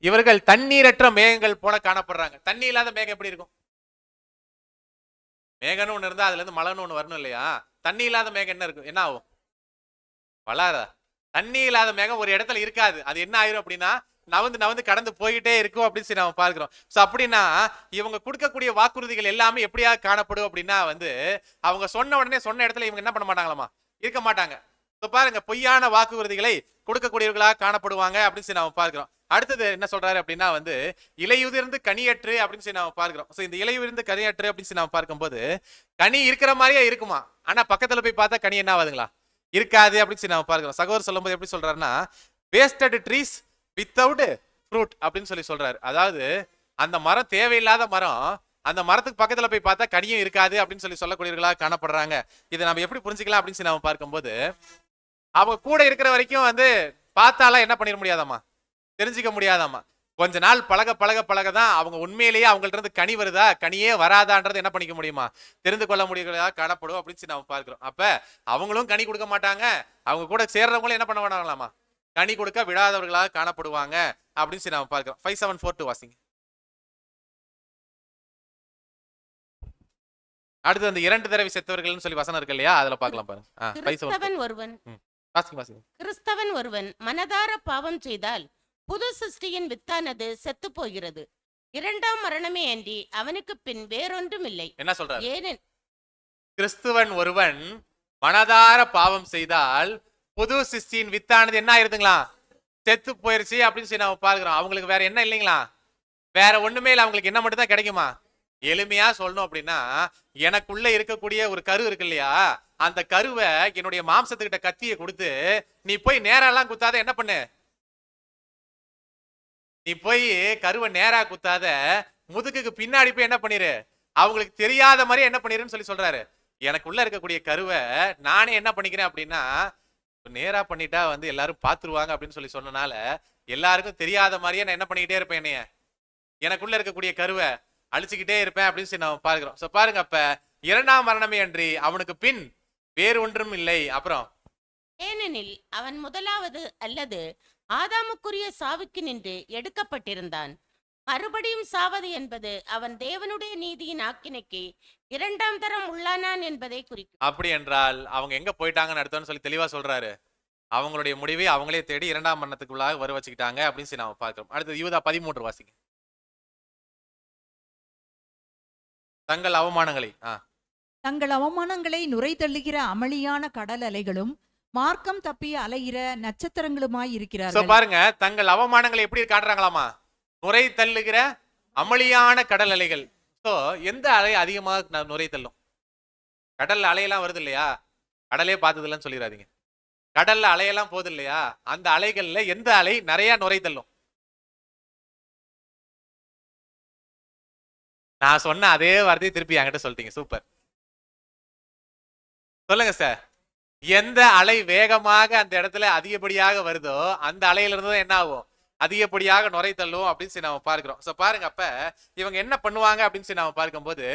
இவர்கள் தண்ணீரற்ற மேகங்கள் போல காணப்படுறாங்க. தண்ணி இல்லாத மேகம் எப்படி இருக்கும்? மேகம்னு ஒண்ணு இருந்தா அதுல இருந்து மழைன்னு ஒண்ணு வரணும் இல்லையா? தண்ணி இல்லாத மேகம் என்ன இருக்கும்? என்ன ஆகும்? வளராதா? தண்ணி இல்லாத மேகம் ஒரு இடத்துல இருக்காது. அது என்ன ஆயிரும் அப்படின்னா நவந்து கடந்து போயிட்டே இருக்கும் அப்படின்னு சொல்லி நம்ம பார்க்கிறோம். சோ அப்படின்னா இவங்க கொடுக்கக்கூடிய வாக்குறுதிகள் எல்லாமே எப்படியா காணப்படும் அப்படின்னா அவங்க சொன்ன உடனே சொன்ன இடத்துல இவங்க என்ன பண்ண மாட்டாங்களாமா? இருக்க மாட்டாங்க. பாருங்க, பொய்யான வாக்குறுதிகளை கொடுக்கக்கூடியவர்களாக காணப்படுவாங்க அப்படின்னு சொல்லி நம்ம பார்க்கிறோம். அடுத்தது என்ன சொல்றாரு அப்படின்னா இலையுதிர்ந்து கனியற்று அப்படின்னு சொல்லி நம்ம பார்க்கிறோம். சோ இந்த இலையுதிர்ந்து கனியற்று அப்படின்னு சொல்லி நம்ம பார்க்கும்போது கனி இருக்கிற மாதிரியே இருக்குமா, ஆனா பக்கத்துல போய் பார்த்தா கனி என்ன ஆகுதுங்களா? இருக்காது அப்படின்னு சொல்லி நம்ம பார்க்கிறோம். சகோதரர் சொல்லும் போது எப்படி சொல்றாருன்னா வேஸ்டட் ட்ரீஸ் வித்தவுட் ஃப்ரூட் அப்படின்னு சொல்லி சொல்றாரு. அதாவது அந்த மரம் தேவையில்லாத மரம், அந்த மரத்துக்கு பக்கத்துல போய் பார்த்தா கனியும் இருக்காது அப்படின்னு சொல்லக்கூடியவர்களாக காணப்படுறாங்க. இதை நம்ம எப்படி புரிஞ்சுக்கலாம் அப்படின்னு சொல்லி நம்ம பார்க்கும்போது அவங்க கூட இருக்கிற வரைக்கும் பார்த்தாலாம் என்ன பண்ணிட முடியாதாமா? தெரிஞ்சுக்க முடியாதாமா. கொஞ்ச நாள் பழக தான் அவங்க உண்மையிலேயே அவங்கள்ட்ட இருந்து கனி வருதா கனியே வராதான்றது என்ன பண்ணிக்க முடியுமா? தெரிந்து கொள்ள முடியறதா காணப்படும் அப்படின்னு சொல்லி நம்ம பார்க்கிறோம். அப்ப அவங்களும் கனி கொடுக்க மாட்டாங்க, அவங்க கூட சேர்றவங்களும் என்ன பண்ண மாட்டாங்களாமா? கனி கொடுக்க விடாதவர்களாக காணப்படுவாங்க அப்படின்னு சொல்லி நம்ம பார்க்கிறோம். 5742 வாசிங்க. அடுத்து அந்த 2 தடவை செத்தவர்கள் சொல்லி வசனம் இருக்கு இல்லையா? அதுல பார்க்கலாம் பாருங்க. கிறிஸ்தவன் ஒருவன் மனதார பாவம் செய்தால் புது சிருஷ்டியின் வித்தானது செத்து போகிறது, 2ஆம் மரணமே அன்றி அவனுக்கு பின் வேறொன்றும் இல்லை. என்ன சொல்றாரு? ஏனென் கிறிஸ்துவன் ஒருவன் மனதார பாவம் செய்தால் புது சிருஷ்டியின் வித்தானது என்ன ஆயிருதுங்களா? செத்து போயிருச்சு அப்படின்னு சொல்லி நம்ம பார்க்கிறோம். அவங்களுக்கு வேற என்ன இல்லைங்களா? வேற ஒண்ணுமே இல்லை. அவங்களுக்கு என்ன மட்டும் தான் கிடைக்குமா? எளிமையா சொல்லணும் அப்படின்னா எனக்குள்ள இருக்கக்கூடிய ஒரு கரு இருக்கு இல்லையா, அந்த கருவை என்னுடைய மாம்சத்துக்கிட்ட கத்தியை கொடுத்து நீ போய் நேரெல்லாம் குத்தாத, என்ன பண்ணு, நீ போய் கருவை நேரா குத்தாத, முதுகுக்கு பின்னாடி போய் என்ன பண்ணிரு, அவங்களுக்கு தெரியாத மாதிரி என்ன பண்ணிருன்னு சொல்லி சொல்றாரு. எனக்குள்ள இருக்கக்கூடிய கருவை நானே என்ன பண்ணிக்கிறேன் அப்படின்னா நேரா பண்ணிட்டா எல்லாரும் பாத்துருவாங்க அப்படின்னு சொல்லி சொன்னனால எல்லாருக்கும் தெரியாத மாதிரியே நான் என்ன பண்ணிக்கிட்டே இருப்பேன், என்னைய எனக்குள்ள இருக்கக்கூடிய கருவை அழிச்சுக்கிட்டே இருப்பேன் அப்படின்னு சொல்லி நம்ம பார்க்கிறோம். சோ பாருங்க, அப்ப 2ஆம் மரணமே அன்றி அவனுக்கு பின் வேறு ஒன்றும் இல்லை. அப்புறம் ஏனெனில் அவன் முதலாவது அல்லது ஆதாமுக்குரிய சாவுக்கு நின்று எடுக்கப்பட்டிருந்தான், மறுபடியும் சாவது என்பது அவன் தேவனுடைய நீதியின் ஆக்கினைக்கு 2ஆம் தரம் உள்ளானான் என்பதை குறிக்கும். அப்படி என்றால் அவங்க எங்க போயிட்டாங்கன்னு அர்த்தம்னு சொல்லி தெளிவா சொல்றாரு. அவங்களுடைய முடிவை அவங்களே தேடி இரண்டாம் மரணத்துக்குள்ளாக வர வச்சுக்கிட்டாங்க அப்படின்னு சொல்லி நாம பார்க்கிறோம். அடுத்தது யூதா 13 வாசிங்க. தங்கள் அவமானங்களை தங்கள் அவமானங்களை நுரை தள்ளுகிற அமளியான கடல் அலைகளும் மார்க்கம் தப்பி அலைகிற நட்சத்திரங்களுமாய் சோ இருக்கிறார்கள். பாருங்க, தங்கள் அவமானங்களை எப்படி காட்டுறாங்களாமா? நுரை தள்ளுகிற அமளியான கடல் அலைகள். சோ எந்த அலை அதிகமாக நுரை தள்ளும்? கடல்ல அலையெல்லாம் வருது இல்லையா, கடலே பார்த்தது இல்லைன்னு சொல்லிடாதீங்க. கடல்ல அலையெல்லாம் போகுது இல்லையா, அந்த அலைகள்ல எந்த அலை நிறைய நுரை தள்ளும்? நான் சொன்ன அதே வார்த்தையை திருப்பி என்கிட்ட சொல்லிட்டீங்க. சூப்பர், சொல்லுங்க சார். எந்த அலை வேகமாக அந்த இடத்துல அதிகப்படியாக வருதோ அந்த அலையில இருந்து என்ன ஆகும்? அதிகப்படியாக நுரை தள்ளும் அப்படின்னு சொல்லி நாம பார்க்கிறோம். சோ பாருங்க, அப்ப இவங்க என்ன பண்ணுவாங்க அப்படின்னு சொல்லி நாம பார்க்கும்போது,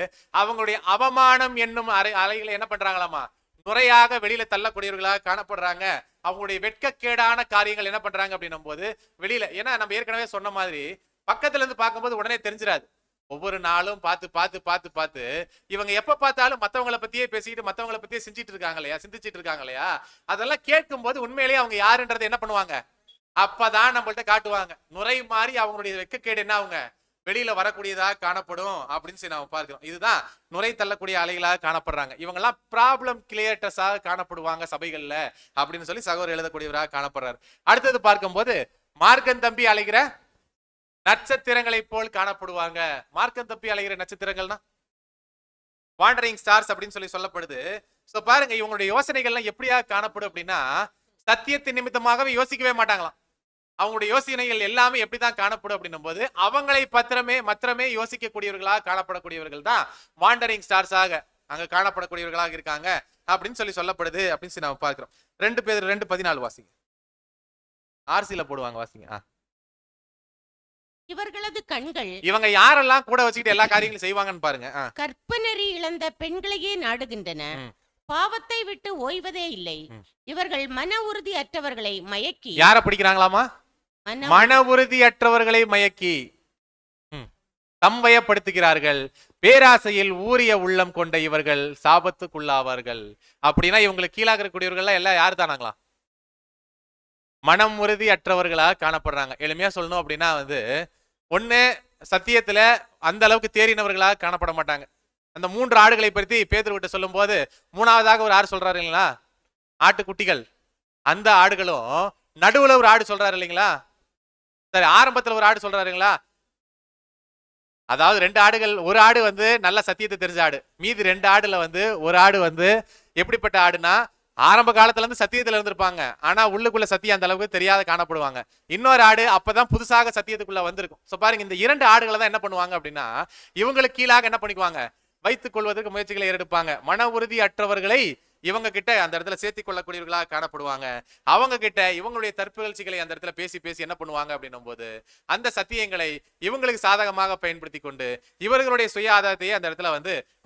அவங்களுடைய அவமானம் என்னும் அலைகளை என்ன பண்றாங்களாமா? நுரையாக வெளியில தள்ளக்கூடியவர்களாக காணப்படுறாங்க. அவங்களுடைய வெட்கக்கேடான காரியங்கள் என்ன பண்றாங்க அப்படின்னும் போது வெளியில, ஏன்னா நம்ம ஏற்கனவே சொன்ன மாதிரி பக்கத்துல இருந்து பார்க்கும்போது உடனே தெரிஞ்சிடாது. ஒவ்வொரு நாளும் பார்த்து பார்த்து பார்த்து பார்த்து இவங்க எப்ப பார்த்தாலும் மத்தவங்களை பத்தியே பேசிட்டு மத்தவங்களை பத்தியே சிந்திச்சிட்டு இருக்காங்க இல்லையா, அதெல்லாம் கேட்கும் போது உண்மையிலேயே அவங்க யாருன்றதை என்ன பண்ணுவாங்க? அப்பதான் நம்மள்ட்ட காட்டுவாங்க. நுரை மாறி அவங்களுடைய வெட்கக்கேடு என்ன அவங்க வெளியில வரக்கூடியதாக காணப்படும் அப்படின்னு சொல்லி நாம பார்க்கிறோம். இதுதான் நுரை தள்ளக்கூடிய அலைகளாக காணப்படுறாங்க. இவங்க எல்லாம் ப்ராப்ளம் கிளியேட்டர்ஸாக காணப்படுவாங்க சபைகள்ல அப்படின்னு சொல்லி சகோதரர் எழுதக்கூடியவராக காணப்படுறாரு. அடுத்தது பார்க்கும்போது மார்க்கம் தம்பி அலைகிற நட்சத்திரங்களை போல் காணப்படுவாங்க. மார்க்கம் தப்பி அலைகிற நட்சத்திரங்கள்னா வாண்டரிங் ஸ்டார்ஸ் அப்படின்னு சொல்லி சொல்லப்படுது. சோ பாருங்க, இவங்களுடைய யோசனைகள்லாம் எப்படியா காணப்படும் அப்படின்னா, சத்தியத்தின் நிமித்தமாகவே யோசிக்கவே மாட்டாங்களாம். அவங்களுடைய யோசனைகள் எல்லாமே எப்படிதான் காணப்படும் அப்படின்னும் போது அவங்களை மாத்திரமே யோசிக்கக்கூடியவர்களாக காணப்படக்கூடியவர்கள் தான் வாண்டரிங் ஸ்டார்ஸாக அங்க காணப்படக்கூடியவர்களாக இருக்காங்க அப்படின்னு சொல்லி சொல்லப்படுது அப்படின்னு சொல்லி நம்ம பார்க்கிறோம். 2 பேதுரு 2:14 வாசிங்க. ஆர்சில போடுவாங்க, வாசிங்க. இவர்களது கண்கள் இவங்க யாரெல்லாம் கூட வச்சுக்கிட்டு எல்லா காரியங்களும் செய்வாங்கன்னு பாருங்க. கற்பனறி இழந்த பெண்களையே நாடுகின்றன, பாவத்தை விட்டு ஓய்வதே இல்லை. இவர்கள் மன உறுதி அற்றவர்களை மயக்கி. யார பிடிக்கிறாங்களாமா? மன உறுதி அற்றவர்களை மயக்கி தம்வயப்படுத்துகிறார்கள். பேராசையில் ஊறிய உள்ளம் கொண்ட இவர்கள் சாபத்துக்குள்ளாவார்கள். அப்படின்னா இவங்களுக்கு கீழாக இருக்கக்கூடியவர்கள் எல்லாம் யாரு தானாங்களா? மனம் உறுதி அற்றவர்களாக காணப்படுறாங்க. எளிமையா சொல்லணும் அப்படின்னா ஒண்ணு சத்தியத்துல அந்த அளவுக்கு தேறினவர்களாக காணப்பட மாட்டாங்க. அந்த 3 ஆடுகளை பற்றி பேதுருவிட்ட சொல்லும் போது மூணாவதாக ஒரு ஆடு சொல்றாரு இல்லைங்களா, ஆட்டுக்குட்டிகள். அந்த ஆடுகளும் நடுவுல ஒரு ஆடு சொல்றாரு இல்லைங்களா, சரி ஆரம்பத்துல ஒரு ஆடு சொல்றாருங்களா. அதாவது 2 ஆடுகள், ஒரு ஆடு நல்ல சத்தியத்தை தெரிஞ்ச ஆடு, மீதி 2 ஆடுல ஒரு ஆடு எப்படிப்பட்ட ஆடுனா ஆரம்ப காலத்துல இருந்து சத்தியத்துல இருந்திருப்பாங்க, ஆனா உள்ளுக்குள்ள சத்தியம் அந்த அளவுக்கு தெரியாத காணப்படுவாங்க. இன்னொரு ஆடு அப்பதான் புதுசாக சத்தியத்துக்குள்ள வந்திருக்கும். சோ பாருங்க, இந்த 2 ஆடுகளை தான் என்ன பண்ணுவாங்க அப்படின்னா இவங்களுக்கு கீழாக என்ன பண்ணிக்குவாங்க? வைத்துக் கொள்வதற்கு முயற்சிகளை எடுப்பாங்க. மன உறுதி அற்றவர்களை இவங்க கிட்ட அந்த இடத்துல சேர்த்து கொள்ளக்கூடியவர்களாக காணப்படுவாங்க. அவங்க கிட்ட இவங்களுடைய தற்புகழ்ச்சிகளை அந்த இடத்துல பேசி பேசி என்ன பண்ணுவாங்க அப்படின்னும் போது அந்த சத்தியங்களை இவங்களுக்கு சாதகமாக பயன்படுத்தி கொண்டு இவர்களுடைய சுய ஆதாயத்தையே அந்த இடத்துல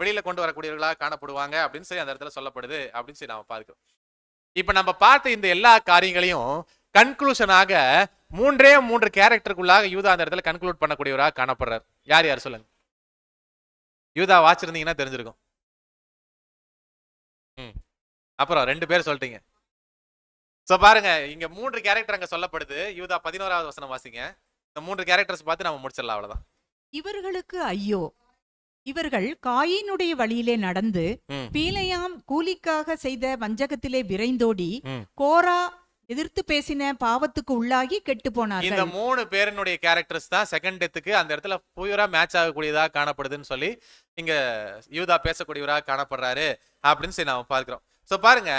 வெளியில கொண்டு வரக்கூடியவர்களாக காணப்படுவாங்க அப்படின்னு சொல்லி அந்த இடத்துல சொல்லப்படுது அப்படின்னு சொல்லி நாம பார்க்கிறோம். இப்ப நம்ம பார்த்த இந்த எல்லா காரியங்களையும் கன்க்ளூஷனாக 3 கேரக்டருக்குள்ளாக யூதா அந்த இடத்துல கன்க்ளூட் பண்ணக்கூடியவராக காணப்படுறார். யார் யார் சொல்லுங்க. யூதா வாச்சிருந்தீங்கன்னா தெரிஞ்சிருக்கும். அப்புறம் 2 பேர் சொல்லிட்டீங்க. சோ பாருங்க, இங்க 3 கேரக்டர் அங்க சொல்லப்படுது. யூதா 11வது வசனம் வாசிங்க. இந்த 3 கேரக்டர்ஸ் பார்த்து நம்ம முடிச்சிடலாம், அவ்வளவுதான். இவர்களுக்கு ஐயோ, இவர்கள் காயினுடைய வழியிலே நடந்து பீலையாம் கூலிக்காக செய்த வஞ்சகத்திலே விரைந்தோடி கோரா எதிர்த்து பேசின பாவத்துக்கு உள்ளாகி கெட்டு போனார்கள். இந்த 3 பேரினுடைய கேரக்டர்ஸ் தான் செகண்ட் டெத்துக்கு அந்த இடத்துல பூரா மேட்ச் ஆகக்கூடியதாக காணப்படுதுன்னு சொல்லி இங்க யூதா பேசக்கூடியவராக காணப்படுறாரு அப்படின்னு சொல்லி நாம பார்க்கிறோம். சோ பாருங்க,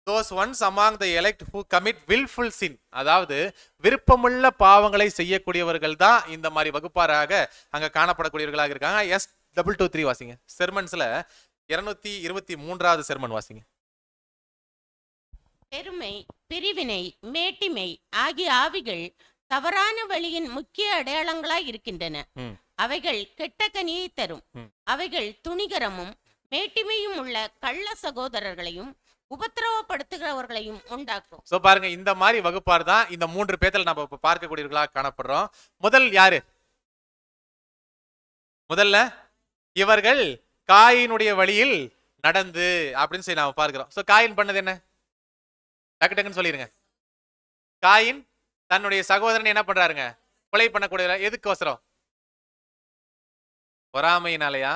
those ones among the elect who commit willful sin, அதாவது விருப்பமுள்ள பாவங்களை செய்யக்கூடியவர்கள் தான் இந்த மாதிரி வகுப்பாராக அங்க காணப்படக்கூடியவர்களாக இருக்காங்க. S223 வாசிங்க. செர்மன்ஸ்ல 223வது செர்மன் வாசிங்க. பெருமை, பிரிவினை, மேட்டிமை ஆகிய ஆவிகள் தவறான வழியின் முக்கிய அடையாளங்களாய் இருக்கின்றன. அவைகள் கெட்ட கனியை தரும். அவைகள் துணிகரமும் மேட்டிமையும் உள்ள கள்ள சகோதரர்களையும் உபத்திரவப்படுத்துகிறவர்களையும் உண்டாக்கும். சோ பாருங்க, இந்த மாதிரி வகுப்பார் தான் இந்த 3 பேர்ல நம்ம இப்ப பார்க்கக்கூடியவர்களாக காணப்படுறோம். முதல் யாரு? முதல்ல இவர்கள் காயினுடைய வழியில் நடந்து அப்படின்னு சொல்லி நாம பார்க்கிறோம். சோ காயின் பண்ணது என்ன? டக்கு டக்குன்னு சொல்லிருங்க. காயின் தன்னுடைய சகோதரன் என்ன பண்றாருங்க? கொலை பண்ணக்கூடிய எதுக்கோசரம்? பொறாமையினாலயா?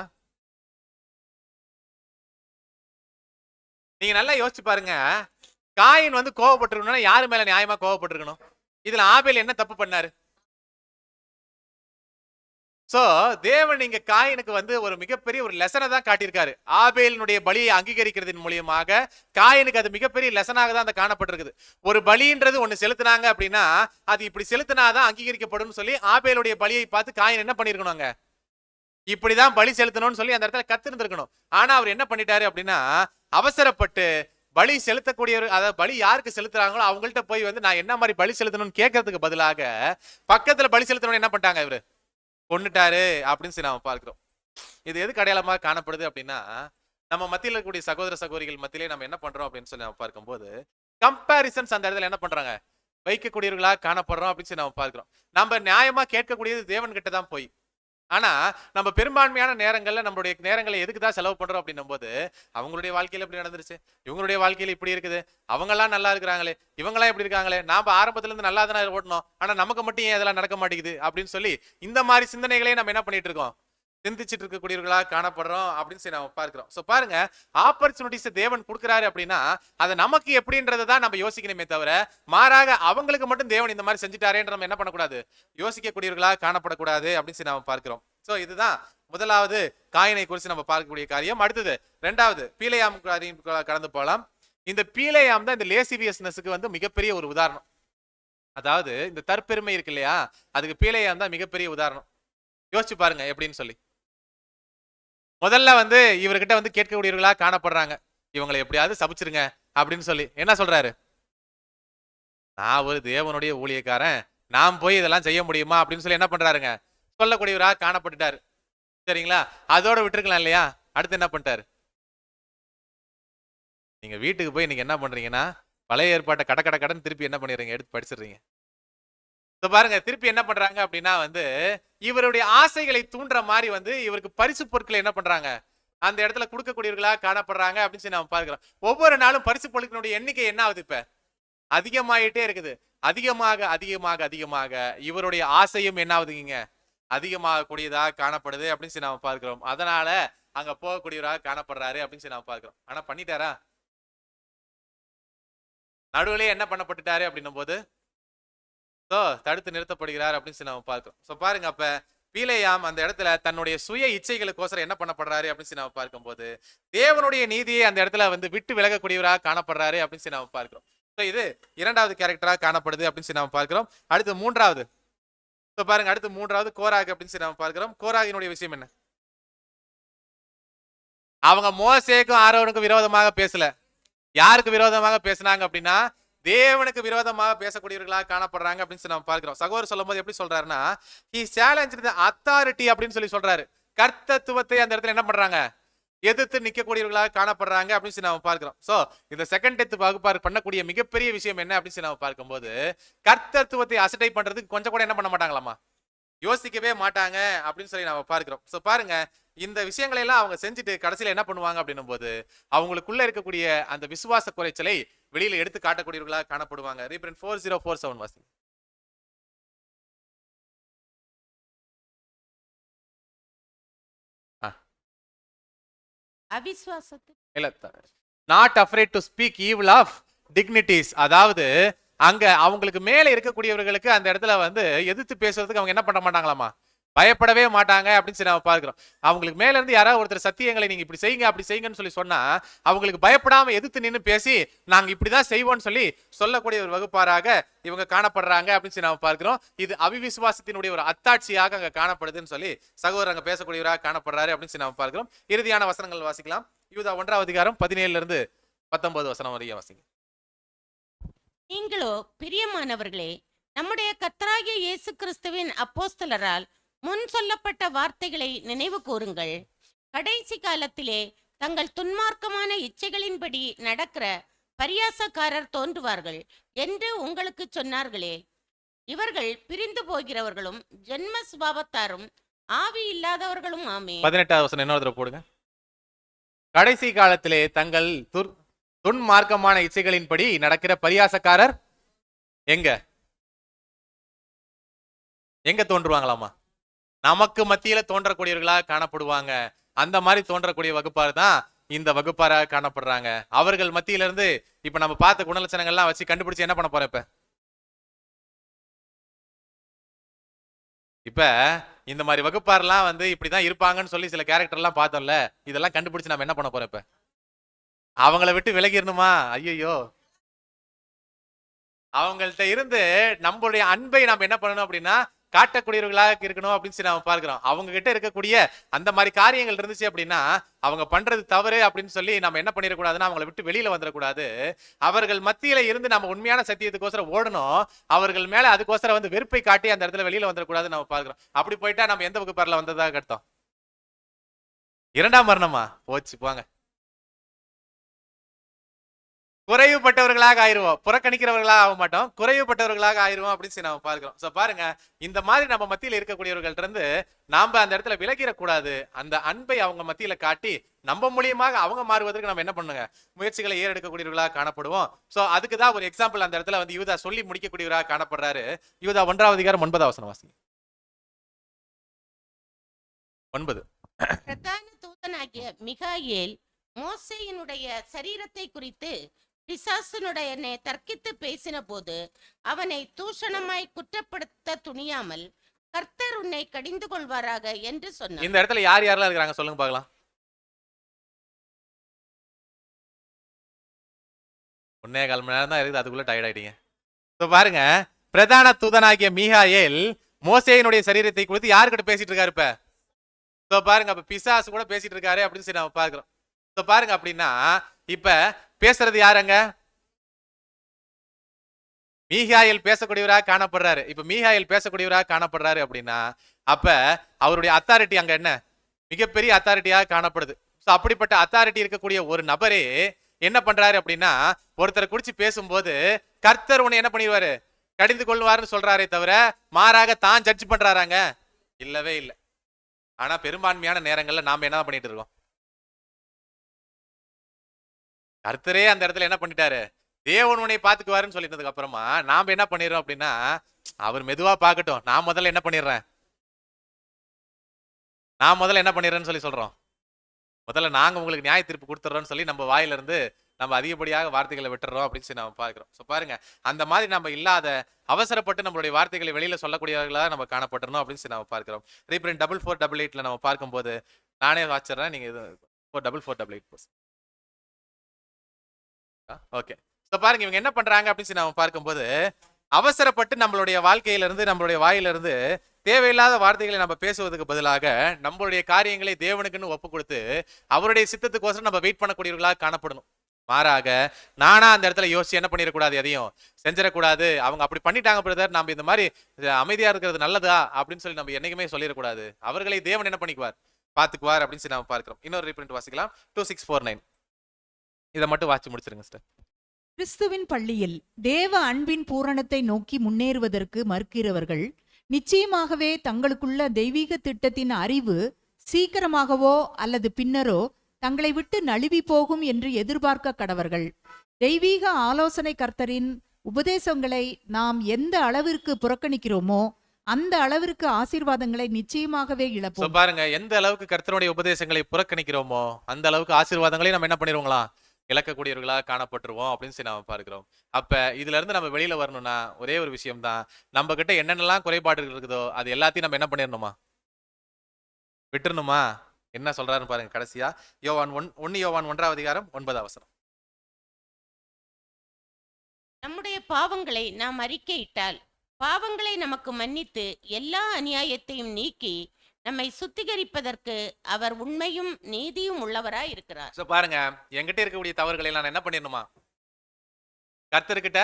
நீங்க நல்லா யோசிச்சு பாருங்க. காயின் வந்து கோவப்பட்டிருக்கணும், யாரு மேல நியாயமா கோவப்பட்டிருக்கணும்? இதுல ஆபேல் என்ன தப்பு பண்ணாரு? சோ தேவன் இங்க காயினுக்கு வந்து ஒரு மிகப்பெரிய ஒரு லெசனை தான் காட்டியிருக்காரு. ஆபேலினுடைய பலியை அங்கீகரிக்கிறதின் மூலியமாக காயினுக்கு அது மிகப்பெரிய லெசனாக தான் அந்த காணப்பட்டிருக்குது. ஒரு பலின்றது ஒண்ணு செலுத்தினாங்க அப்படின்னா அது இப்படி செலுத்தினாதான் அங்கீகரிக்கப்படும் சொல்லி ஆபேலுடைய பலியை பார்த்து காயின் என்ன பண்ணிருக்கணுங்க? இப்படிதான் பலி செலுத்தணும்னு சொல்லி அந்த இடத்துல கத்திருந்திருக்கணும். ஆனா அவர் என்ன பண்ணிட்டாரு அப்படின்னா அவசரப்பட்டு பலி செலுத்தக்கூடியவர், அதாவது பலி யாருக்கு செலுத்துறாங்களோ அவங்கள்ட்ட போய் வந்து நான் என்ன மாதிரி பலி செலுத்தணும்னு கேட்கறதுக்கு பதிலாக பக்கத்துல பலி செலுத்தணும்னு என்ன பண்ணிட்டாங்க? இவரு கொன்னுட்டாரு அப்படின்னு சொல்லி நாம பார்க்கிறோம். இது எதுக்கு அடையாளமாக காணப்படுது அப்படின்னா நம்ம மத்தியில் இருக்கக்கூடிய சகோதர சகோதரிகள் மத்தியிலே நம்ம என்ன பண்றோம் அப்படின்னு சொல்லி நம்ம பார்க்கும்போது கம்பாரிசன்ஸ் அந்த இடத்துல என்ன பண்றாங்க? வைக்கக்கூடியவர்களாக காணப்படுறோம் அப்படின்னு சொல்லி நம்ம பார்க்கிறோம். நம்ம நியாயமா கேட்கக்கூடியது தேவன் கிட்ட தான் போய். ஆனா நம்ம பெரும்பான்மையான நேரங்கள்ல நம்மளுடைய நேரங்களை எதுக்கு தான் செலவு பண்றோம் அப்படின்னும் போது அவங்களுடைய வாழ்க்கையில இப்படி நடந்துருச்சு, இவங்களுடைய வாழ்க்கையில இப்படி இருக்குது, அவங்க எல்லாம் நல்லா இருக்கிறாங்களே, இவங்கெல்லாம் எப்படி இருக்காங்களே, நாம ஆரம்பத்துல இருந்து நல்லா தானே ஓடணும், ஆனா நமக்கு மட்டும் ஏன் இதெல்லாம் நடக்க மாட்டேங்குது அப்படின்னு சொல்லி இந்த மாதிரி சிந்தனைகளே நம்ம என்ன பண்ணிட்டு இருக்கோம்? சிந்திச்சுட்டு இருக்கக்கூடியவர்களா காணப்படுறோம் அப்படின்னு சொல்லி நம்ம பார்க்கிறோம். சோ பாருங்க, ஆப்பர்ச்சுனிட்டிஸ் தேவன் கொடுக்கிறாரு அப்படின்னா அதை நமக்கு எப்படின்றத தான் நம்ம யோசிக்கணுமே தவிர மாறாக அவங்களுக்கு மட்டும் தேவன் இந்த மாதிரி செஞ்சுட்டாரேன்ற நம்ம என்ன பண்ணக்கூடாது? யோசிக்கக்கூடியவர்களா காணப்படக்கூடாது அப்படின்னு சொல்லி நம்ம பார்க்கிறோம். சோ இதுதான் முதலாவது காயினை குறித்து நம்ம பார்க்கக்கூடிய காரியம். அடுத்தது இரண்டாவது பீலையாம் கடந்து போகலாம். இந்த பீலையாம் தான் இந்த லேசிவியஸ்னஸுக்கு வந்து மிகப்பெரிய ஒரு உதாரணம். அதாவது இந்த தற்பெருமை இருக்கு இல்லையா, அதுக்கு பீலையாம் தான் மிகப்பெரிய உதாரணம். யோசிச்சு பாருங்க எப்படின்னு சொல்லி. முதல்ல வந்து இவர்கிட்ட வந்து கேட்கக்கூடியவர்களா காணப்படுறாங்க, இவங்களை எப்படியாவது சபிச்சிருங்க அப்படின்னு சொல்லி. என்ன சொல்றாரு? நான் ஒரு தேவனுடைய ஊழியக்காரன், நான் போய் இதெல்லாம் செய்ய முடியுமா அப்படின்னு சொல்லி என்ன பண்றாருங்க? சொல்லக்கூடியவராக காணப்பட்டுட்டாரு. சரிங்களா? அதோட விட்டுருக்கலாம் இல்லையா? அடுத்து என்ன பண்ணிட்டாரு? நீங்க வீட்டுக்கு போய் நீங்க என்ன பண்றீங்கன்னா பழைய ஏற்பாட்டை கடன் திருப்பி என்ன பண்ணிடுறீங்க? எடுத்து படிச்சிடுறீங்க. பாருங்க, திருப்பி என்ன பண்றாங்க அப்படின்னா வந்து இவருடைய ஆசைகளை தூண்டுற மாதிரி வந்து இவருக்கு பரிசு பொருட்களை என்ன பண்றாங்க? அந்த இடத்துல கொடுக்கக்கூடியவர்களா காணப்படுறாங்க அப்படின்னு சொல்லி நம்ம பார்க்கிறோம். ஒவ்வொரு நாளும் பரிசு பொருட்களுடைய எண்ணிக்கை என்ன ஆகுது? இப்ப அதிகமாயிட்டே இருக்குது. அதிகமாக அதிகமாக அதிகமாக இவருடைய ஆசையும் என்ன ஆகுதுங்க? அதிகமாக கூடியதாக காணப்படுது அப்படின்னு சொல்லி நம்ம பார்க்கிறோம். அதனால அங்க போகக்கூடியவராக காணப்படுறாரு அப்படின்னு சொல்லி நம்ம பார்க்கிறோம். ஆனா பண்ணிட்டாரா? நடுவிலே என்ன பண்ணப்பட்டுட்டாரு அப்படின்னும் போது தடுத்து நிறுத்தப்படுகிறார் அப்படின்னு சொல்லி நம்ம பார்க்கிறோம். சோ பாருங்க, அப்ப பீலையாம் அந்த இடத்துல தன்னுடைய சுய இச்சைகளுக்கோசரம் என்ன பண்ணப்படுறாரு அப்படின்னு சொல்லி நம்ம பார்க்கும்போது தேவனுடைய நீதியை அந்த இடத்துல வந்து விட்டு விலகக்கூடியவராக காணப்படுறாரு அப்படின்னு சொல்லி நம்ம பார்க்கிறோம். இது இரண்டாவது கேரக்டராக காணப்படுது அப்படின்னு சொல்லி நம்ம பார்க்கிறோம். அடுத்து மூன்றாவது பாருங்க, அடுத்து மூன்றாவது கோராக் அப்படின்னு சொல்லி நம்ம பார்க்கிறோம். கோராகினுடைய விஷயம் என்ன? அவங்க மோசேக்கும் ஆரோனுக்கும் விரோதமாக பேசல. யாருக்கு விரோதமாக பேசினாங்க அப்படின்னா தேவனுக்கு விரோதமாக பேசக்கூடியவர்களாக காணப்படுறாங்க அப்படின்னு சொல்லி நம்ம பார்க்கிறோம். சகோதரர் சொல்லும் போது எப்படி சொல்றாருன்னா he challenged the authority அப்படின்னு சொல்லி சொல்றாரு. கர்த்தத்துவத்தை அந்த இடத்துல என்ன பண்றாங்க? எதிர்த்து நிற்கக்கூடியவர்களாக காணப்படுறாங்க அப்படின்னு சொல்லி நம்ம பார்க்கிறோம். சோ இந்த செகண்ட் டெத் வகுப்பார் பண்ணக்கூடிய மிகப்பெரிய விஷயம் என்ன அப்படின்னு சொல்லி நம்ம பார்க்கும்போது கர்த்தத்துவத்தை அசட்டை பண்றதுக்கு கொஞ்சம் கூட என்ன பண்ண மாட்டாங்களாமா? யோசிக்கவே மாட்டாங்க அப்படின்னு சொல்லி நம்ம பார்க்கிறோம். சோ பாருங்க, இந்த விஷயங்களை எல்லாம் அவங்க செஞ்சுட்டு கடைசியில என்ன பண்ணுவாங்க அப்படின்னும் போது அவங்களுக்குள்ள இருக்கக்கூடிய அந்த விசுவாச குறைச்சலை வெளியில எடுத்து காட்டக்கூடியவர்களாக காணப்படுவாங்க. ரீப்ரிண்ட் 4047 வாசிங்க. Not afraid to speak evil of dignities. அதாவது அங்க அவங்களுக்கு மேல இருக்கக்கூடியவர்களுக்கு அந்த இடத்துல வந்து எதிர்த்து பேசுறதுக்கு அவங்க என்ன பண்ண மாட்டாங்களாமா? பயப்படவே மாட்டாங்க அப்படின்னு சொல்லி நம்ம பார்க்கிறோம். அவங்களுக்கு மேல இருந்து யாராவது ஒருத்தர் சத்தியங்களை நீங்க இப்படி செய்யுங்க அப்படி செய்யுங்கன்னு சொல்லி சொன்னா அவங்களுக்கு பயப்படாம எதிர்த்து நின்று பேசி நாங்க இப்படிதான் செய்வோம்னு சொல்லி சொல்லக்கூடிய ஒரு வகுப்பாராக இவங்க காணப்படுறாங்க அப்படின்னு சொல்லி நம்ம பார்க்கிறோம். இது அவிவிசுவாசத்தினுடைய ஒரு அத்தாட்சியாக அங்க காணப்படுதுன்னு சொல்லி சகோதரர் அங்க பேசக்கூடியவராக காணப்படுறாரு அப்படின்னு சொல்லி நம்ம பார்க்கிறோம். இறுதியான வசனங்கள் வாசிக்கலாம். யூதா 1ஆம் அதிகாரம் 17 - 19 வசனம் வரைய வாசிங்க. நீங்களோ பிரியமானவர்களே, நம்முடைய கர்த்தராகிய இயேசு கிறிஸ்துவின் அப்போஸ்தலரால் முன் சொல்லப்பட்ட வார்த்தைகளை நினைவு கூறுங்கள். கடைசி காலத்திலே தங்கள் துன்மார்க்கமான இச்சைகளின்படி நடக்கிற பரியாசக்காரர் தோன்றுவார்கள் என்று உங்களுக்கு சொன்னார்களே. இவர்கள் பிரிந்து போகிறவர்களும் ஜென்ம சுபாவத்தாரும் ஆவி இல்லாதவர்களும் ஆமே. 18வது வசனம் இன்னொரு தடவை போடுங்க. கடைசி காலத்திலே தங்கள் துன்மார்க்கமான இச்சைகளின்படி நடக்கிற பரியாசக்காரர் எங்க எங்க தோன்றுவாங்களாமா? நமக்கு மத்தியில தோன்றக்கூடியவர்களா காணப்படுவாங்க. அந்த மாதிரி தோன்றக்கூடிய வகுப்பார் தான் இந்த வகுப்பாராக காணப்படுறாங்க. அவர்கள் மத்தியில இருந்து இப்ப நம்ம பார்த்த குணலட்சணங்கள்லாம் வச்சு கண்டுபிடிச்சு என்ன பண்ண போறோம்? இப்ப இந்த மாதிரி வகுப்பாரெல்லாம் வந்து இப்படிதான் இருப்பாங்கன்னு சொல்லி சில கேரக்டர் எல்லாம் பார்த்தோம்ல, இதெல்லாம் கண்டுபிடிச்சு நம்ம என்ன பண்ண போறோம்? இப்ப அவங்கள விட்டு விலகிடணுமா? ஐயோ, அவங்கள்ட்ட இருந்து நம்மளுடைய அன்பை நம்ம என்ன பண்ணணும் அப்படின்னா காட்டக்கூடியவர்களாக இருக்கணும் அப்படின்னு சொல்லி நம்ம பார்க்கிறோம். அவங்க கிட்ட இருக்கக்கூடிய அந்த மாதிரி காரியங்கள் இருந்துச்சு அப்படின்னா அவங்க பண்றது தவறு அப்படின்னு சொல்லி நம்ம என்ன பண்ணிடக்கூடாதுன்னா அவங்களை விட்டு வெளியில வந்துடக்கூடாது. அவர்கள் மத்தியில இருந்து நம்ம உண்மையான சத்தியத்துக்கோசரம் ஓடணும். அவர்கள் மேல அதுக்கோசரம் வந்து வெறுப்பை காட்டி அந்த இடத்துல வெளியில வந்துடக்கூடாதுன்னு நம்ம பார்க்கிறோம். அப்படி போயிட்டா நம்ம எந்த வகுப்பாரில் வந்ததாக அர்த்தம்? இரண்டாம் மரணமா? போச்சு போங்க. குறைவுபட்டவர்களாக ஆயிருவோம். புறக்கணிக்கிறவர்களாக ஆக மாட்டோம், குறைவுபட்டவர்களாக ஆயிருவோம் அப்படின்னு சொல்லி நம்ம பார்க்கிறோம். சோ பாருங்க, இந்த மாதிரி நம்ம மத்தியில இருக்கக்கூடியவர்கள்ட்ட இருந்து நாம அந்த இடத்துல விலகிடக்கூடாது. அந்த அன்பை அவங்க மத்தியில காட்டி நம்ம மூலியமாக அவங்க மாறுவதற்கு நம்ம என்ன பண்ணுங்க, முயற்சிகளை ஏறெடுக்கக்கூடியவர்களாக காணப்படுவோம். சோ அதுக்கு தான் ஒரு எக்ஸாம்பிள் அந்த இடத்துல வந்து யூதா சொல்லி முடிக்கக்கூடியவராக காணப்படுறாரு. யூதா 1ஆம் அதிகாரம் 9ஆம் வசனம் வாசிங்க. 9. பிரதான தூதனாகிய மிகாயேல் மோசேயினுடைய சரீரத்தை குறித்து பிசாசனுடனே தர்க்கித்து பேசின போது அவனை தூஷணமாய் குற்றப்படுத்த துணியாமல் கர்த்தர் உன்னை கடிந்து கொள்வாராக என்று சொன்னார். இந்த இடத்துல யார் யாரெல்லாம் இருக்கிறாங்க சொல்லுங்க பார்க்கலாம். 1.25 மணி நேரம் தான் இருக்குது, அதுக்குள்ள டயர்ட் ஆயிட்டீங்க. பாருங்க, பிரதான தூதனாகிய மீகாயேல் மோசேயினுடைய சரீரத்தை குறித்து யாருக்கிட்ட பேசிட்டு இருக்காரு? இப்ப பாருங்க, அப்ப பிசாசு கூட பேசிட்டு இருக்காரு அப்படின்னு சொல்லி நம்ம பாக்குறோம். பாருங்க, அப்படின்னா இப்ப பேசுறது யாருங்க? மீகாயேல் பேசக்கூடியவராக காணப்படுறாரு. இப்ப மீகாயேல் பேசக்கூடியவராக காணப்படுறாரு அப்படின்னா அப்ப அவருடைய அத்தாரிட்டி அங்க என்ன, மிகப்பெரிய அத்தாரிட்டியாக காணப்படுது. அப்படிப்பட்ட அத்தாரிட்டி இருக்கக்கூடிய ஒரு நபரே என்ன பண்றாரு அப்படின்னா ஒருத்தரை குறிச்சு பேசும்போது கர்த்தர் உன்னை என்ன பண்ணிடுவாரு, கடிந்து கொள்வாருன்னு சொல்றாரே தவிர மாறாக தான் ஜட்ஜ் பண்றாராங்க? இல்லவே இல்லை. ஆனா பெரும்பான்மையான நேரங்கள்ல நாம என்ன பண்ணிட்டு இருக்கோம்? கர்த்தரே அந்த இடத்துல என்ன பண்ணிட்டாரு, தேவன் உன்னை பாத்துக்குவாருன்னு சொல்லிட்டதுக்கு அப்புறமா நாம என்ன பண்ணிடுறோம் அப்படின்னா அவர் மெதுவா பாக்கட்டும், நான் முதல்ல என்ன பண்ணிடுறேன்னு சொல்லி சொல்றோம். முதல்ல நாங்க உங்களுக்கு நியாய தீர்ப்பு கொடுத்துறோம்னு சொல்லி நம்ம வாயில இருந்து நம்ம அதிகப்படியாக வார்த்தைகளை விட்டுறோம் அப்படின்னு சொல்லி நம்ம பார்க்கிறோம். ஸோ பாருங்க, அந்த மாதிரி நம்ம இல்லாத அவசரப்பட்டு நம்மளுடைய வார்த்தைகளை வெளியில சொல்லக்கூடியவர்களாக நம்ம காணப்பட்டுறோம் அப்படின்னு சொல்லி நம்ம பார்க்கிறோம். ரீப்ரிண்ட் 4488 நம்ம பார்க்கும்போது நானே வாச்சிடுறேன், நீங்க இது 4488. ஓகே. ஸோ பாருங்க, இவங்க என்ன பண்றாங்க அப்படின்னு சொல்லி நம்ம பார்க்கும்போது அவசரப்பட்டு நம்மளுடைய வாழ்க்கையில இருந்து நம்மளுடைய வாயில இருந்து தேவையில்லாத வார்த்தைகளை நம்ம பேசுவதற்கு பதிலாக நம்மளுடைய காரியங்களை தேவனுக்குன்னு ஒப்பு கொடுத்து அவருடைய சித்தத்துக்கோசரம் நம்ம வெயிட் பண்ணக்கூடியவர்களாக காணப்படணும். மாறாக நானா அந்த இடத்துல யோசிச்சு என்ன பண்ணிடக்கூடாது, எதையும் செஞ்சிடக்கூடாது. அவங்க அப்படி பண்ணிட்டாங்க பிரதர், நம்ம இந்த மாதிரி அமைதியா இருக்கிறது நல்லதா அப்படின்னு சொல்லி நம்ம என்னைக்குமே சொல்லிடக்கூடாது. அவர்களை தேவன் என்ன பண்ணிக்குவார், பாத்துக்குவார் அப்படின்னு சொல்லி நம்ம பார்க்கிறோம். இன்னொரு ரீப்ரிண்ட் வாசிக்கலாம், 2649. இதை மட்டும் வாசி முடிச்சிருங்க சிஸ்டர். கிறிஸ்துவின் பள்ளியில் தேவ அன்பின் பூரணத்தை நோக்கி முன்னேறுவதற்கு மறுக்கிறவர்கள் நிச்சயமாகவே தங்களுக்குள்ள தெய்வீக திட்டத்தின் அறிவு சீக்கிரமாகவோ அல்லது பின்னரோ தங்களை விட்டு நழுவி போகும் என்று எதிர்பார்க்க கடவர்கள். தெய்வீக ஆலோசனை கர்த்தரின் உபதேசங்களை நாம் எந்த அளவிற்கு புறக்கணிக்கிறோமோ அந்த அளவிற்கு ஆசீர்வாதங்களை நிச்சயமாகவே இழப்போம். பாருங்க, எந்த அளவுக்கு கர்த்தருடைய உபதேசங்களை புறக்கணிக்கிறோமோ அந்த அளவுக்கு ஆசீர்வாதங்களை நம்ம என்ன பண்ணிடுவோங்களா, இழக்கக்கூடியவர்களாக காணப்பட்டுருவோம் அப்படின்னு சொல்லி நாம பார்க்கிறோம். அப்ப இதுல இருந்து நம்ம வெளியில வரணும்னா ஒரே ஒரு விஷயம் தான், நம்ம கிட்ட என்னென்னலாம் குறைபாடுகள் இருக்குதோ அது எல்லாத்தையும் நம்ம என்ன பண்ணிடணுமா, விட்டுறணுமா. என்ன சொல்றாருன்னு பாருங்க கடைசியா, யோவான் 1ஆம் அதிகாரம் 9ஆம் வசனம். நம்முடைய பாவங்களை நாம் அறிக்கையிட்டால் பாவங்களை நமக்கு மன்னித்து எல்லா அநியாயத்தையும் நீக்கி நம்மை சுத்திகரிப்பதற்கு அவர் உண்மையும் நீதியும் உள்ளவராய் இருக்கிறார். பாருங்க, என்கிட்ட இருக்கக்கூடிய தவறுகளை நான் என்ன பண்ணிடணுமா, கர்த்தர்கிட்ட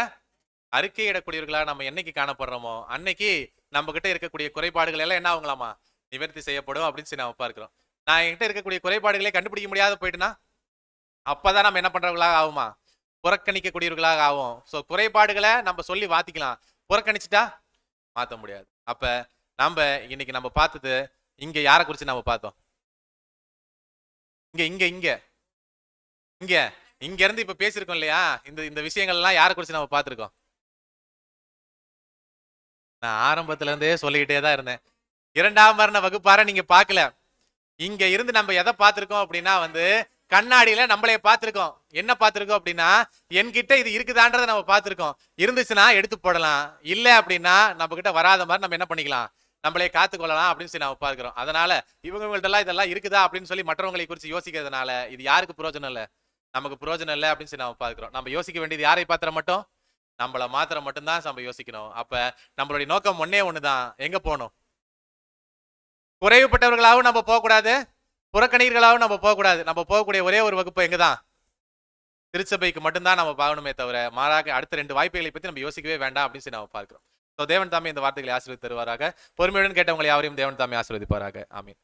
அறிக்கையிடக்கூடியவர்களா நம்ம என்னைக்கு காணப்படுறோமோ அன்னைக்கு நம்ம கிட்ட இருக்கக்கூடிய குறைபாடுகள் எல்லாம் என்ன ஆகுங்களாமா, நிவர்த்தி செய்யப்படும் அப்படின்னு சொல்லி நம்ம பார்க்கிறோம். நான் என்கிட்ட இருக்கக்கூடிய குறைபாடுகளை கண்டுபிடிக்க முடியாத போயிட்டுனா அப்பதான் நம்ம என்ன பண்றவர்களாக ஆகுமா, புறக்கணிக்கக்கூடியவர்களாக ஆகும். ஸோ குறைபாடுகளை நம்ம சொல்லி மாத்திக்கலாம், புறக்கணிச்சுட்டா மாற்ற முடியாது. அப்ப நம்ம இன்னைக்கு நம்ம பார்த்தது இங்க யாரை குறிச்சு நம்ம பார்த்தோம், இங்க இங்க இங்க இங்க இங்க இருந்து இப்ப பேசியிருக்கோம் இல்லையா, இந்த இந்த விஷயங்கள் எல்லாம் யாரை குறிச்சு நம்ம பார்த்திருக்கோம்? நான் ஆரம்பத்துல இருந்தே சொல்லிக்கிட்டே தான் இருந்தேன். 2ஆம் மரண வகுப்பார நீங்க பார்க்கல. இங்க இருந்து நம்ம எதை பார்த்திருக்கோம் அப்படின்னா கண்ணாடியில நம்மளைய பார்த்திருக்கோம். என்ன பார்த்திருக்கோம் அப்படின்னா, என்கிட்ட இது இருக்குதான்றதை நம்ம பார்த்திருக்கோம். இருந்துச்சுன்னா எடுத்து போடலாம், இல்ல அப்படின்னா நம்ம கிட்ட வராத மாதிரி நம்ம என்ன பண்ணிக்கலாம், நம்மளே காத்துக்கொள்ளலாம் அப்படின்னு சொல்லி நம்ம பார்க்கிறோம். அதனால இவங்கள்ட்ட எல்லாம் இதெல்லாம் இருக்குதா அப்படின்னு சொல்லி மற்றவங்களை குறித்து யோசிக்கிறதுனால இது யாருக்கு பிரயோஜனம் இல்ல, நமக்கு பிரயோஜனம் இல்லை அப்படின்னு சொல்லி நம்ம பார்க்கிறோம். நம்ம யோசிக்க வேண்டியது யாரை பாத்திரம் மட்டும், நம்மள மாத்திரம் மட்டும்தான் நம்ம யோசிக்கணும். அப்ப நம்மளுடைய நோக்கம் ஒன்னே ஒண்ணுதான், எங்க போகணும், குறைவுபட்டவர்களாகவும் நம்ம போகக்கூடாது, புறக்கணிகளாகவும் நம்ம போகக்கூடாது. நம்ம போகக்கூடிய ஒரே ஒரு வகுப்பு எங்கதான், திருச்சபைக்கு மட்டும்தான் நம்ம பார்க்கணுமே தவிர மாறாக அடுத்த 2 வாய்ப்புகளை பத்தி நம்ம யோசிக்கவே வேண்டாம் அப்படின்னு சொல்லி நம்ம பார்க்கிறோம். தேவன் தாமே இந்த வார்த்தைகளை ஆசீர்வதித்து தருவாராக. பொறுமையுடன் கேட்டவங்களை யாவரையும் தேவன் தாமே ஆசீர்வதிப்பாராக. ஆமீன்.